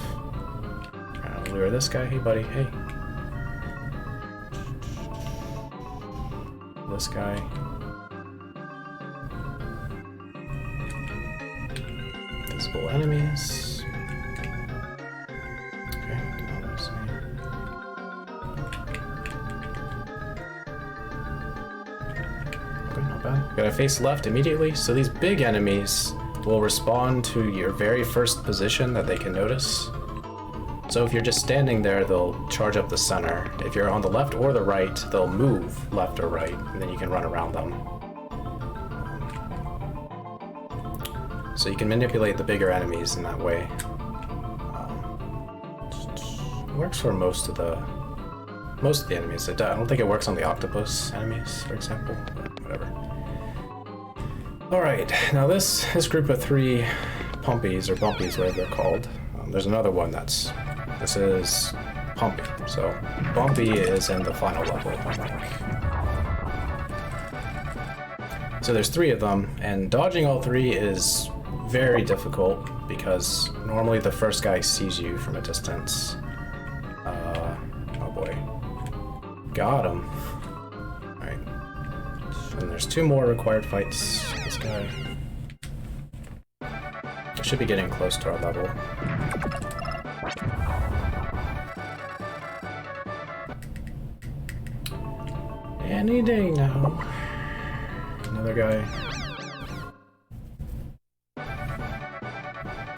Trying to lure this guy. Hey, buddy. Hey. This guy. Visible enemies. Okay, not bad. Gotta face left immediately, so these big enemies will respond to your very first position that they can notice. So if you're just standing there, they'll charge up the center. If you're on the left or the right, they'll move left or right, and then you can run around them. So you can manipulate the bigger enemies in that way. It works for most of the enemies. I don't think it works on the octopus enemies, for example, but whatever. Alright, now this group of 3 pumpies, or bumpies, whatever they're called, there's another one this is Pumpy. So Bumpy is in the final level, I think. So there's 3 of them, and dodging all 3 is very difficult because normally the first guy sees you from a distance. Oh boy. Got him. Alright. And there's 2 more required fights. This guy. I should be getting close to our level. Any day now. Another guy.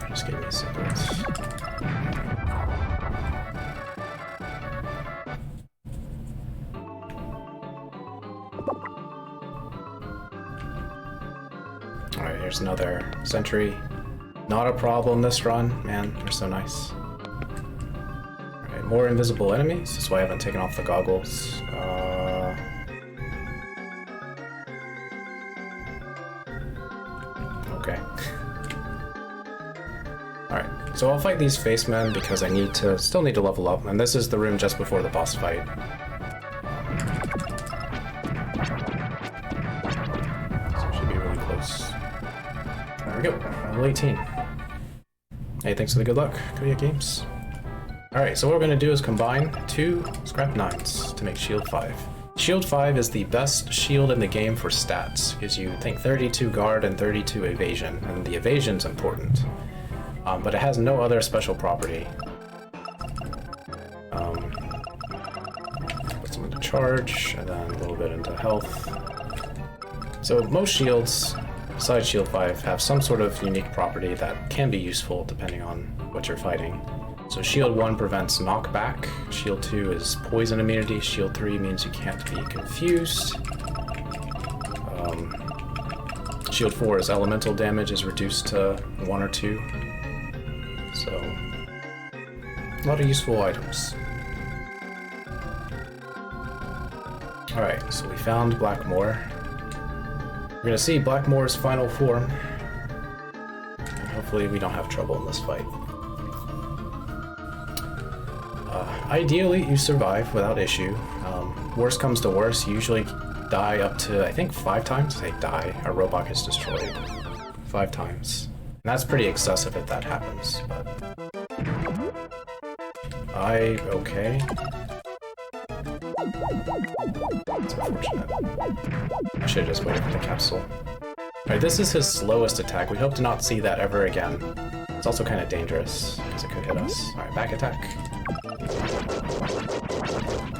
Just give me a second. Alright, here's another sentry. Not a problem this run, man. They're so nice. Alright, more invisible enemies. That's why I haven't taken off the goggles. Okay. Alright, so I'll fight these facemen because I still need to level up, and this is the room just before the boss fight. So it should be really close. There we go, level 18. Hey, thanks for the good luck, Korea Games. Alright, so what we're going to do is combine 2 scrap 9s to make Shield 5. Shield 5 is the best shield in the game for stats, because you think 32 guard and 32 evasion, and the evasion's important. But it has no other special property. Put some into charge, and then a little bit into health. So most shields, besides Shield 5, have some sort of unique property that can be useful depending on what you're fighting. So Shield 1 prevents knockback, Shield 2 is poison immunity, Shield 3 means you can't be confused. Shield 4 is elemental damage is reduced to 1 or 2. So, a lot of useful items. Alright, so we found Blackmore. We're gonna see Blackmore's final form. And hopefully we don't have trouble in this fight. Ideally, you survive without issue. Worst comes to worst, you usually die up to, I think, 5 times? They die. Our robot gets destroyed 5 times. And that's pretty excessive if that happens, but... okay. It's unfortunate. I should've just waited for the capsule. Alright, this is his slowest attack. We hope to not see that ever again. It's also kind of dangerous, because it could hit us. Alright, back attack.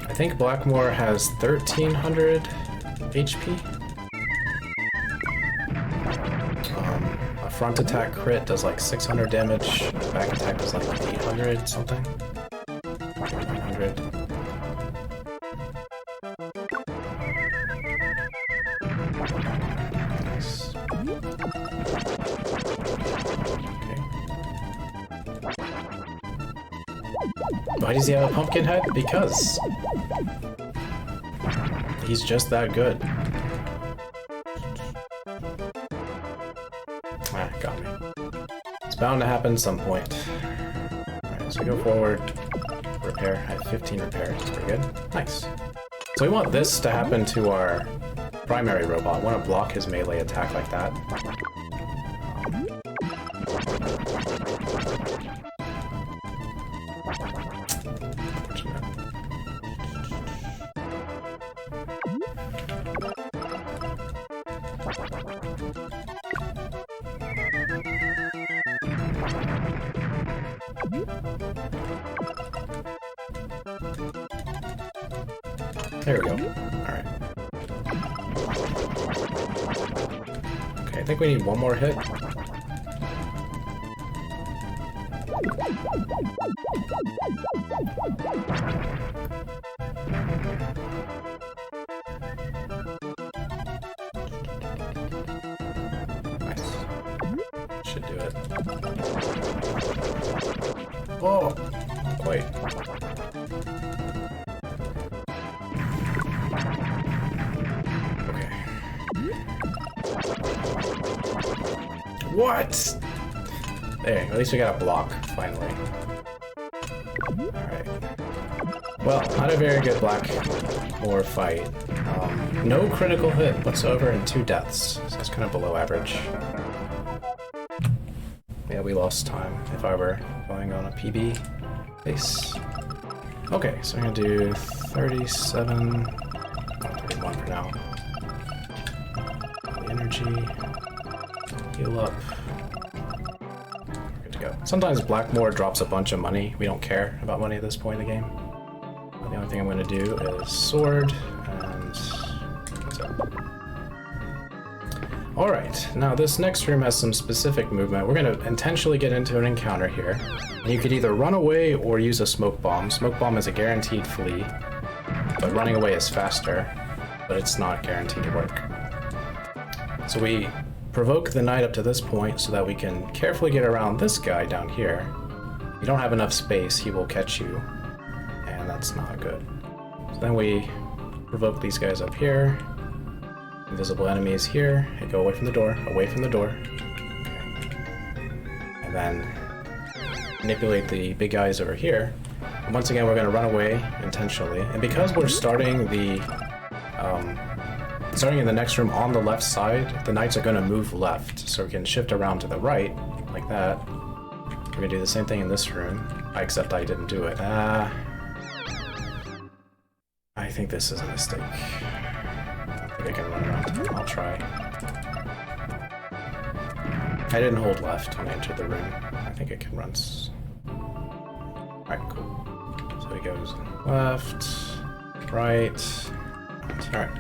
I think Blackmore has 1300 HP. A front attack crit does like 600 damage, back attack does like 800 something. 900. Nice. Okay. Why does he have a pumpkin head? Because he's just that good. Ah, got me. It's bound to happen some point. Alright, so go forward. Repair. I have 15 repair. That's pretty good. Nice. So we want this to happen to our primary robot. We want to block his melee attack like that. There we go. Alright. Okay, I think we need one more hit. Nice. Should do it. Oh! Wait. What? There, at least we got a block, finally. Alright. Well, not a very good Blackmore fight. No critical hit whatsoever and 2 deaths, so that's kind of below average. Yeah, we lost time if I were going on a PB base. Okay, so I'm gonna do 37... oh, 31 for now. Energy... heal up. Good to go. Sometimes Blackmore drops a bunch of money. We don't care about money at this point in the game. The only thing I'm going to do is sword, and that's it. Alright, now this next room has some specific movement. We're going to intentionally get into an encounter here. And you could either run away or use a smoke bomb. Smoke bomb is a guaranteed flee, but running away is faster, but it's not guaranteed to work. So we provoke the knight up to this point so that we can carefully get around this guy down here. You don't have enough space, he will catch you, and that's not good. So then we provoke these guys up here. Invisible enemies here. Hey, go away from the door, away from the door. Okay. And then manipulate the big guys over here. And once again, we're going to run away intentionally. And because we're starting in the next room on the left side, the knights are going to move left, so we can shift around to the right, like that. We're going to do the same thing in this room, except I didn't do it. I I think this is a mistake. I don't think I can run around. I'll try. I didn't hold left when I entered the room. I think it can run. Alright, cool. So he goes left, right. Alright.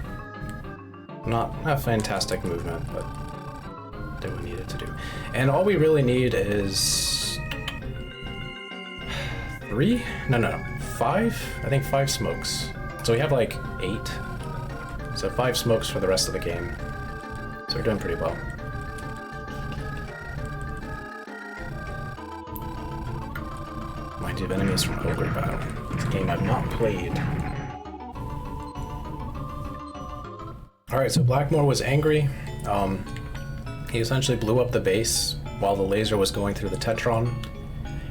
Not a fantastic movement, but did what we needed to do. And all we really need is 3? No. 5? I think 5 smokes. So we have like 8. So 5 smokes for the rest of the game. So we're doing pretty well. Mind you, enemies from Ogre Battle. It's a game I've not played. Alright, so Blackmore was angry. He essentially blew up the base while the laser was going through the Tetron.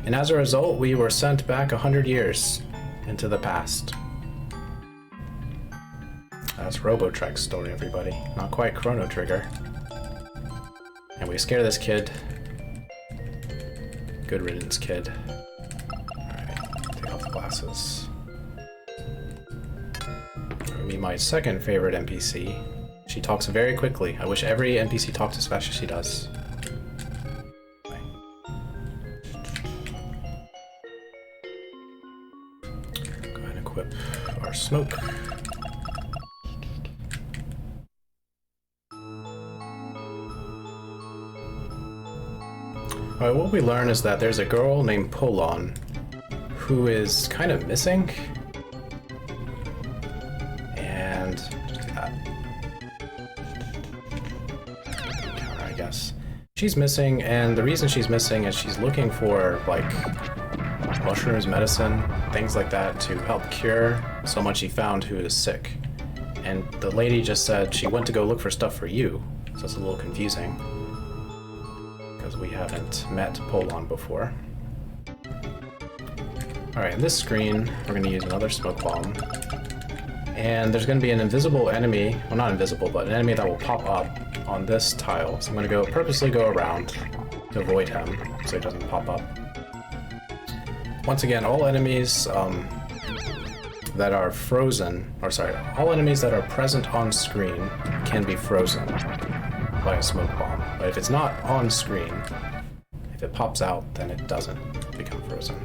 And as a result, we were sent back 100 years into the past. That's Robotrek's story, everybody. Not quite Chrono Trigger. And we scare this kid. Good riddance, kid. Alright, take off the glasses. That'll be my second favorite NPC. She talks very quickly. I wish every NPC talked as fast as she does. Go ahead and equip our smoke. Alright, what we learn is that there's a girl named Polon who is kind of missing. And just do that. Counter, I guess. She's missing, and the reason she's missing is she's looking for, like, mushrooms, medicine, things like that to help cure someone she found who is sick. And the lady just said she went to go look for stuff for you, so it's a little confusing. Because we haven't met Polon before. Alright, in this screen, we're going to use another smoke bomb. And there's going to be an invisible enemy, well not invisible, but an enemy that will pop up on this tile. So I'm going to purposely go around to avoid him, so he doesn't pop up. Once again, all enemies that are frozen, or sorry, all enemies that are present on screen can be frozen by a smoke bomb. But if it's not on screen, if it pops out, then it doesn't become frozen.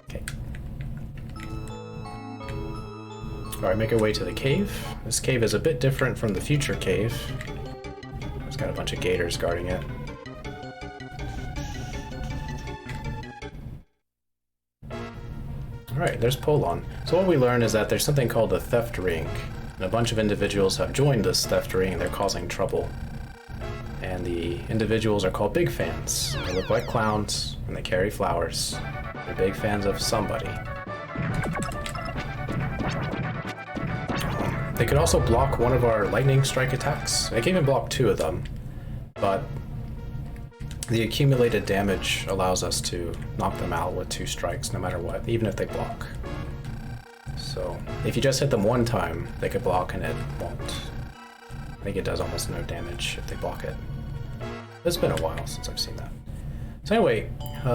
Okay. Alright, make our way to the cave. This cave is a bit different from the future cave. It's got a bunch of gators guarding it. Alright, there's Polon. So what we learn is that there's something called a theft ring. And a bunch of individuals have joined this theft ring and they're causing trouble. And the individuals are called big fans. They look like clowns and they carry flowers. They're big fans of somebody. They could also block one of our lightning strike attacks. They can even block 2 of them. But the accumulated damage allows us to knock them out with 2 strikes no matter what, even if they block. So, if you just hit them one time, they could block and it won't. I think it does almost no damage if they block it. It's been a while since I've seen that. So anyway,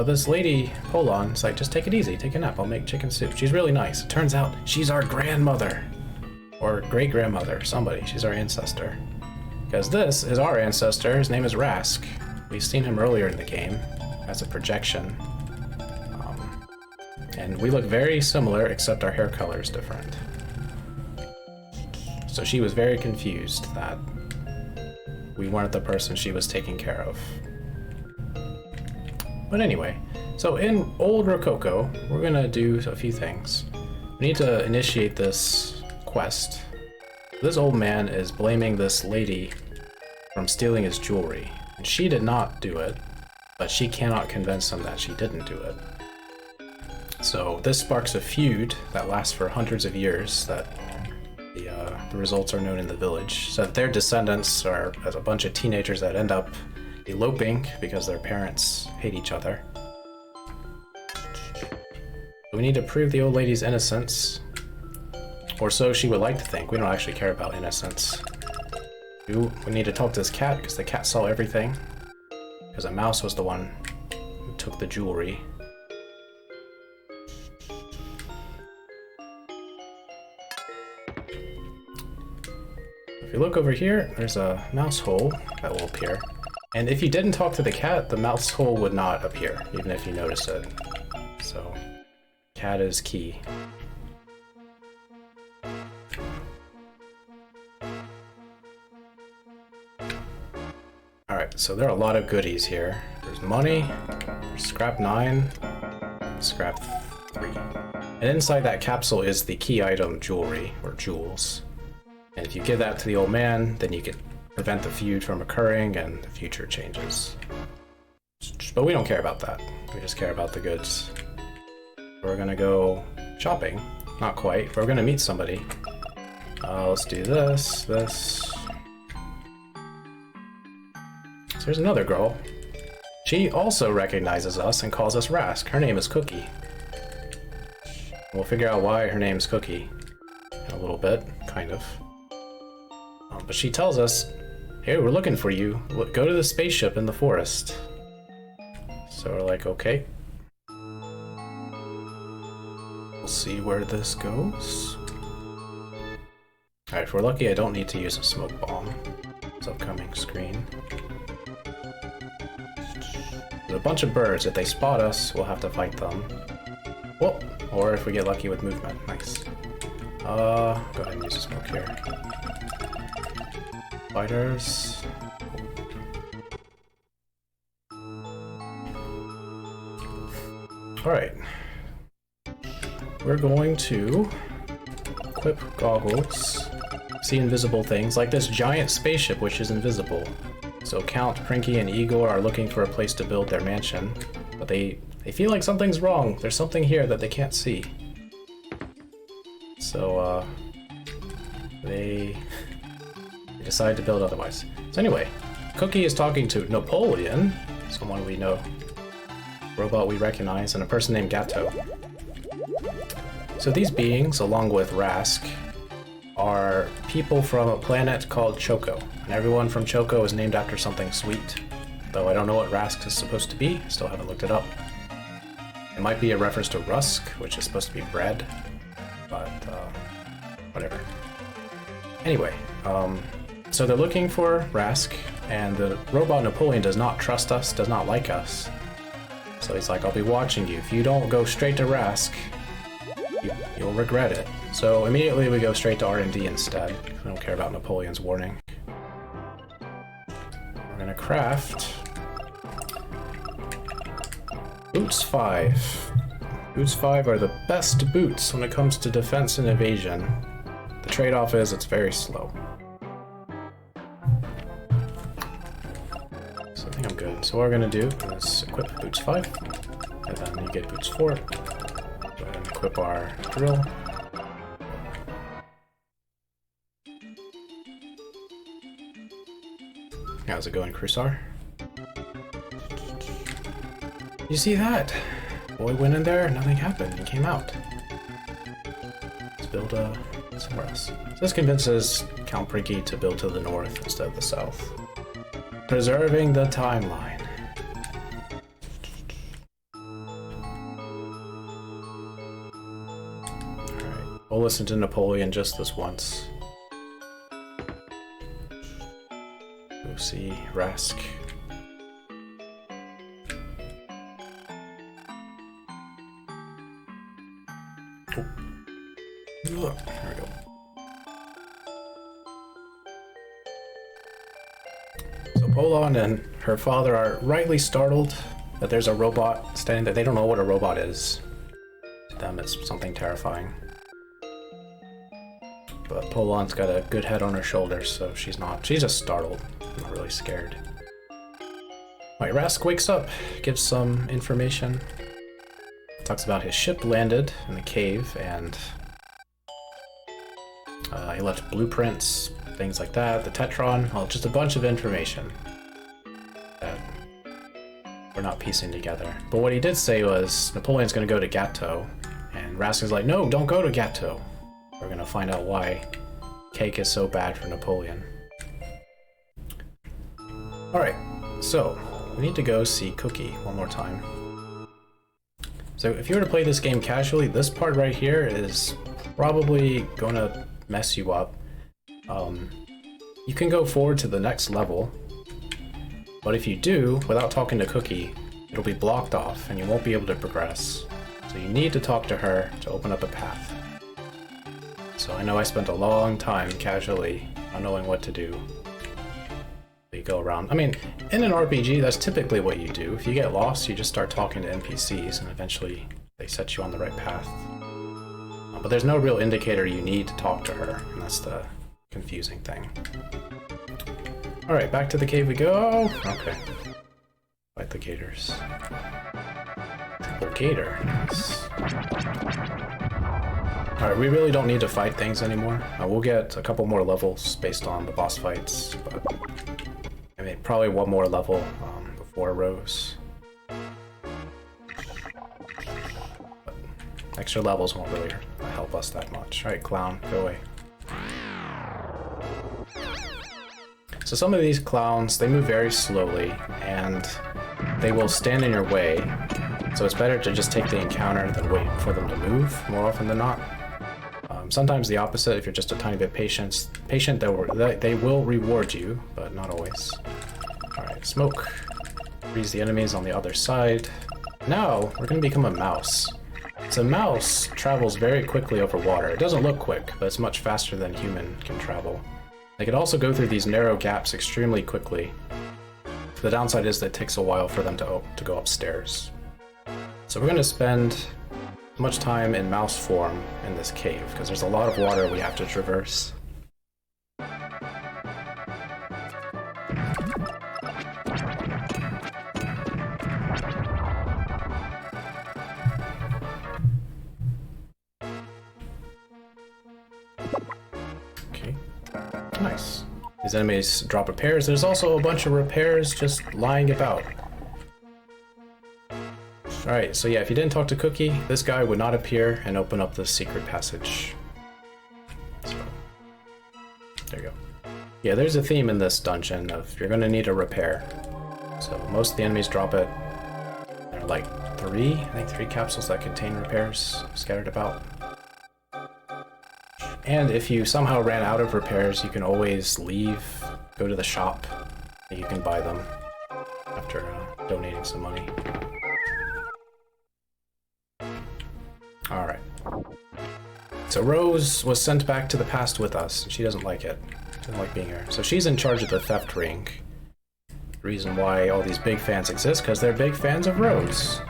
this lady, Polon, is like, just take it easy, take a nap, I'll make chicken soup. She's really nice. It turns out she's our grandmother. Or great-grandmother, somebody. She's our ancestor. Because this is our ancestor, his name is Rask. We've seen him earlier in the game as a projection. And we look very similar, except our hair color is different. So she was very confused that we weren't the person she was taking care of. But anyway, so in Old Rococo, we're gonna do a few things. We need to initiate this quest. This old man is blaming this lady from stealing his jewelry. And she did not do it, but she cannot convince him that she didn't do it. So this sparks a feud that lasts for hundreds of years, that the results are known in the village. So that their descendants are as a bunch of teenagers that end up eloping because their parents hate each other. We need to prove the old lady's innocence, or so she would like to think. We don't actually care about innocence. We need to talk to this cat because the cat saw everything. Because a mouse was the one who took the jewelry. If you look over here, there's a mouse hole that will appear. And if you didn't talk to the cat, the mouse hole would not appear, even if you notice it. So, cat is key. Alright, so there are a lot of goodies here. There's money, there's scrap 9, scrap 3. And inside that capsule is the key item jewelry, or jewels. And if you give that to the old man, then you can prevent the feud from occurring and the future changes. But we don't care about that. We just care about the goods. We're gonna go shopping. Not quite. We're gonna meet somebody. Let's do this. So there's another girl. She also recognizes us and calls us Rask. Her name is Cookie. We'll figure out why her name's Cookie in a little bit, kind of. But she tells us, hey, we're looking for you. Go to the spaceship in the forest. So we're like, okay. We'll see where this goes. Alright, if we're lucky, I don't need to use a smoke bomb. This upcoming screen. There's a bunch of birds. If they spot us, we'll have to fight them. Whoop! Or if we get lucky with movement. Nice. Go ahead and use a smoke here. Spiders. Alright. We're going to equip goggles. See invisible things, like this giant spaceship which is invisible. So Count, Prinky, and Igor are looking for a place to build their mansion. But they feel like something's wrong. There's something here that they can't see. So, they decide to build otherwise. So anyway, Cookie is talking to Napoleon, someone we know, robot we recognize, and a person named Gatto. So these beings, along with Rask, are people from a planet called Choco, and everyone from Choco is named after something sweet. Though I don't know what Rask is supposed to be, I still haven't looked it up. It might be a reference to rusk, which is supposed to be bread, but whatever. Anyway, so they're looking for Rask, and the robot Napoleon does not trust us, does not like us. So he's like, I'll be watching you. If you don't go straight to Rask, you'll regret it. So immediately we go straight to R&D instead. We don't care about Napoleon's warning. We're gonna craft Boots 5. Boots 5 are the best boots when it comes to defense and evasion. The trade-off is it's very slow. So I think I'm good. So what we're gonna do is equip Boots 5, and then you get Boots 4. Go ahead and equip our drill. How's it going, Crusar? You see that? Boy went in there, nothing happened, he came out. Let's build somewhere else. So this convinces Count Prinky to build to the north instead of the south. Preserving the timeline. Alright, we'll listen to Napoleon just this once. Go see Rask. There we go. So Polon and her father are rightly startled that there's a robot standing there. They don't know what a robot is. To them, it's something terrifying. But Polon's got a good head on her shoulders, so she's just startled. Not really scared. Alright, Rask wakes up, gives some information. Talks about his ship landed in the cave, and he left blueprints, things like that, the Tetron, well, just a bunch of information that we're not piecing together. But what he did say was Napoleon's going to go to Gatto, and Rask is like, no, don't go to Gatto. We're going to find out why cake is so bad for Napoleon. Alright, so we need to go see Cookie one more time. So if you were to play this game casually, this part right here is probably going to mess you up. You can go forward to the next level, but if you do, without talking to Cookie, it'll be blocked off and you won't be able to progress. So you need to talk to her to open up a path. So I know I spent a long time casually not knowing what to do. You go around. I mean, in an RPG, that's typically what you do. If you get lost, you just start talking to NPCs and eventually they set you on the right path. But there's no real indicator you need to talk to her, and that's the confusing thing. Alright, back to the cave we go. Okay. Fight the gators. Triple gator. Nice. Alright, we really don't need to fight things anymore. We'll get a couple more levels based on the boss fights, but I mean, probably one more level before Rose. But extra levels won't really help us that much. Alright, clown, go away. So some of these clowns, they move very slowly, and they will stand in your way. So it's better to just take the encounter than wait for them to move, more often than not. Sometimes the opposite, if you're just a tiny bit patient, they will reward you, but not always. Alright, smoke. Freeze the enemies on the other side. Now, we're going to become a mouse. So a mouse travels very quickly over water. It doesn't look quick, but it's much faster than human can travel. They can also go through these narrow gaps extremely quickly. The downside is that it takes a while for them to go upstairs. So we're going to spend much time in mouse form in this cave, because there's a lot of water we have to traverse. Okay, nice. These enemies drop repairs. There's also a bunch of repairs just lying about. Alright, so yeah, if you didn't talk to Cookie, this guy would not appear and open up the secret passage. So, there you go. Yeah, there's a theme in this dungeon of you're going to need a repair. So most of the enemies drop it. There are like I think three capsules that contain repairs scattered about. And if you somehow ran out of repairs, you can always leave, go to the shop, and you can buy them after donating some money. Alright. So Rose was sent back to the past with us, and she doesn't like it. Doesn't like being here. So she's in charge of the theft ring. The reason why all these big fans exist, because they're big fans of Rose.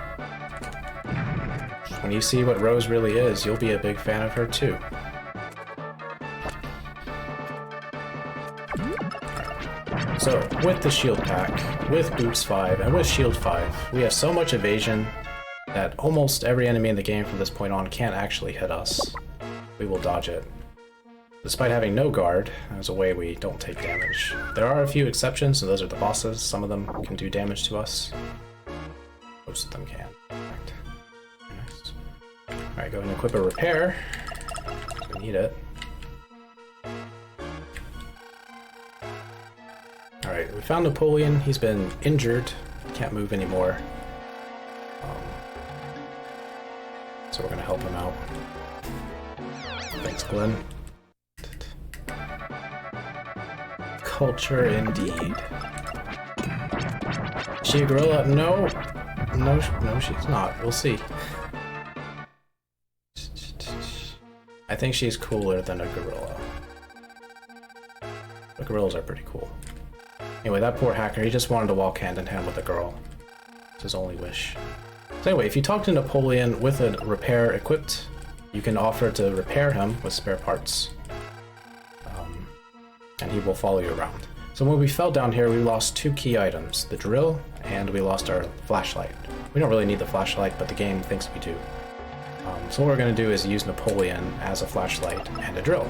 When you see what Rose really is, you'll be a big fan of her too. So, with the shield pack, with Boots 5, and with Shield 5, we have so much evasion that almost every enemy in the game from this point on can't actually hit us. We will dodge it. Despite having no guard, there's a way we don't take damage. There are a few exceptions, and those are the bosses. Some of them can do damage to us. Most of them can. Right. Nice. Alright, go ahead and equip a repair. We need it. Alright, we found Napoleon. He's been injured. Can't move anymore. So we're going to help him out. Thanks, Glenn. Culture indeed. Is she a gorilla? No, she's not. We'll see. I think she's cooler than a gorilla. The gorillas are pretty cool. Anyway, that poor hacker, he just wanted to walk hand in hand with a girl. It's his only wish. So anyway, if you talk to Napoleon with a repair equipped, you can offer to repair him with spare parts. And he will follow you around. So when we fell down here, we lost two key items, the drill, and we lost our flashlight. We don't really need the flashlight, but the game thinks we do. So what we're going to do is use Napoleon as a flashlight and a drill.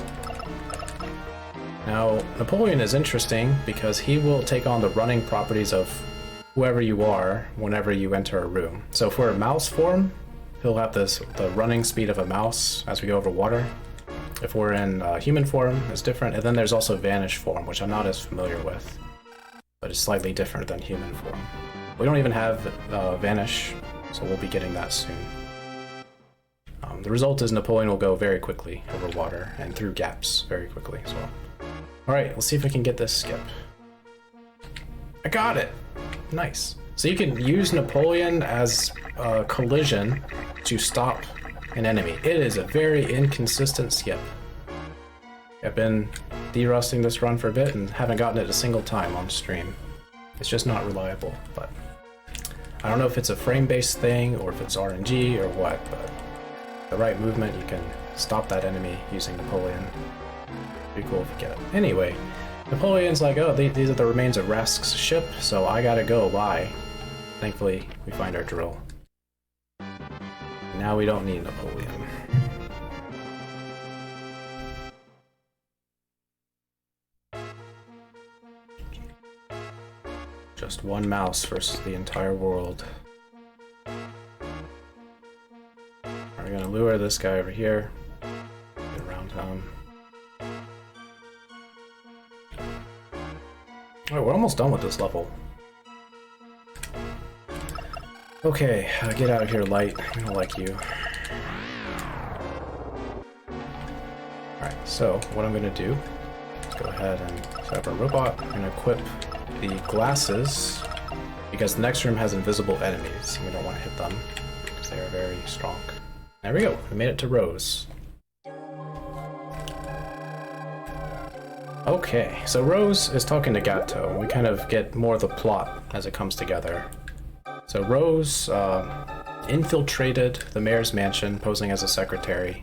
Now, Napoleon is interesting because he will take on the running properties of whoever you are whenever you enter a room. So if we're in mouse form, he'll have the running speed of a mouse as we go over water. If we're in human form, it's different. And then there's also vanish form, which I'm not as familiar with, but it's slightly different than human form. We don't even have vanish, so we'll be getting that soon. The result is Napoleon will go very quickly over water and through gaps very quickly as well. Alright, let's see if I can get this skip. I got it! Nice. So you can use Napoleon as a collision to stop an enemy. It is a very inconsistent skip. I've been derusting this run for a bit and haven't gotten it a single time on stream. It's just not reliable, but I don't know if it's a frame-based thing or if it's RNG or what, but the right movement, you can stop that enemy using Napoleon. Pretty cool if you get it. Anyway, Napoleon's like, oh, these are the remains of Rask's ship, so I gotta go. Bye. Thankfully, we find our drill. Now we don't need Napoleon. Just one mouse versus the entire world. We're gonna lure this guy over here. Get around him. Alright, we're almost done with this level. Okay, get out of here, Light. I don't like you. Alright, so what I'm gonna do is go ahead and set up our robot. I'm gonna equip the glasses because the next room has invisible enemies and we don't want to hit them because they are very strong. There we go, we made it to Rose. Okay, so Rose is talking to Gatto and we kind of get more of the plot as it comes together. So Rose infiltrated the mayor's mansion posing as a secretary.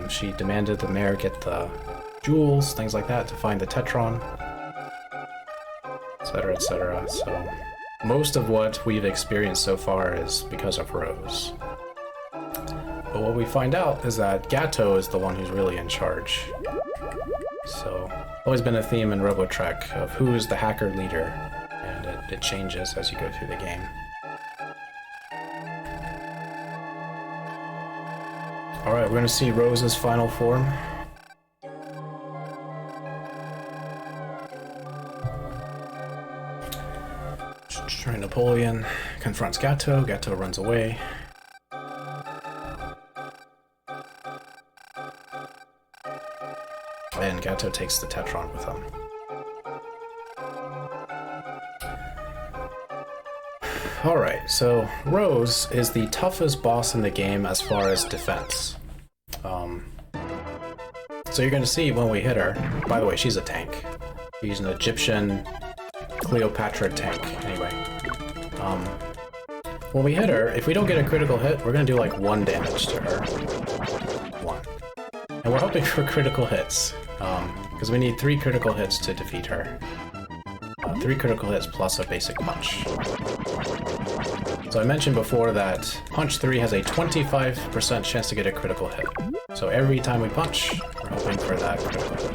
She demanded the mayor get the jewels, things like that, to find the Tetron. Etc., etc. So most of what we've experienced so far is because of Rose. But what we find out is that Gatto is the one who's really in charge. So always been a theme in Robotrek of who is the hacker leader, and it changes as you go through the game. Alright, we're gonna see Rose's final form. Napoleon confronts Gatto, Gatto runs away. And Gatto takes the Tetron with him. Alright, so Rose is the toughest boss in the game as far as defense. So you're gonna see when we hit her, by the way, she's a tank. She's an Egyptian Cleopatra tank, anyway. When we hit her, if we don't get a critical hit, we're gonna do like 1 damage to her. 1. And we're hoping for critical hits, because we need 3 critical hits to defeat her. 3 critical hits plus a basic punch. So I mentioned before that punch 3 has a 25% chance to get a critical hit. So every time we punch, we're hoping for that critical hit.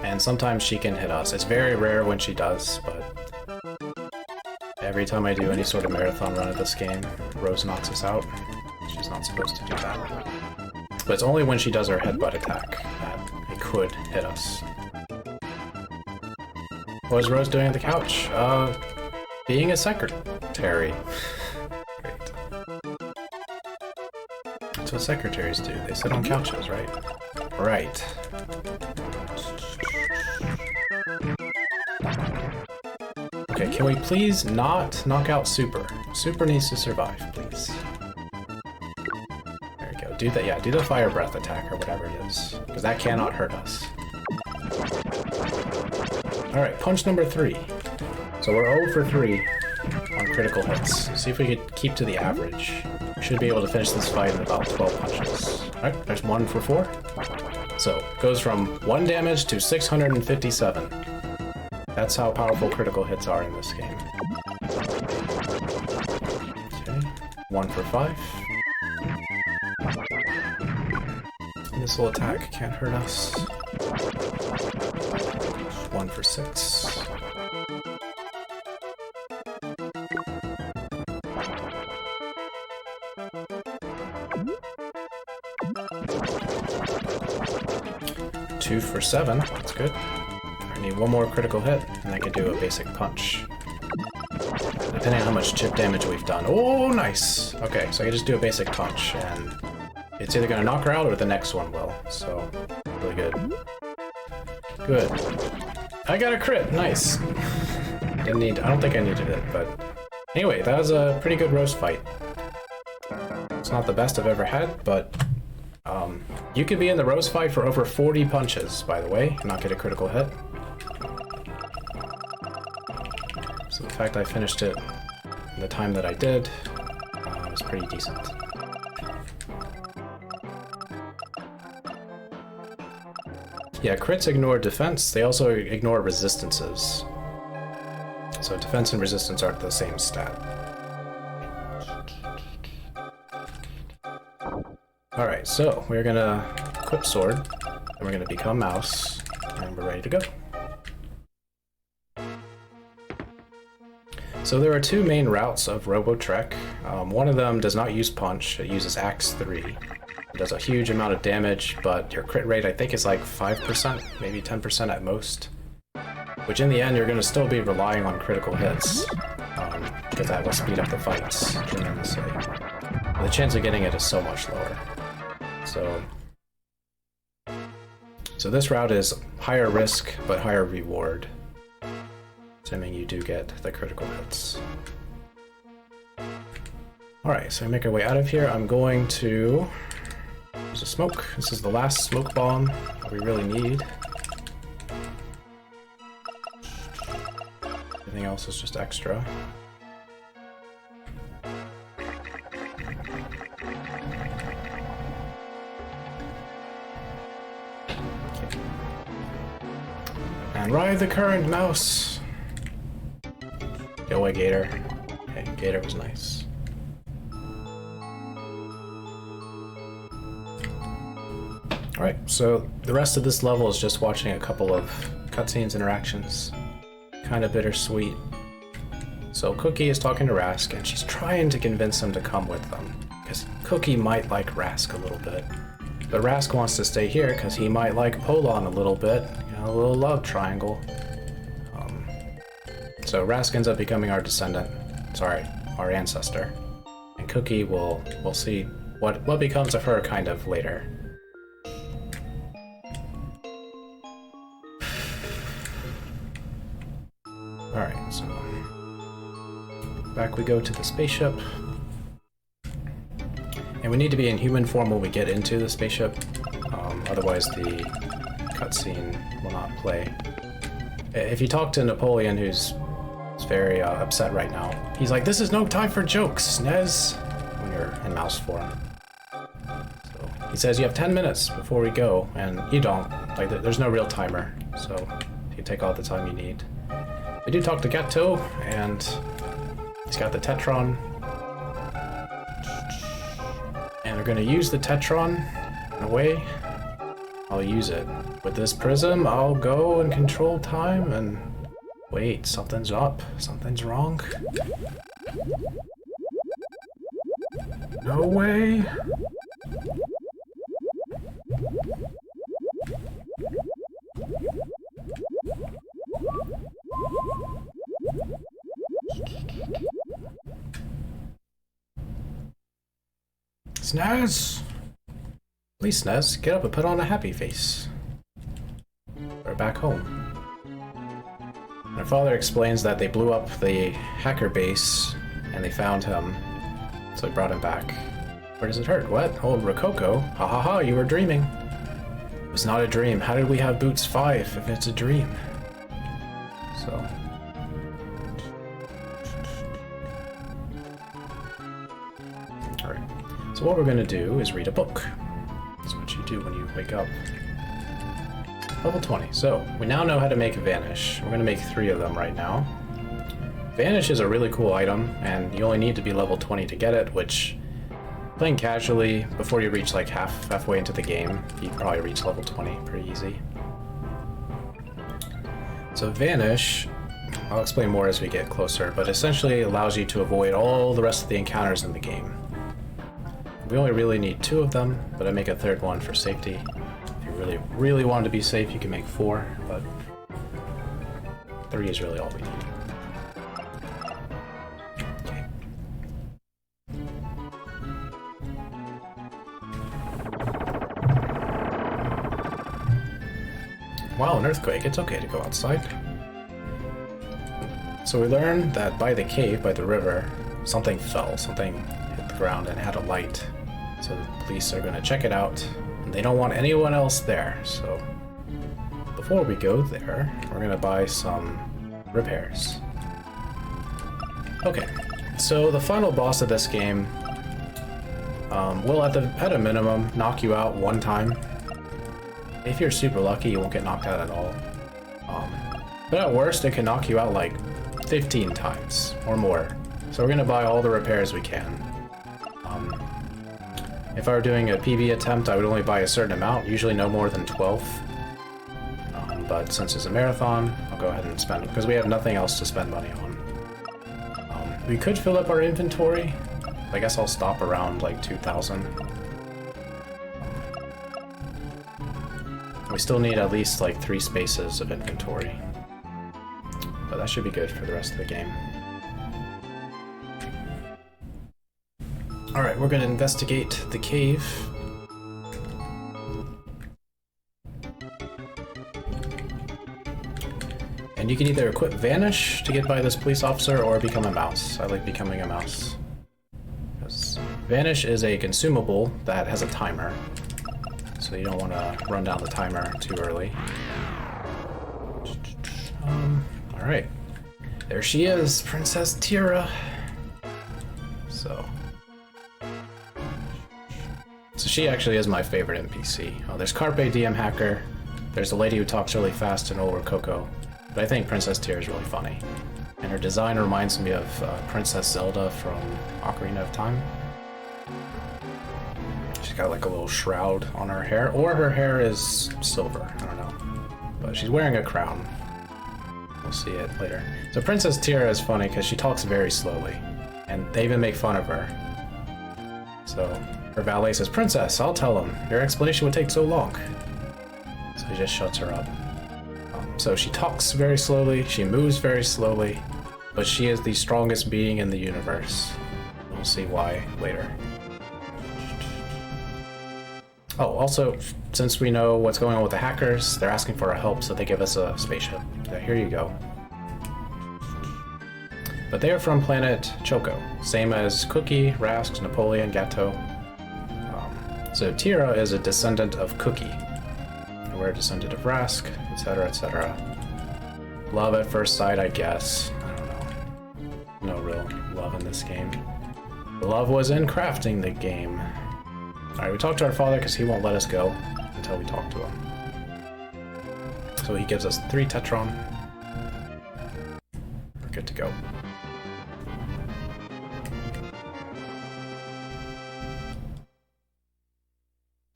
And sometimes she can hit us. It's very rare when she does, but every time I do any sort of marathon run of this game, Rose knocks us out. She's not supposed to do that. But it's only when she does her headbutt attack that it could hit us. What is Rose doing on the couch? Being a secretary. Great. That's what secretaries do. They sit on couches, right? Right. Okay, can we please not knock out Super? Super needs to survive, please. There we go. Do that, yeah, do the fire breath attack or whatever it is, because that cannot hurt us. Alright, punch number 3. So we're 0 for 3 on critical hits. See if we could keep to the average. We should be able to finish this fight in about 12 punches. Alright, there's 1 for 4. So, goes from 1 damage to 657. That's how powerful critical hits are in this game. Okay, 1 for 5. Missile attack can't hurt us. 1 for 6. Two for 7. That's good. I need 1 more critical hit, and I can do a basic punch. Depending on how much chip damage we've done. Oh, nice! Okay, so I can just do a basic punch, and it's either gonna knock her out or the next one will. So, really good. Good. I got a crit, nice. I don't think I needed it, but anyway, that was a pretty good roast fight. It's not the best I've ever had, but you could be in the roast fight for over 40 punches, by the way, and not get a critical hit. So the fact I finished it in the time that I did was pretty decent. Yeah, crits ignore defense, they also ignore resistances. So defense and resistance aren't the same stat. Alright, so we're gonna equip sword, and we're gonna become mouse, and we're ready to go. So there are two main routes of Robotrek. One of them does not use punch, it uses Axe 3. It does a huge amount of damage, but your crit rate I think is like 5%, maybe 10% at most. Which in the end you're going to still be relying on critical hits, because that will speed up the fights tremendously. The chance of getting it is so much lower. So this route is higher risk, but higher reward. Assuming you do get the critical hits. Alright, so we make our way out of here. I'm going to use a smoke. This is the last smoke bomb that we really need. Everything else is just extra. Okay. And ride the current, mouse! Go away, Gator. Okay, Gator was nice. Alright, so the rest of this level is just watching a couple of cutscenes, interactions. Kind of bittersweet. So Cookie is talking to Rask, and she's trying to convince him to come with them, because Cookie might like Rask a little bit. But Rask wants to stay here because he might like Polon a little bit, you know, a little love triangle. So Rask ends up becoming our descendant, sorry, our ancestor. And Cookie we'll see what becomes of her kind of later. Alright, so back we go to the spaceship. And we need to be in human form when we get into the spaceship, otherwise the cutscene will not play. If you talk to Napoleon, who's very upset right now, he's like, "This is no time for jokes, SNES," when you're in mouse form. So he says you have 10 minutes before we go, and you don't. Like, there's no real timer, so you take all the time you need. We do talk to Gatto, and he's got the Tetron. And we're gonna use the Tetron in a way. I'll use it. With this prism, I'll go and control time and... Wait, something's up. Something's wrong. No way. SNES! Please, SNES, get up and put on a happy face. We're back home. Our father explains that they blew up the hacker base and they found him, so they brought him back. Where does it hurt? What? Oh, Rococo? Ha ha ha, you were dreaming. It was not a dream. How did we have Boots 5 if it's a dream? So... Alright. So what we're going to do is read a book. That's what you do when you wake up. Level 20. So, we now know how to make Vanish. We're going to make 3 of them right now. Vanish is a really cool item, and you only need to be level 20 to get it, which, playing casually, before you reach like halfway into the game, you can probably reach level 20 pretty easy. So Vanish, I'll explain more as we get closer, but essentially allows you to avoid all the rest of the encounters in the game. We only really need 2 of them, but I make a 3rd one for safety. Really want to be safe, you can make 4, but 3 is really all we need. Okay. Wow, an earthquake. It's okay to go outside. So we learned that by the cave, by the river, something fell. Something hit the ground and had a light. So the police are going to check it out. And they don't want anyone else there. So before we go there, we're going to buy some repairs. Okay, so the final boss of this game will, at a minimum, knock you out one time. If you're super lucky, you won't get knocked out at all. But at worst, it can knock you out like 15 times or more. So we're gonna buy all the repairs we can. If I were doing a PB attempt, I would only buy a certain amount, usually no more than 12. But since it's a marathon, I'll go ahead and spend it because we have nothing else to spend money on. We could fill up our inventory. I guess I'll stop around like 2,000. We still need at least like 3 spaces of inventory. But that should be good for the rest of the game. Alright, we're going to investigate the cave. And you can either equip Vanish to get by this police officer or become a mouse. I like becoming a mouse. Because Vanish is a consumable that has a timer. So you don't want to run down the timer too early. Alright. There she is, Princess Tira. So she actually is my favorite NPC. Oh, there's Carpe Diem Hacker. There's the lady who talks really fast in Old Coco. But I think Princess Tira is really funny. And her design reminds me of Princess Zelda from Ocarina of Time. She's got like a little shroud on her hair, or her hair is silver, I don't know. But she's wearing a crown. We'll see it later. So Princess Tira is funny because she talks very slowly, and they even make fun of her. So her valet says, "Princess, I'll tell him. Your explanation would take so long." So he just shuts her up. So she talks very slowly, she moves very slowly, but she is the strongest being in the universe. We'll see why later. Oh, also, since we know what's going on with the hackers, they're asking for our help, so they give us a spaceship. Yeah, here you go. But they are from planet Choco, same as Cookie, Rask, Napoleon, Gateau. So Tira is a descendant of Cookie. We're a descendant of Rask, etc., etc. Love at first sight, I guess. I don't know. No real love in this game. The love was in crafting the game. Alright, we talked to our father because he won't let us go until we talk to him. So he gives us 3 Tetron. We're good to go.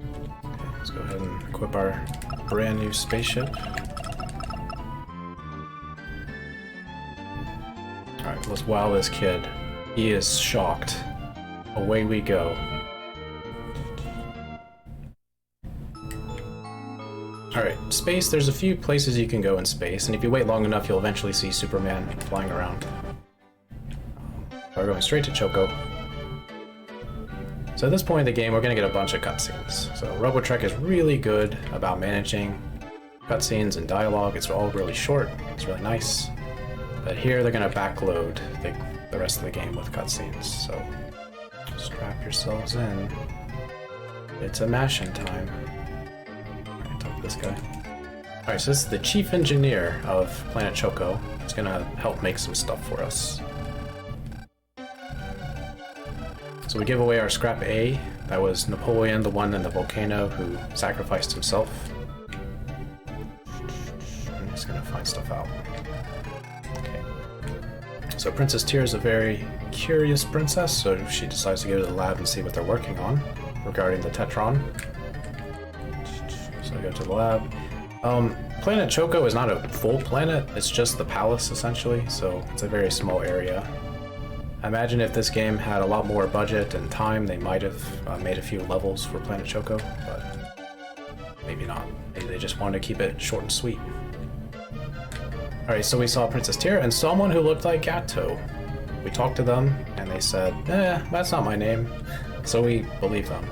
Okay, let's go ahead and equip our brand new spaceship. Alright, let's wow this kid. He is shocked. Away we go. Alright, space, there's a few places you can go in space, and if you wait long enough, you'll eventually see Superman flying around. We're going straight to Choco. So at this point in the game, we're going to get a bunch of cutscenes. So Robotrek is really good about managing cutscenes and dialogue. It's all really short, it's really nice. But here they're going to backload the rest of the game with cutscenes, so strap yourselves in. It's a mashing time. Alright, talk to this guy. Alright, so this is the chief engineer of Planet Choco. He's going to help make some stuff for us. So we give away our scrap A. That was Napoleon, the one in the volcano who sacrificed himself. I'm just gonna find stuff out. Okay. So Princess Tira is a very curious princess, so she decides to go to the lab and see what they're working on regarding the Tetron. So I go to the lab. Planet Choco is not a full planet, it's just the palace essentially, so it's a very small area. I imagine if this game had a lot more budget and time, they might have made a few levels for Planet Choco, but maybe not. Maybe they just wanted to keep it short and sweet. Alright, so we saw Princess Tira and someone who looked like Gateau. We talked to them, and they said, that's not my name. So we believe them.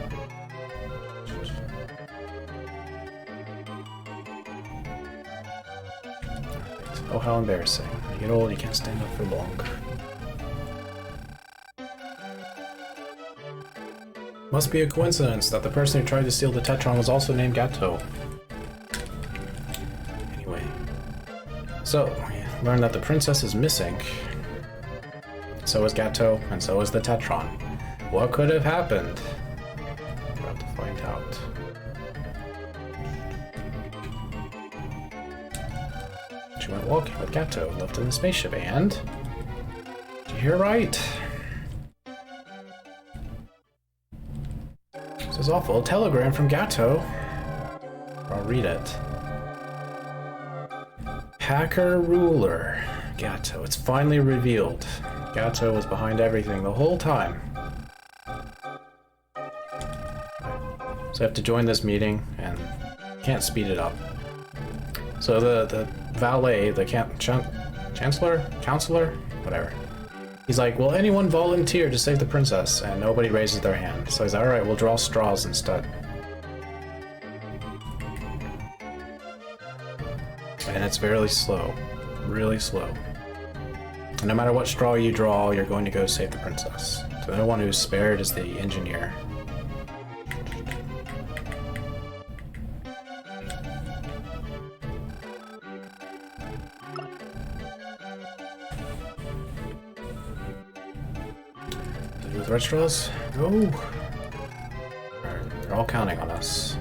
Oh, how embarrassing. When you get old, you can't stand up for long. Must be a coincidence that the person who tried to steal the Tetron was also named Gato. Anyway. So, we learned that the princess is missing. So is Gato, and so is the Tetron. What could have happened? We're about to find out. She went walking with Gato, left in the spaceship, and... You're right. This is awful. A telegram from Gato. I'll read it. Hacker Ruler. Gato. It's finally revealed. Gato was behind everything the whole time. So I have to join this meeting, and can't speed it up. So the valet, the chancellor, counselor, whatever. He's like, will anyone volunteer to save the princess? And nobody raises their hand. So he's like, alright, we'll draw straws instead. And it's very slow. Really slow. And no matter what straw you draw, you're going to go save the princess. So the only one who's spared is the engineer. With red straws? Oh! Alright, they're all counting on us.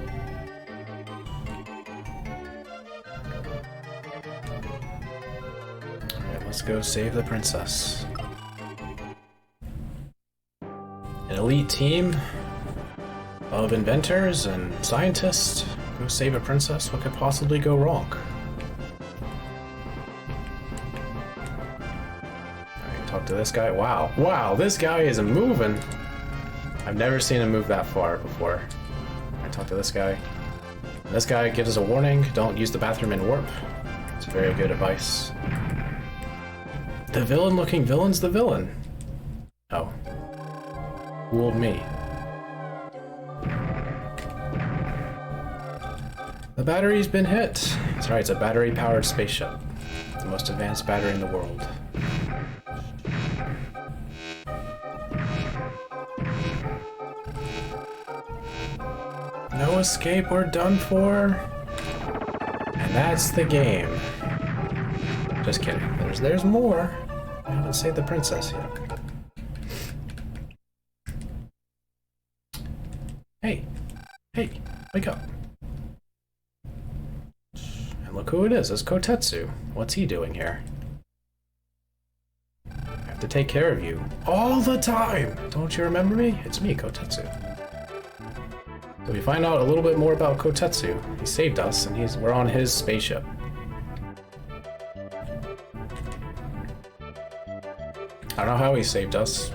Alright, let's go save the princess. An elite team of inventors and scientists go save a princess. What could possibly go wrong? Talk to this guy. Wow. Wow, this guy is moving. I've never seen him move that far before. I talk to this guy. This guy gives us a warning. Don't use the bathroom in warp. It's very good advice. The villain-looking villain's the villain. Oh. Fooled me. The battery's been hit. That's right, it's a battery-powered spaceship. The most advanced battery in the world. No escape, we're done for. And that's the game. Just kidding. There's more. I haven't saved the princess yet. Hey. Hey, wake up. And look who it is. It's Kotetsu. What's he doing here? I have to take care of you. All the time! Don't you remember me? It's me, Kotetsu. So we find out a little bit more about Kotetsu. He saved us, and we're on his spaceship. I don't know how he saved us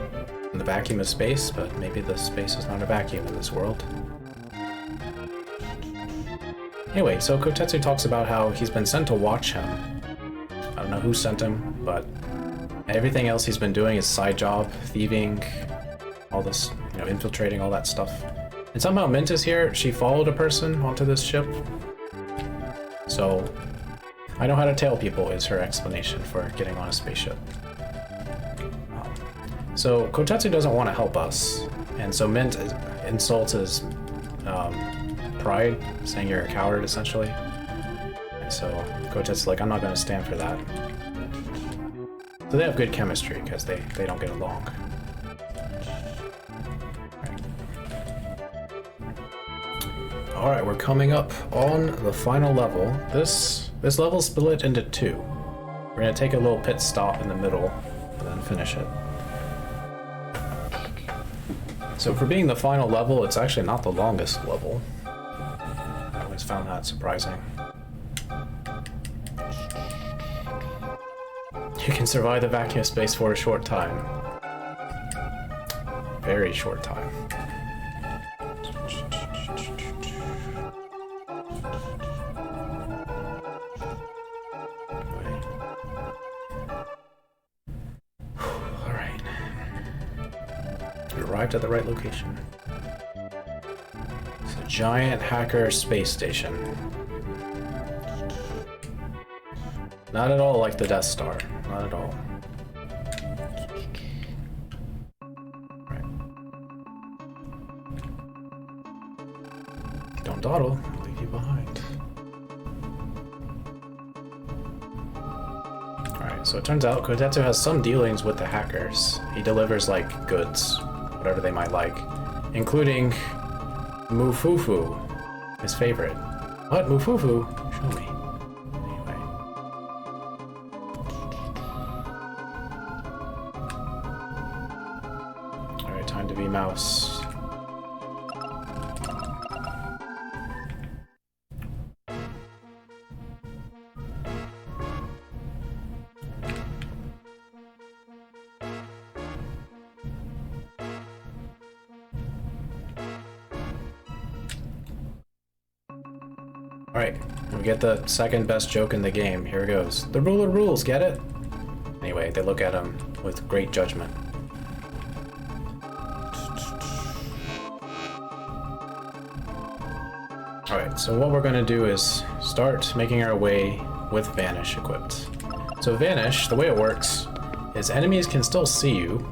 in the vacuum of space, but maybe the space is not a vacuum in this world. Anyway, so Kotetsu talks about how he's been sent to watch him. I don't know who sent him, but everything else he's been doing is side job, thieving, all this, infiltrating, all that stuff. And somehow Mint is here. She followed a person onto this ship. So, I know how to tail people is her explanation for getting on a spaceship. So, Kotetsu doesn't want to help us. And so Mint insults his pride, saying you're a coward, essentially. And so Kotetsu's like, I'm not going to stand for that. So they have good chemistry, because they don't get along. Alright, we're coming up on the final level. This level's split into two. We're going to take a little pit stop in the middle, and then finish it. So for being the final level, it's actually not the longest level. I always found that surprising. You can survive the vacuum space for a short time. Very short time. Alright. You arrived at the right location. It's a giant hacker space station. Not at all like the Death Star. Not at all. Right. Don't dawdle. I'll leave you behind. Alright, so it turns out Kotetsu has some dealings with the hackers. He delivers, like, goods, whatever they might like, including Mufufu, his favorite. What? Mufufu? Show me. Anyway. Alright, time to be mouse. Alright, we get the second best joke in the game. Here it goes. The ruler rules, get it? Anyway, they look at him with great judgment. Alright, so what we're going to do is start making our way with Vanish equipped. So Vanish, the way it works, is enemies can still see you,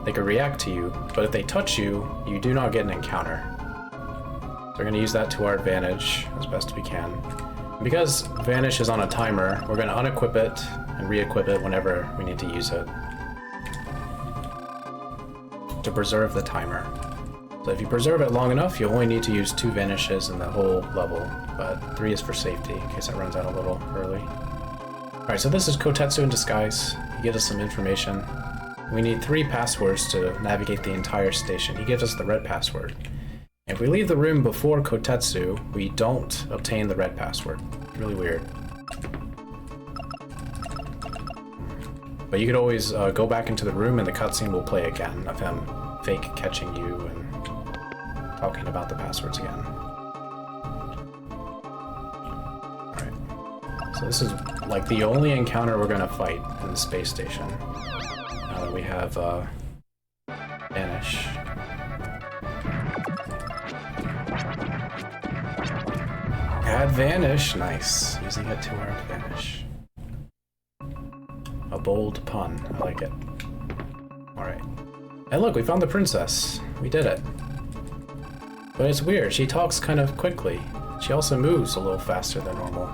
they can react to you, but if they touch you, you do not get an encounter. So we're going to use that to our advantage as best we can. And because Vanish is on a timer, we're going to unequip it and re-equip it whenever we need to use it to preserve the timer. So if you preserve it long enough, you only need to use 2 Vanishes in the whole level, but 3 is for safety in case it runs out a little early. Alright, so this is Kotetsu in disguise. He gives us some information. We need 3 passwords to navigate the entire station. He gives us the red password. If we leave the room before Kotetsu, we don't obtain the red password. Really weird. But you could always go back into the room and the cutscene will play again of him fake catching you and talking about the passwords again. Alright. So this is like the only encounter we're gonna fight in the space station. Now that we have Vanish. Add Vanish, nice. Using it to our advantage. A bold pun, I like it. Alright. And look, we found the princess. We did it. But it's weird, she talks kind of quickly. She also moves a little faster than normal.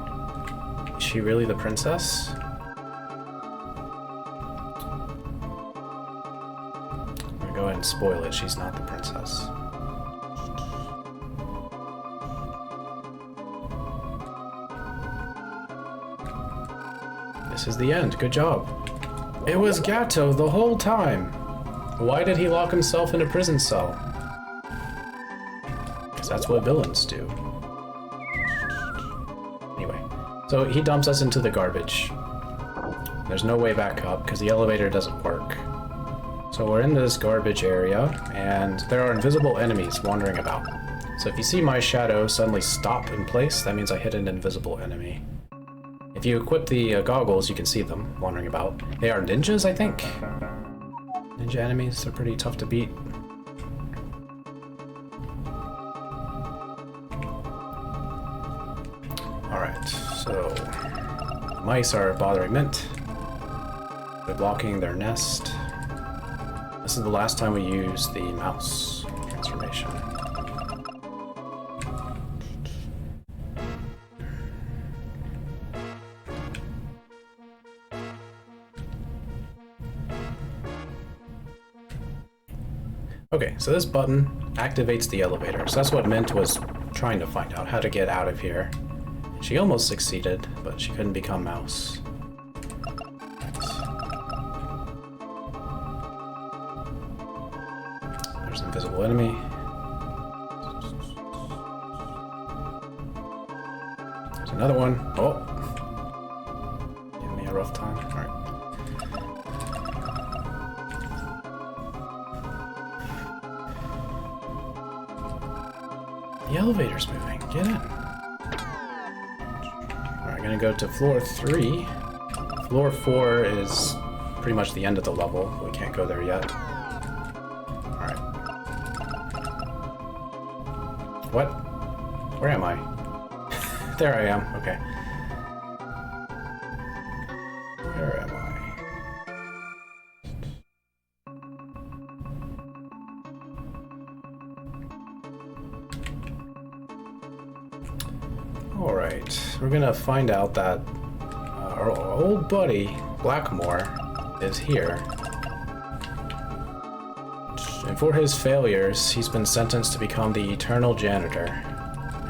Is she really the princess? I'm gonna go ahead and spoil it, she's not the princess. This is the end. Good job. It was Gato the whole time. Why did he lock himself in a prison cell? Because that's what villains do. Anyway, so he dumps us into the garbage. There's no way back up because the elevator doesn't work. So we're in this garbage area and there are invisible enemies wandering about. So if you see my shadow suddenly stop in place, that means I hit an invisible enemy. If you equip the goggles, you can see them wandering about. They are ninjas, I think? Ninja enemies are pretty tough to beat. Alright, so mice are bothering Mint. They're blocking their nest. This is the last time we use the mouse transformation. Okay, so this button activates the elevator. So that's what Mint was trying to find out, how to get out of here. She almost succeeded, but she couldn't become mouse. There's an invisible enemy. There's another one. Oh! Giving me a rough time. Alright. The elevator's moving. Get in. Alright, gonna go to floor 3. Floor 4 is pretty much the end of the level. We can't go there yet. Alright. What? Where am I? There I am. Okay. Alright, we're gonna find out that our old buddy, Blackmore, is here. And for his failures, he's been sentenced to become the eternal janitor.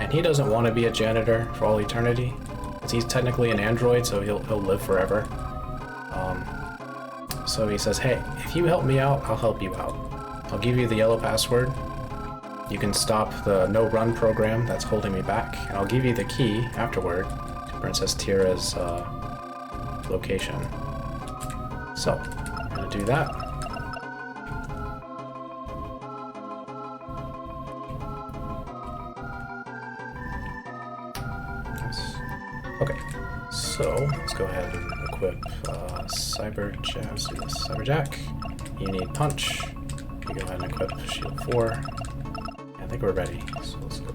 And he doesn't want to be a janitor for all eternity, because he's technically an android, so he'll live forever. So he says, hey, if you help me out, I'll help you out. I'll give you the yellow password. You can stop the no-run program that's holding me back, and I'll give you the key afterward to Princess Tira's location. So, I'm gonna do that. Okay, so let's go ahead and equip Cyberjack. You need punch. You go ahead and equip Shield 4. I think we're ready, so let's go.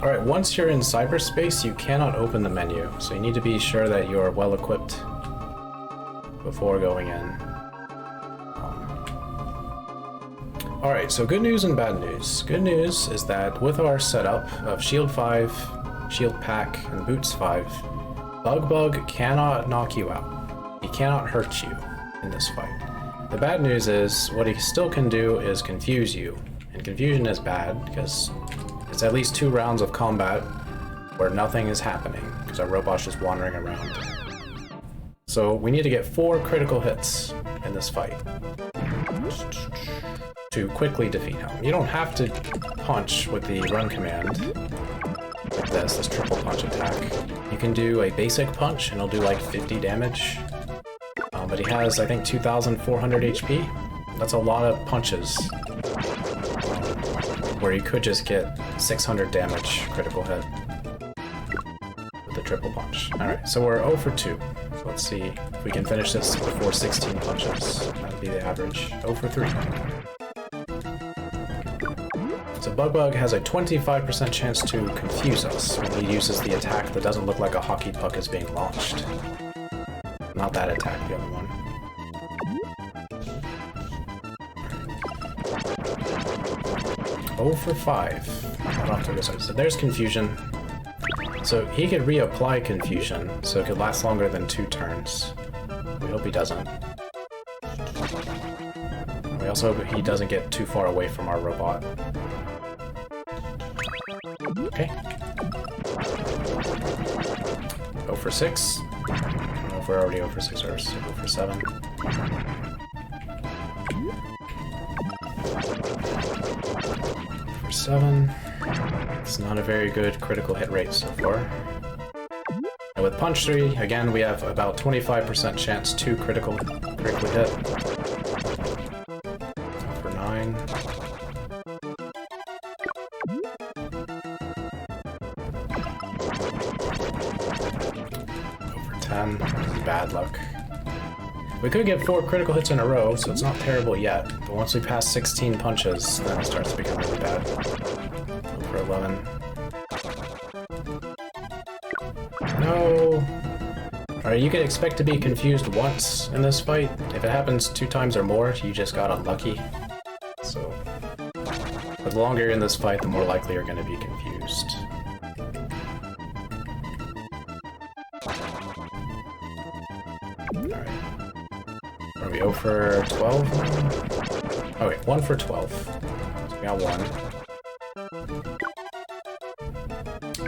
Alright, once you're in cyberspace, you cannot open the menu, so you need to be sure that you're well equipped before going in. Alright, so good news and bad news. Good news is that with our setup of Shield 5, Shield Pack, and Boots 5, Bug cannot knock you out. He cannot hurt you in this fight. The bad news is, what he still can do is confuse you. And confusion is bad, because it's at least 2 rounds of combat where nothing is happening, because our robot's just wandering around. So we need to get 4 critical hits in this fight to quickly defeat him. You don't have to punch with the run command, like this triple punch attack. You can do a basic punch and it'll do like 50 damage. But he has, I think, 2,400 HP. That's a lot of punches. Where you could just get 600 damage critical hit with the triple punch. Alright, so we're 0 for 2. So let's see if we can finish this before 16 punches. That'd be the average. 0 for 3. So Bug has a 25% chance to confuse us when he uses the attack that doesn't look like a hockey puck is being launched. Not that attack, the other one. Oh for 5. So there's confusion. So he could reapply confusion, so it could last longer than 2 turns. We hope he doesn't. We also hope he doesn't get too far away from our robot. Okay. 0 for 6. I don't know if we're already 0 for 6 or 0 for 7. For 7. It's not a very good critical hit rate so far. And with Punch 3, again, we have about 25% chance to critically hit. 0 for 9. 10. Bad luck. We could get 4 critical hits in a row, so it's not terrible yet. But once we pass 16 punches, then it starts to become really bad. 0 for 11. No! Alright, you can expect to be confused once in this fight. If it happens 2 times or more, you just got unlucky. So, the longer you're in this fight, the more likely you're going to be confused. Alright. Are we 0 for 12 now? Oh wait, 1 for 12. So we got 1.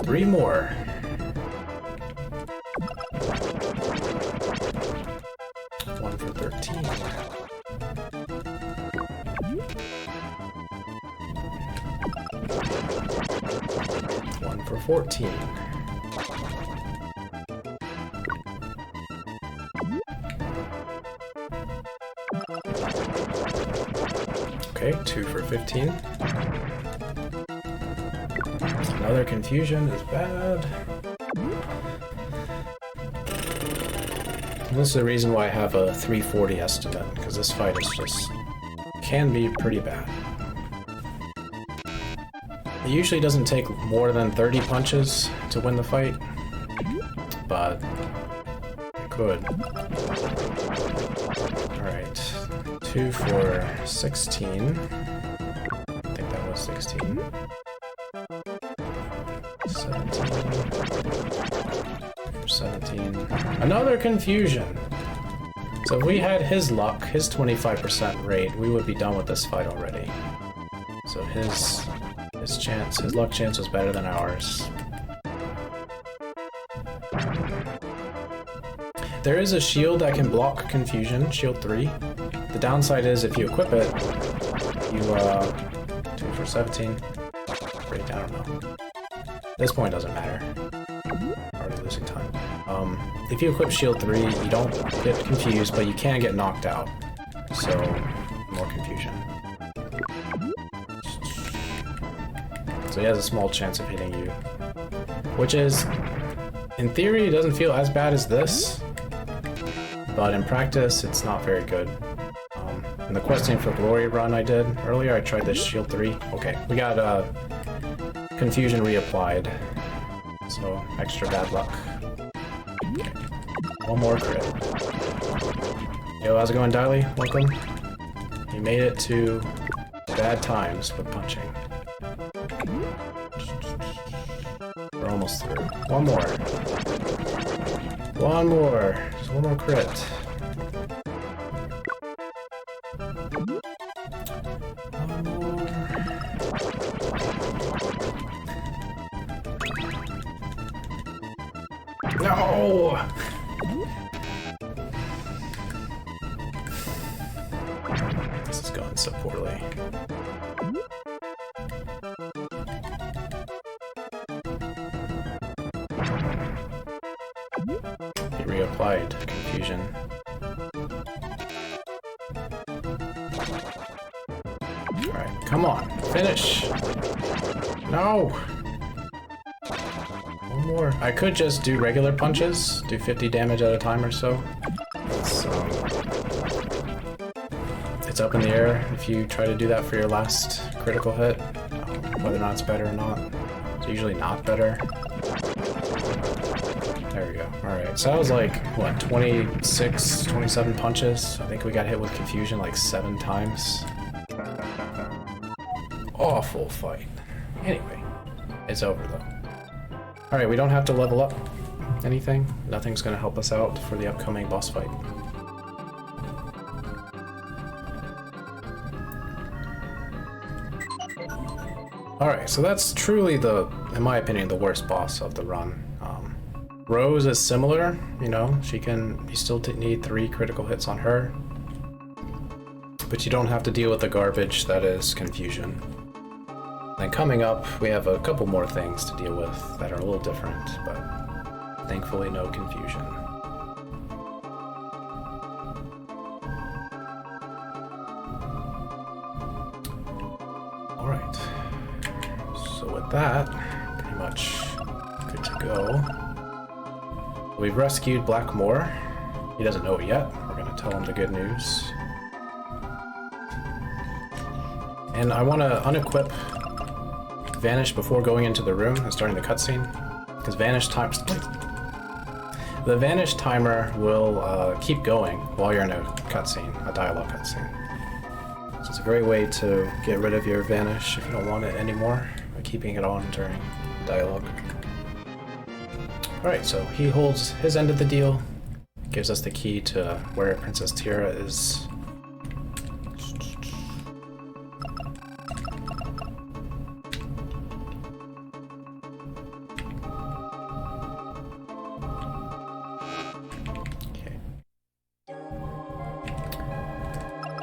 3 more. One for 13. 1 for 14. Okay, 2 for 15. Another confusion is bad. And this is the reason why I have a 340 estimate, because this fight is just can be pretty bad. It usually doesn't take more than 30 punches to win the fight, but it could. Alright, 2 for 16. I think that 16. 17. 17. Another confusion! So if we had his luck, his 25% rate, we would be done with this fight already. So his luck chance was better than ours. There is a shield that can block confusion, shield 3. The downside is if you equip it, you 2 for 17. Break down, I don't know. This point doesn't matter. Already losing time. If you equip shield 3, you don't get confused, but you can get knocked out. So, more confusion. So he has a small chance of hitting you. Which is, in theory, it doesn't feel as bad as this. But in practice, it's not very good. In the questing for glory run I did earlier, I tried this shield 3. Okay, we got confusion reapplied. So, extra bad luck. Okay. One more crit. Yo, how's it going, Diley? Welcome. You made it to bad times with punching. We're almost through. One more. One more. Just one more crit. One more. No! This is going so poorly. He reapplied confusion. Alright, come on, finish! No! One more. I could just do regular punches, do 50 damage at a time or so. It's up in the air if you try to do that for your last critical hit. Whether or not it's better or not. It's usually not better. There we go. Alright, so that was like, what, 26, 27 punches? I think we got hit with confusion like 7 times. Awful fight. Anyway, it's over though. Alright, we don't have to level up anything. Nothing's gonna help us out for the upcoming boss fight. Alright, so that's truly in my opinion, the worst boss of the run. Rose is similar, you know, you still need 3 critical hits on her. But you don't have to deal with the garbage that is confusion. Then coming up, we have a couple more things to deal with that are a little different, but thankfully no confusion. Alright, so with that, pretty much good to go. We've rescued Blackmore. He doesn't know it yet. We're going to tell him the good news. And I want to unequip Vanish before going into the room and starting the cutscene, because the Vanish timer will keep going while you're in a cutscene, a dialogue cutscene. So it's a great way to get rid of your Vanish if you don't want it anymore, by keeping it on during dialogue. Alright, so he holds his end of the deal, gives us the key to where Princess Tira is.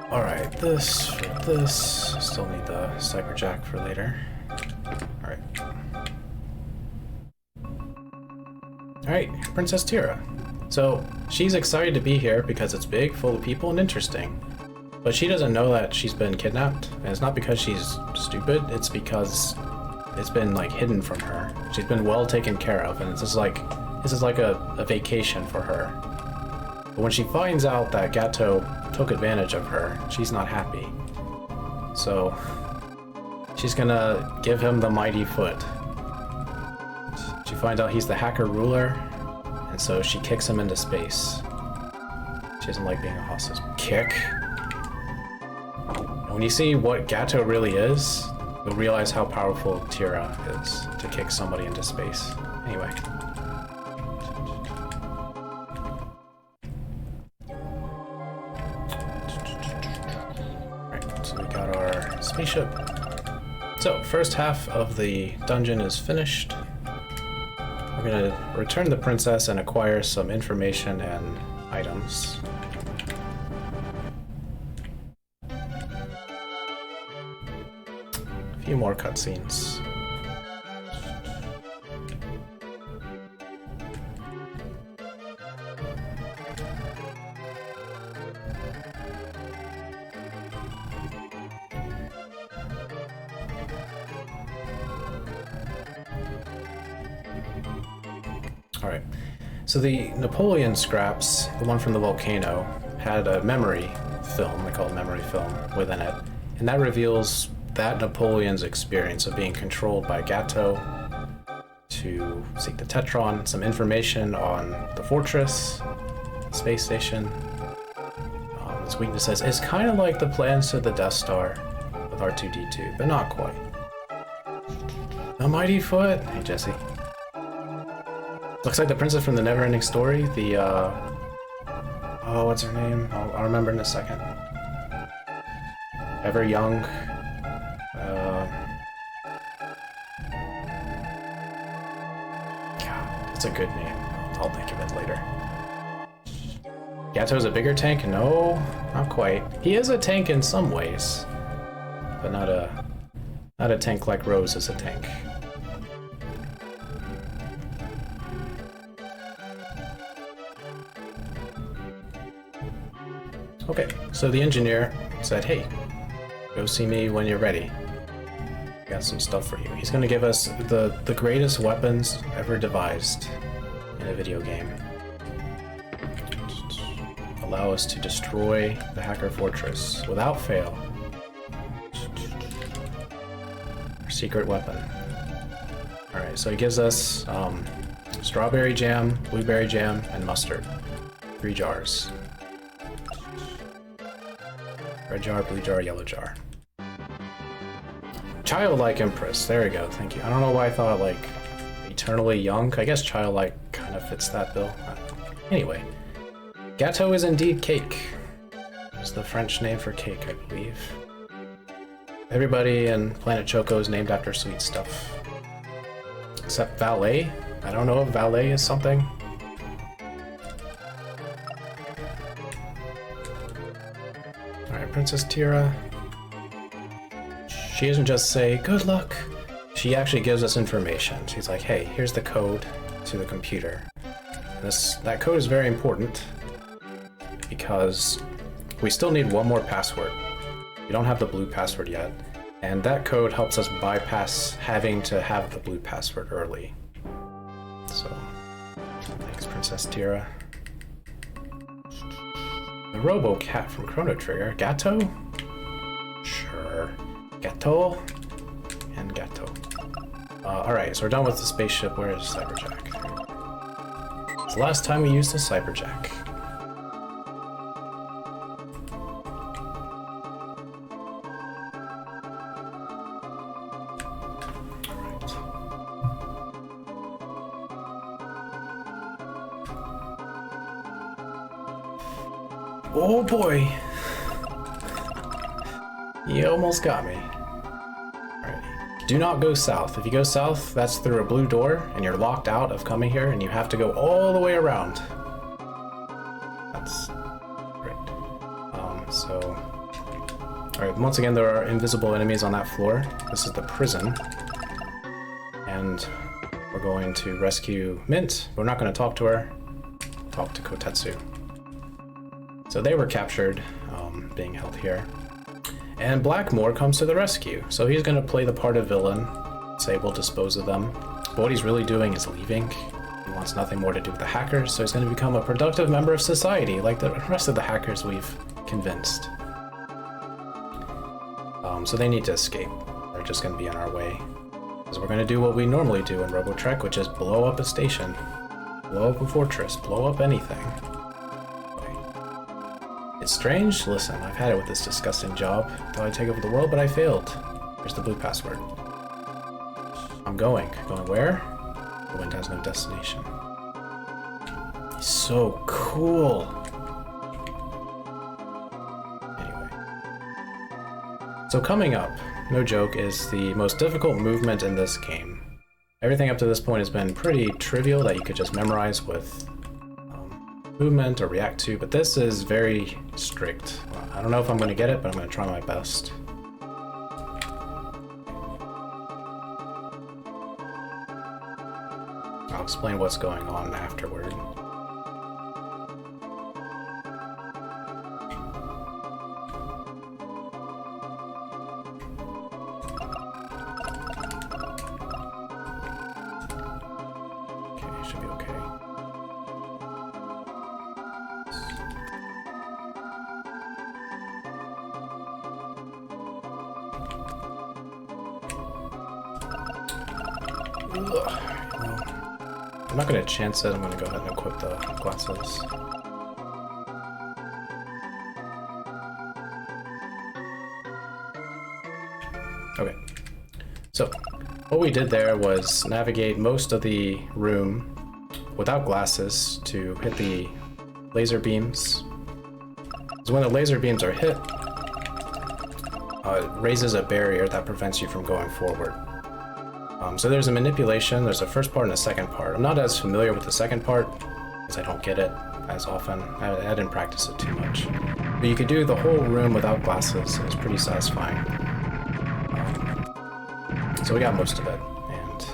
Alright, this for this. Still need the Cyberjack for later. Alright. Alright, Princess Tira. So, she's excited to be here because it's big, full of people, and interesting. But she doesn't know that she's been kidnapped, and it's not because she's stupid, it's because it's been, like, hidden from her. She's been well taken care of, and this is like a vacation for her. But when she finds out that Gato took advantage of her, she's not happy. So, she's gonna give him the mighty foot. She finds out he's the hacker ruler, and so she kicks him into space. She doesn't like being a hostage. Kick. And when you see what Gato really is, you'll realize how powerful Tira is to kick somebody into space. Anyway. Alright, so we got our spaceship. So, first half of the dungeon is finished. We're gonna return the princess and acquire some information and items. A few more cutscenes. Alright, so the Napoleon scraps, the one from the volcano, had a memory film, they call it memory film, within it. And that reveals that Napoleon's experience of being controlled by Gato to seek the Tetron, some information on the fortress, space station. Its weaknesses is kind of like the plans to the Death Star with R2-D2, but not quite. A mighty foot! Hey, Jesse. Looks like the princess from the Neverending Story, the, oh, what's her name? I'll remember in a second. Ever young. God, that's a good name. I'll think of it later. Gato's a bigger tank? No, not quite. He is a tank in some ways, but not a tank like Rose is a tank. Okay, so the engineer said, hey, go see me when you're ready. Got some stuff for you. He's going to give us the greatest weapons ever devised in a video game. Allow us to destroy the hacker fortress without fail. Our secret weapon. Alright, so he gives us strawberry jam, blueberry jam, and mustard. 3 jars. Red jar, blue jar, yellow jar. Childlike Empress. There we go, thank you. I don't know why I thought, like, eternally young. I guess childlike kind of fits that bill. Anyway. Gâteau is indeed cake. It's the French name for cake, I believe. Everybody in Planet Choco is named after sweet stuff. Except Valet. I don't know if Valet is something. Alright, Princess Tira. She doesn't just say, good luck. She actually gives us information. She's like, hey, here's the code to the computer. That code is very important because we still need one more password. We don't have the blue password yet. And that code helps us bypass having to have the blue password early. So, thanks, Princess Tira. The Robo-Cat from Chrono Trigger. Gato? Sure. Gato and Gato. Alright, so we're done with the spaceship. Where is Cyberjack? It's the last time we used the Cyberjack. Oh boy! You almost got me. Alright. Do not go south. If you go south, that's through a blue door, and you're locked out of coming here, and you have to go all the way around. That's great. Alright, once again, there are invisible enemies on that floor. This is the prison. And we're going to rescue Mint. We're not going to talk to her. Talk to Kotetsu. So they were captured, being held here. And Blackmore comes to the rescue. So he's going to play the part of villain, say we'll dispose of them. But what he's really doing is leaving. He wants nothing more to do with the hackers, so he's going to become a productive member of society, like the rest of the hackers we've convinced. So they need to escape. They're just going to be in our way. Because we're going to do what we normally do in Robotrek, which is blow up a station. Blow up a fortress. Blow up anything. It's strange. Listen, I've had it with this disgusting job. Thought I'd take over the world, but I failed. Here's the blue password. I'm going. Going where? The wind has no destination. So cool. Anyway. So coming up, no joke, is the most difficult movement in this game. Everything up to this point has been pretty trivial that you could just memorize with movement or react to, but this is very strict. I don't know if I'm going to get it, but I'm going to try my best. I'll explain what's going on afterward. Okay, should be okay. I'm not going to chance it, I'm going to go ahead and equip the glasses. Okay, so what we did there was navigate most of the room without glasses to hit the laser beams. So when the laser beams are hit, it raises a barrier that prevents you from going forward. So there's a manipulation, there's a first part and a second part. I'm not as familiar with the second part, because I don't get it as often. I didn't practice it too much. But you could do the whole room without glasses, it was pretty satisfying. So we got most of it, and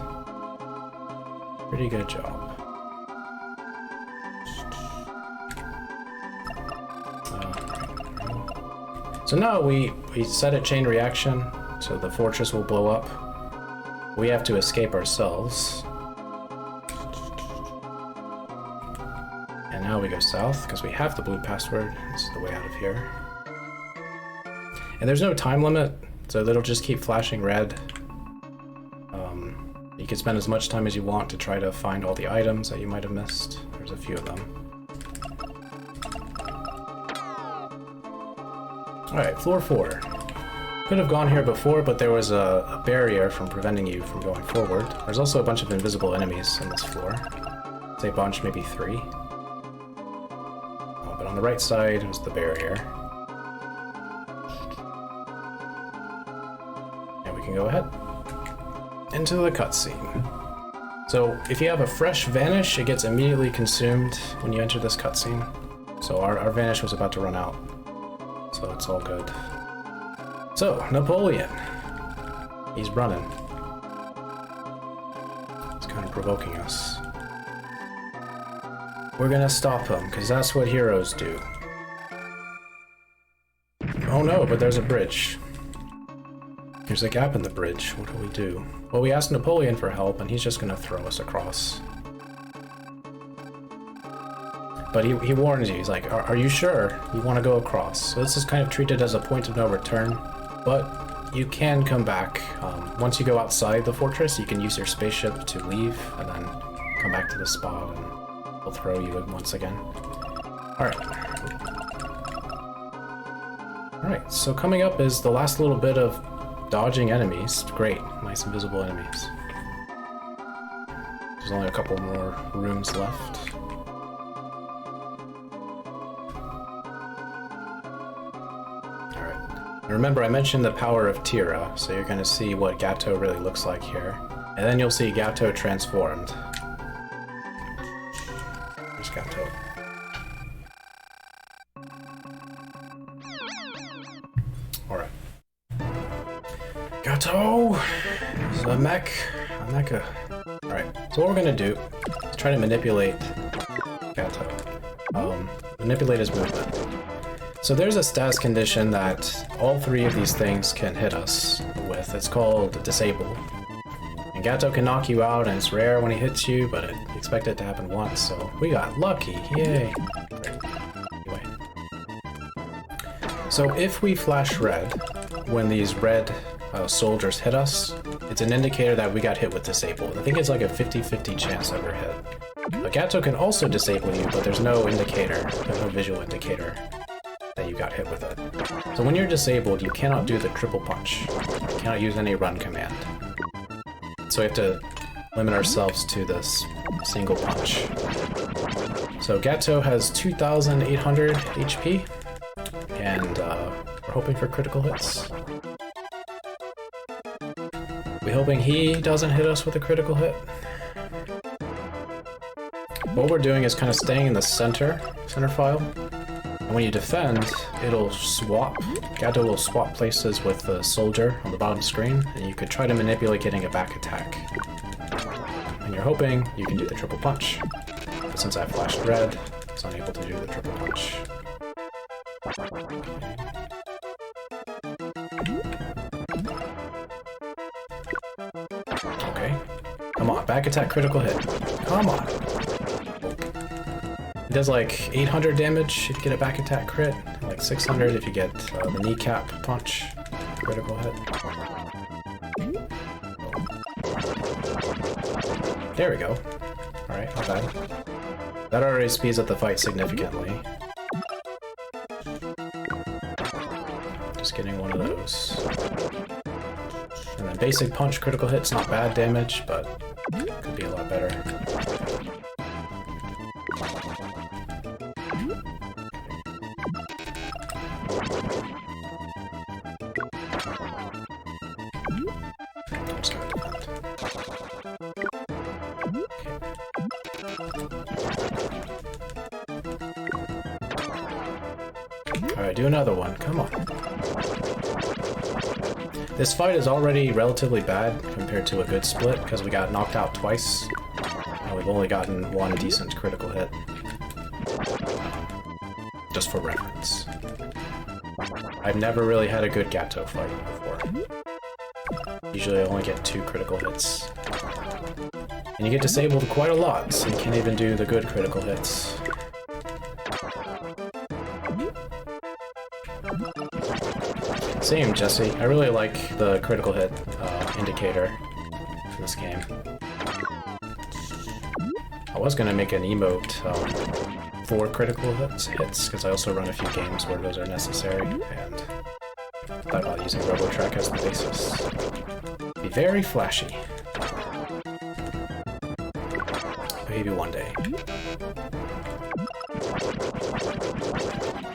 pretty good job. So now we set a chain reaction, so the fortress will blow up. We have to escape ourselves. And now we go south, because we have the blue password. This is the way out of here. And there's no time limit, so it'll just keep flashing red. You can spend as much time as you want to try to find all the items that you might have missed. There's a few of them. Alright, floor 4. Could have gone here before, but there was a barrier from preventing you from going forward. There's also a bunch of invisible enemies on this floor. Say a bunch, maybe 3. But on the right side was the barrier. And we can go ahead into the cutscene. So if you have a fresh vanish, it gets immediately consumed when you enter this cutscene. So our vanish was about to run out. So it's all good. So, Napoleon. He's running. It's kind of provoking us. We're gonna stop him, because that's what heroes do. Oh no, but there's a bridge. There's a gap in the bridge. What do we do? Well, we asked Napoleon for help, and he's just gonna throw us across. But he warns you. He's like, are you sure you want to go across? So this is kind of treated as a point of no return. But you can come back. Once you go outside the fortress, you can use your spaceship to leave and then come back to the spot and we'll throw you once again. Alright, so coming up is the last little bit of dodging enemies. Great, nice invisible enemies. There's only a couple more rooms left. And remember, I mentioned the power of Tira, so you're going to see what Gato really looks like here. And then you'll see Gato transformed. Here's Gato. Alright. Gato! This is a mecha. Alright, so what we're going to do is try to manipulate Gato. Manipulate his movement. So there's a status condition that all 3 of these things can hit us with. It's called Disable. And Gato can knock you out, and it's rare when he hits you, but expect it to happen once, so we got lucky. Yay! Anyway. So if we flash red when these red soldiers hit us, it's an indicator that we got hit with Disable. I think it's like a 50-50 chance that we're hit. Gato can also disable you, but there's no indicator. There's no visual indicator. that you got hit with it. So when you're disabled, you cannot do the triple punch. You cannot use any run command. So we have to limit ourselves to this single punch. So Gato has 2,800 HP, and we're hoping for critical hits. We're hoping he doesn't hit us with a critical hit. What we're doing is kind of staying in the center file. And when you defend, it'll swap. Gato will swap places with the soldier on the bottom screen, and you could try to manipulate getting a back attack. And you're hoping you can do the triple punch. But since I flashed red, it's unable to do the triple punch. Okay. Come on, back attack critical hit. Come on. It does like 800 damage if you get a back attack crit, like 600 if you get the kneecap punch critical hit. There we go. Alright, not bad. That already speeds up the fight significantly. Just getting one of those. And then basic punch critical hit's not bad damage, but could be a lot better. Alright, do another one. Come on. This fight is already relatively bad compared to a good split because we got knocked out twice and we've only gotten one decent critical hit. Just for reference. I've never really had a good Gato fight before. Usually I only get 2 critical hits. And you get disabled quite a lot, so you can't even do the good critical hits. Same, Jesse. I really like the critical hit indicator in this game. I was gonna make an emote for critical hits, because I also run a few games where those are necessary, and thought about using Robotrek as the basis. Be very flashy. Maybe one day.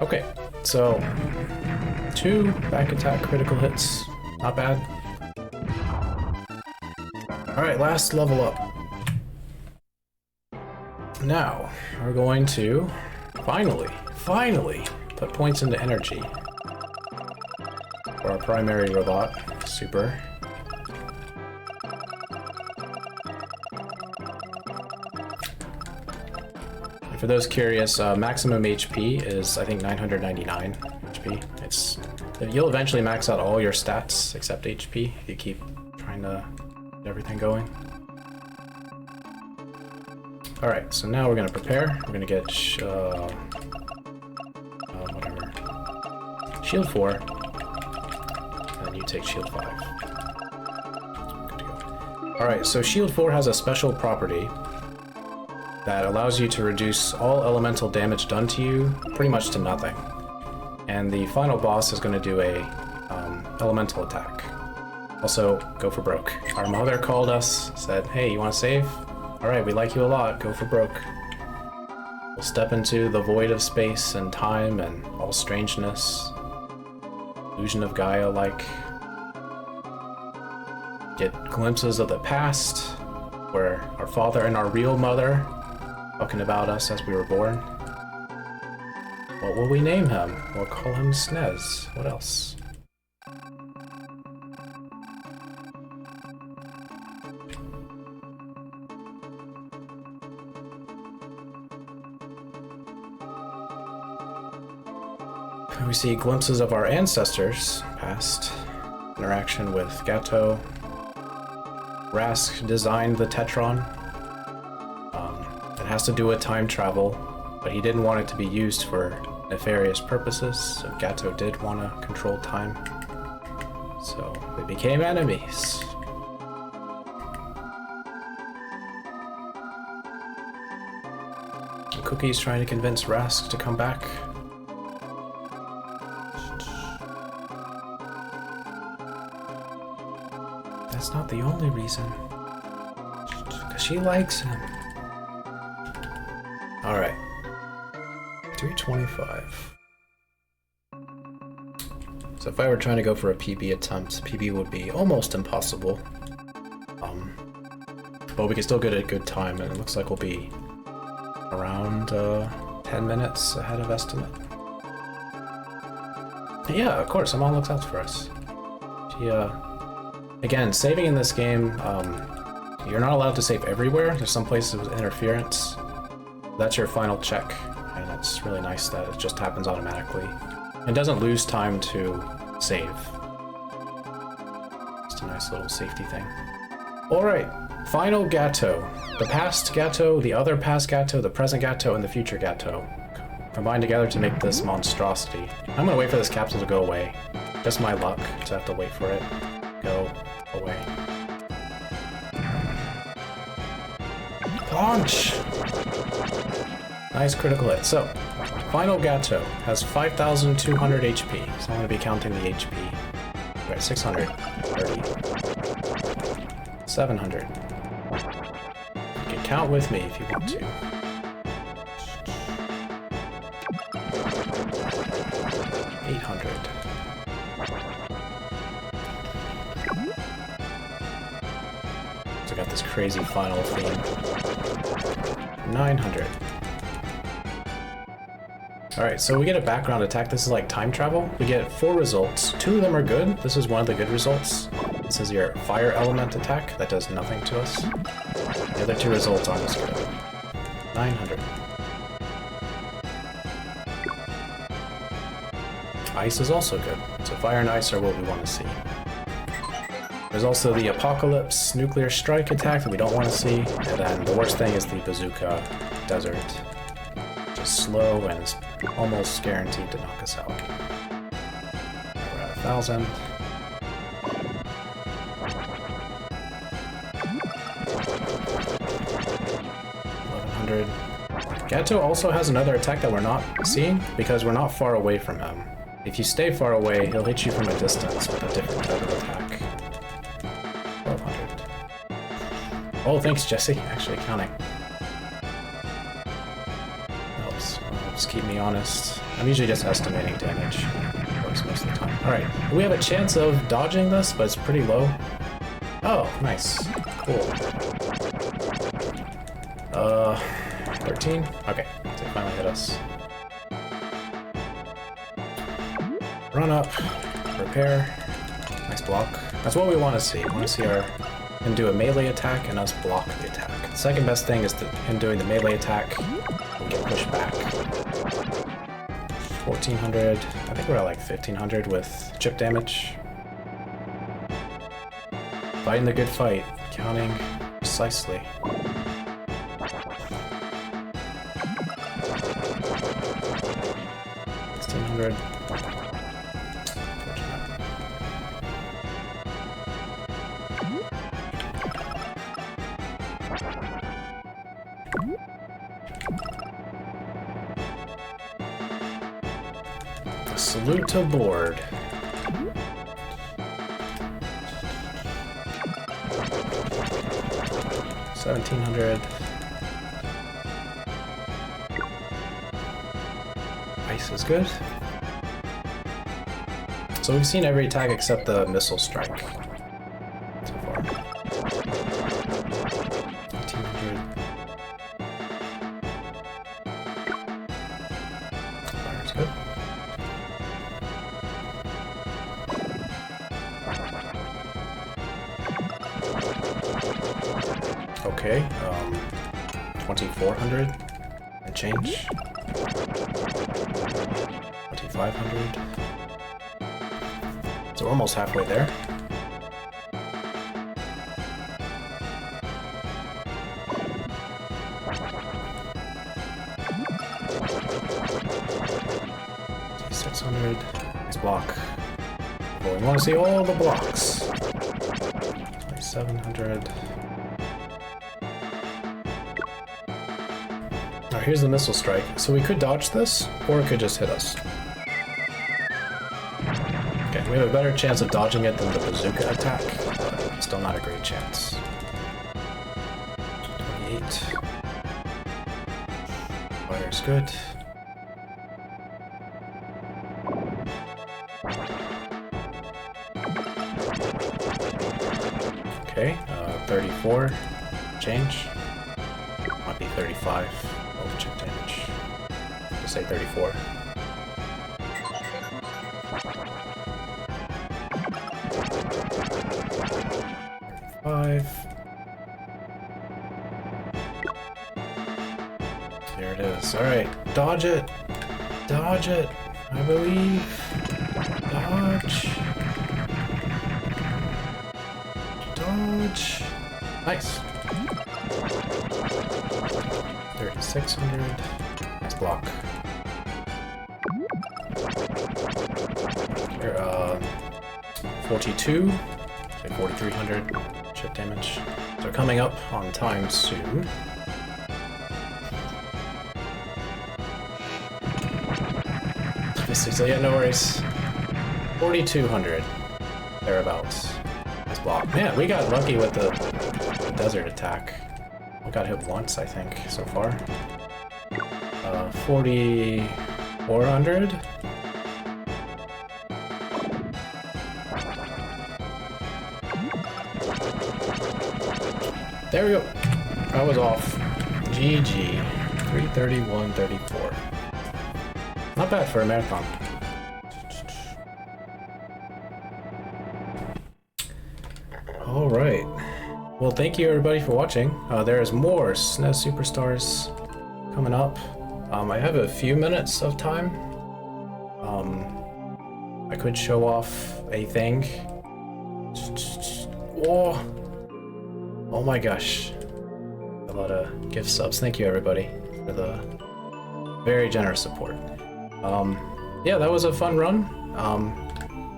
Okay, so 2 back attack critical hits. Not bad. Alright, last level up. Now, we're going to finally put points into energy for our primary robot, Super. And for those curious, maximum HP is, I think, 999 HP. You'll eventually max out all your stats except HP if you keep trying to get everything going. Alright, so now we're gonna prepare. We're gonna get whatever. Shield 4. And then you take Shield 5. Good to go. Alright, so Shield 4 has a special property that allows you to reduce all elemental damage done to you pretty much to nothing. And the final boss is going to do a elemental attack. Also, go for broke. Our mother called us, said, hey, you want to save? Alright, we like you a lot, go for broke. We'll step into the void of space and time and all strangeness. Illusion of Gaia-like. Get glimpses of the past, where our father and our real mother talking about us as we were born. What will we name him? We'll call him SNES. What else? We see glimpses of our ancestors' past. Interaction with Gato. Rask designed the Tetron. It has to do with time travel, but he didn't want it to be used for nefarious purposes, so Gato did want to control time. So they became enemies. And Cookie's trying to convince Rask to come back. that's not the only reason. Because she likes him. Alright. 325. So if I were trying to go for a PB attempt, PB would be almost impossible. But we can still get a good time, and it looks like we'll be around 10 minutes ahead of estimate. Yeah, of course, Amal looks out for us. She, again, saving in this game, you're not allowed to save everywhere. There's some places with interference. That's your final check, and it's really nice that it just happens automatically. It doesn't lose time to save. Just a nice little safety thing. Alright, final Gato. The past Gato, the other past Gato, the present Gato, and the future Gato combined together to make this monstrosity. I'm gonna wait for this capsule to go away. Just my luck to have to wait for it. Go away. Launch! Nice critical hit. So, final Gato has 5,200 HP, so I'm going to be counting the HP. Right, 600, 30, 700. You can count with me if you want to. 800. So I got this crazy final theme. 900. Alright, so we get a background attack. This is like time travel. We get 4 results. 2 of them are good. This is one of the good results. This is your fire element attack. That does nothing to us. The other 2 results aren't as good. 900. Ice is also good. So fire and ice are what we want to see. There's also the Apocalypse Nuclear Strike attack that we don't want to see. And then the worst thing is the Bazooka Desert. Just slow and it's almost guaranteed to knock us out. We're at 1,000. 1,100. Gato also has another attack that we're not seeing because we're not far away from him. If you stay far away, he'll hit you from a distance with a different type of attack. 1,200. Oh, thanks, Jesse. Actually counting. Helps keep me honest. I'm usually just estimating damage. Works most of the time. Alright, we have a chance of dodging this, but it's pretty low. Oh, nice. Cool. 13? Okay, so they finally hit us. Run up, repair, nice block. That's what we want to see. We want to see him do a melee attack and us block the attack. The second best thing is him doing the melee attack, we get pushed back. 1,400, I think we're at like 1,500 with chip damage. Fighting the good fight, counting precisely. 1,600. Salute to board. $1,700. Ice is good. So we've seen every attack except the missile strike so far. 1,800. Fire's good. Okay, 2,400 and change. 2,500. So we're almost halfway there. $600. Nice block. Well, we want to see all the blocks. 2,700. Alright, here's the missile strike. So we could dodge this, or it could just hit us. Okay, We have a better chance of dodging it than the bazooka attack, but still not a great chance. 28. Fire's good. Okay, 34. Change. Might be 35. Oh, chip damage. Just say 34. 5. There it is. Alright, dodge it! Dodge it! I believe. Dodge. Dodge. Nice. 3600. Nice block. Here, 42. Say 4300 chip damage. So coming up on time soon. So yeah, no worries. 4200. Thereabouts. Nice block. Man, we got lucky with the desert attack. We got hit once, I think, so far. 4400. There we go. I was off. GG. 331.34. Not bad for a marathon. Alright. Well, thank you everybody for watching. There is more SNES Super Stars coming up. I have a few minutes of time. I could show off a thing. Whoa. Oh my gosh. A lot of gift subs. Thank you everybody for the very generous support. Yeah, that was a fun run.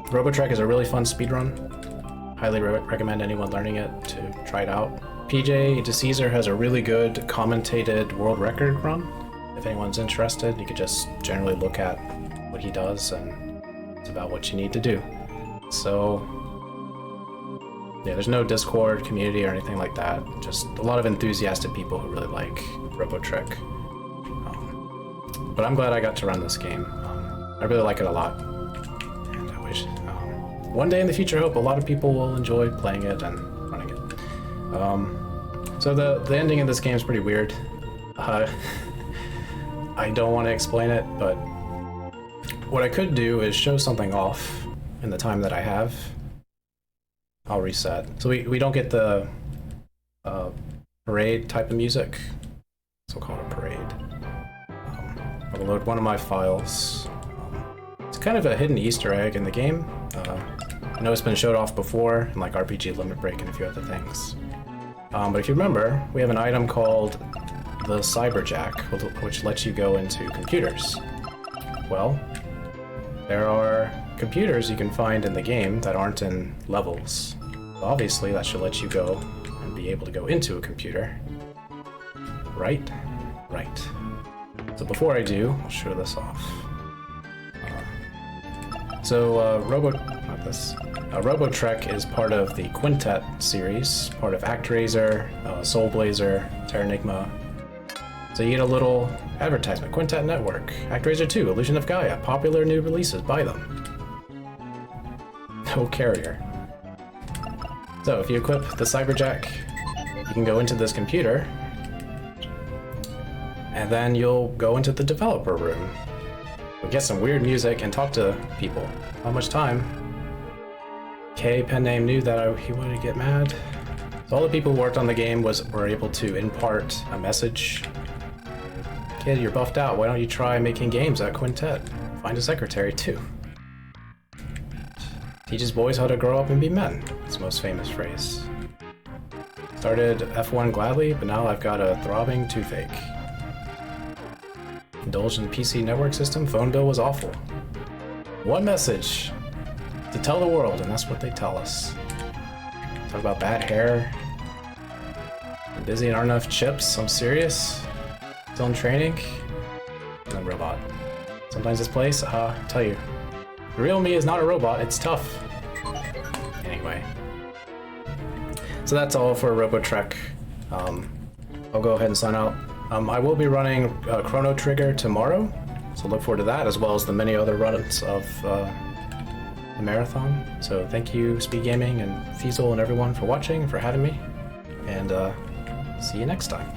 Robotrek is a really fun speedrun. Highly recommend anyone learning it to try it out. PJ DeCaesar has a really good commentated world record run. If anyone's interested, you could just generally look at what he does and it's about what you need to do. So yeah, there's no Discord community or anything like that. Just a lot of enthusiastic people who really like Robotrek. But I'm glad I got to run this game. I really like it a lot. And I wish one day in the future, I hope a lot of people will enjoy playing it and running it. So the ending of this game is pretty weird. I don't want to explain it, but what I could do is show something off in the time that I have. I'll reset. So we don't get the parade type of music, so we'll call it a parade. I'll load one of my files. It's kind of a hidden Easter egg in the game. I know it's been showed off before in like RPG Limit Break and a few other things. But if you remember, we have an item called the Cyberjack, which lets you go into computers. Well, there are computers you can find in the game that aren't in levels. Obviously, that should let you go and be able to go into a computer. Right? Right. So before I do, I'll show this off. Robotrek is part of the Quintet series, part of ActRaiser, Soul Blazer, Terranigma. So you get a little advertisement. Quintet Network, ActRaiser 2, Illusion of Gaia, popular new releases, buy them. No carrier. So if you equip the Cyberjack, you can go into this computer, and then you'll go into the developer room. We'll get some weird music and talk to people. Not much time. K pen name knew that he wanted to get mad. So all the people who worked on the game were able to impart a message. Kid, you're buffed out. Why don't you try making games at Quintet? Find a secretary too. Teaches boys how to grow up and be men. It's the most famous phrase. Started F1 gladly, but now I've got a throbbing toothache. Indulged in the PC network system, phone bill was awful. One message to tell the world, and that's what they tell us. Talk about bad hair. I'm busy and aren't enough chips. I'm serious. Still in training. And then robot. Sometimes this place, tell you. The real me is not a robot, it's tough. Anyway. So that's all for Robotrek. I'll go ahead and sign out. I will be running Chrono Trigger tomorrow, so look forward to that, as well as the many other runs of the marathon. So thank you, SpeedGaming and Fiesel and everyone for watching, for having me, and see you next time.